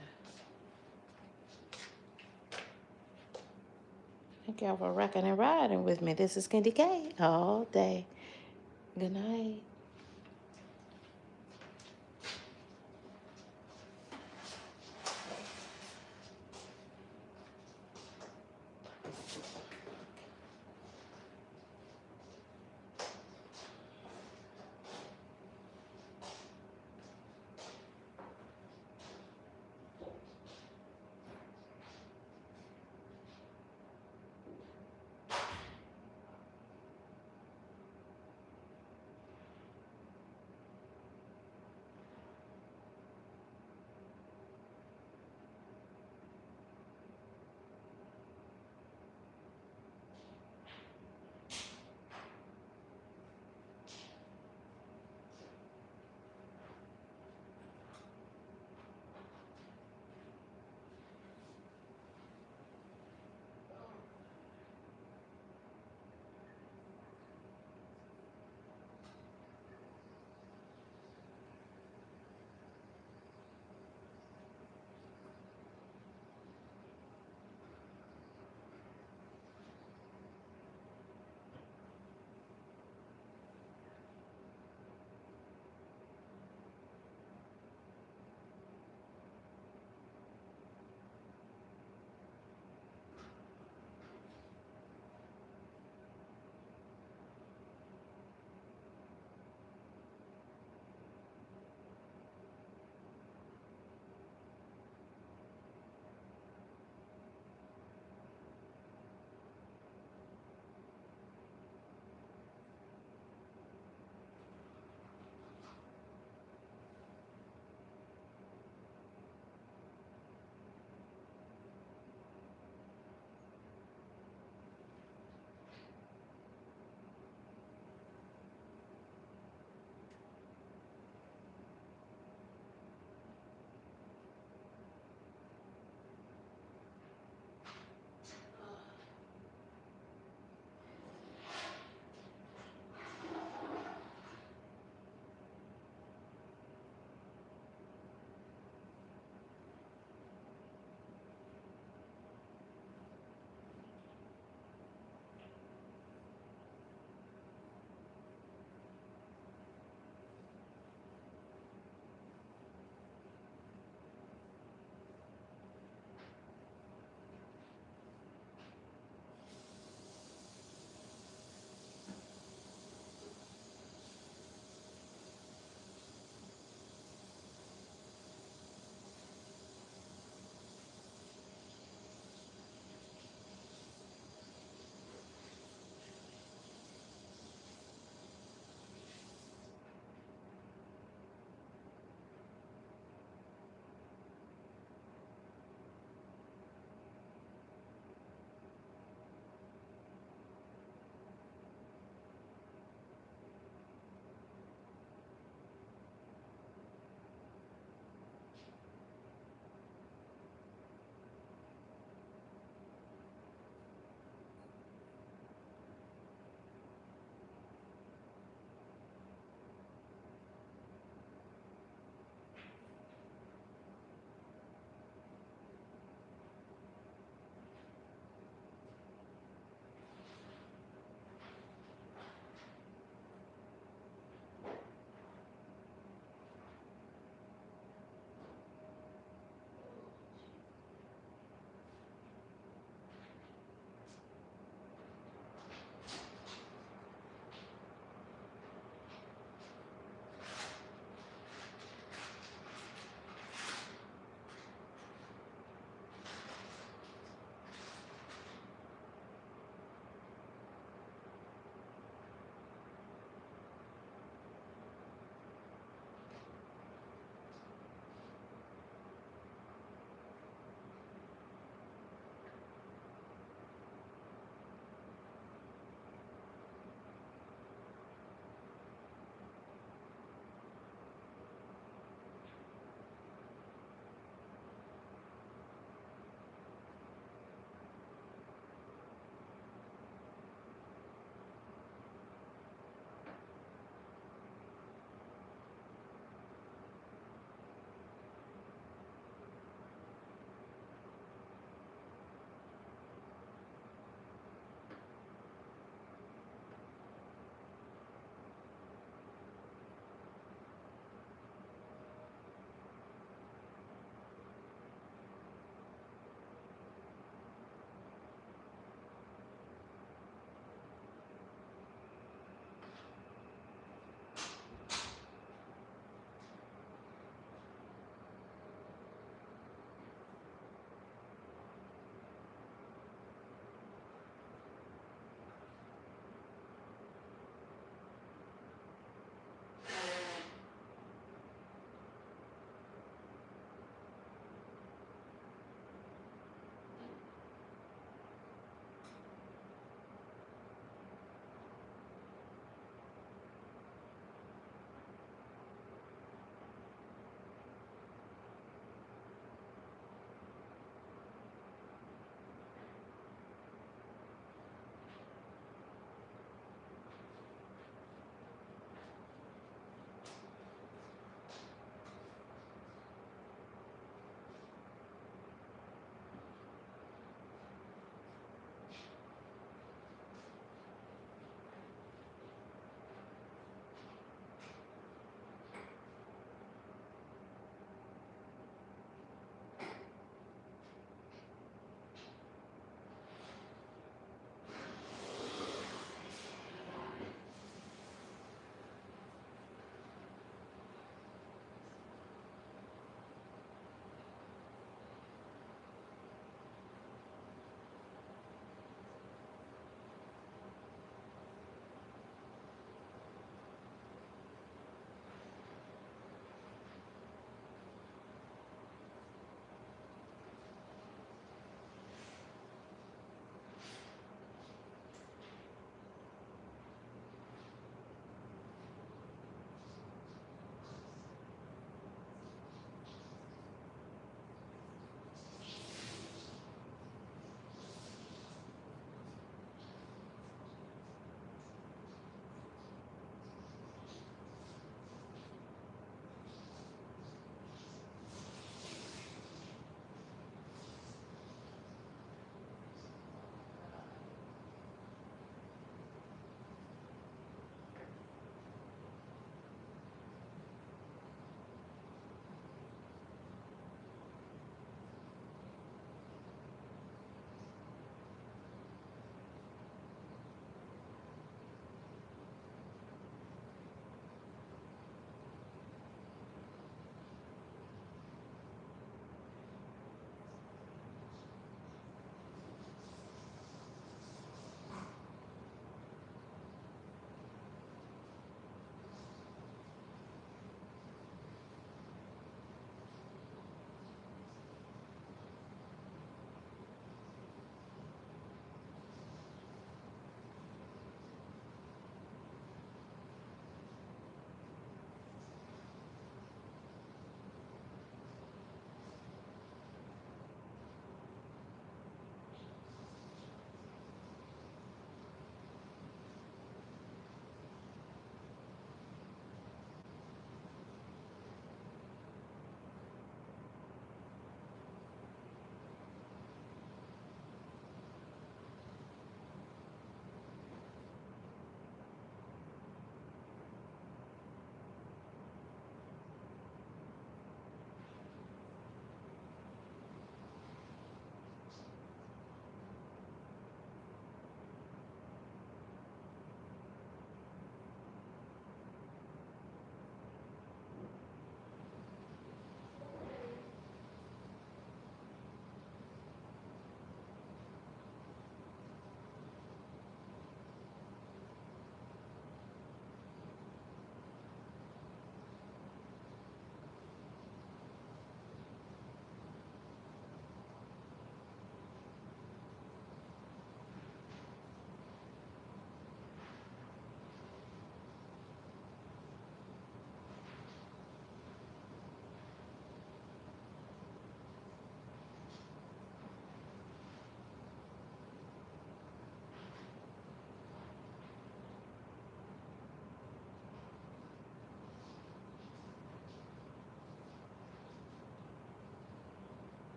Thank y'all for rocking and riding with me. This is KendyK all day. Good night.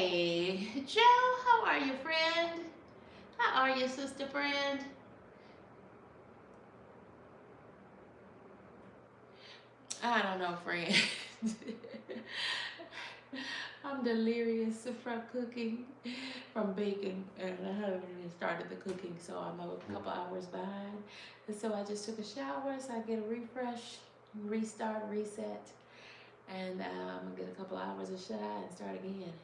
Hey, Joe, how are you, friend? How are you, sister friend? I don't know, friend. I'm delirious from cooking, from baking, and I haven't even started the cooking, so I'm a couple hours behind. And so I just took a shower so I get a refresh, restart, reset, and I'm gonna get a couple hours of shut eye and start again.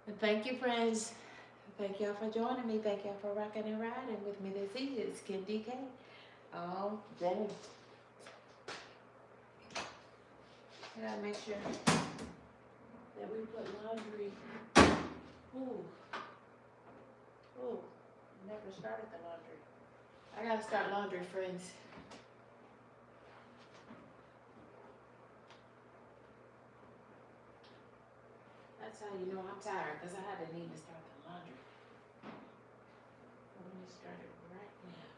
And thank you, friends. Thank y'all for joining me. Thank y'all for rocking and riding with me this evening. It's KendyK all day. I gotta make sure that we put laundry. Ooh, ooh, never started the laundry. I gotta start laundry, friends. That's how you know I'm tired, because I haven't even started the laundry. Let me start it right now.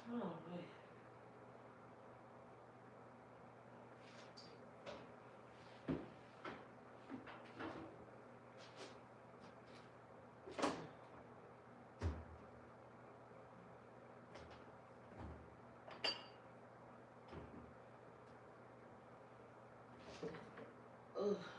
Oh, man. Ugh.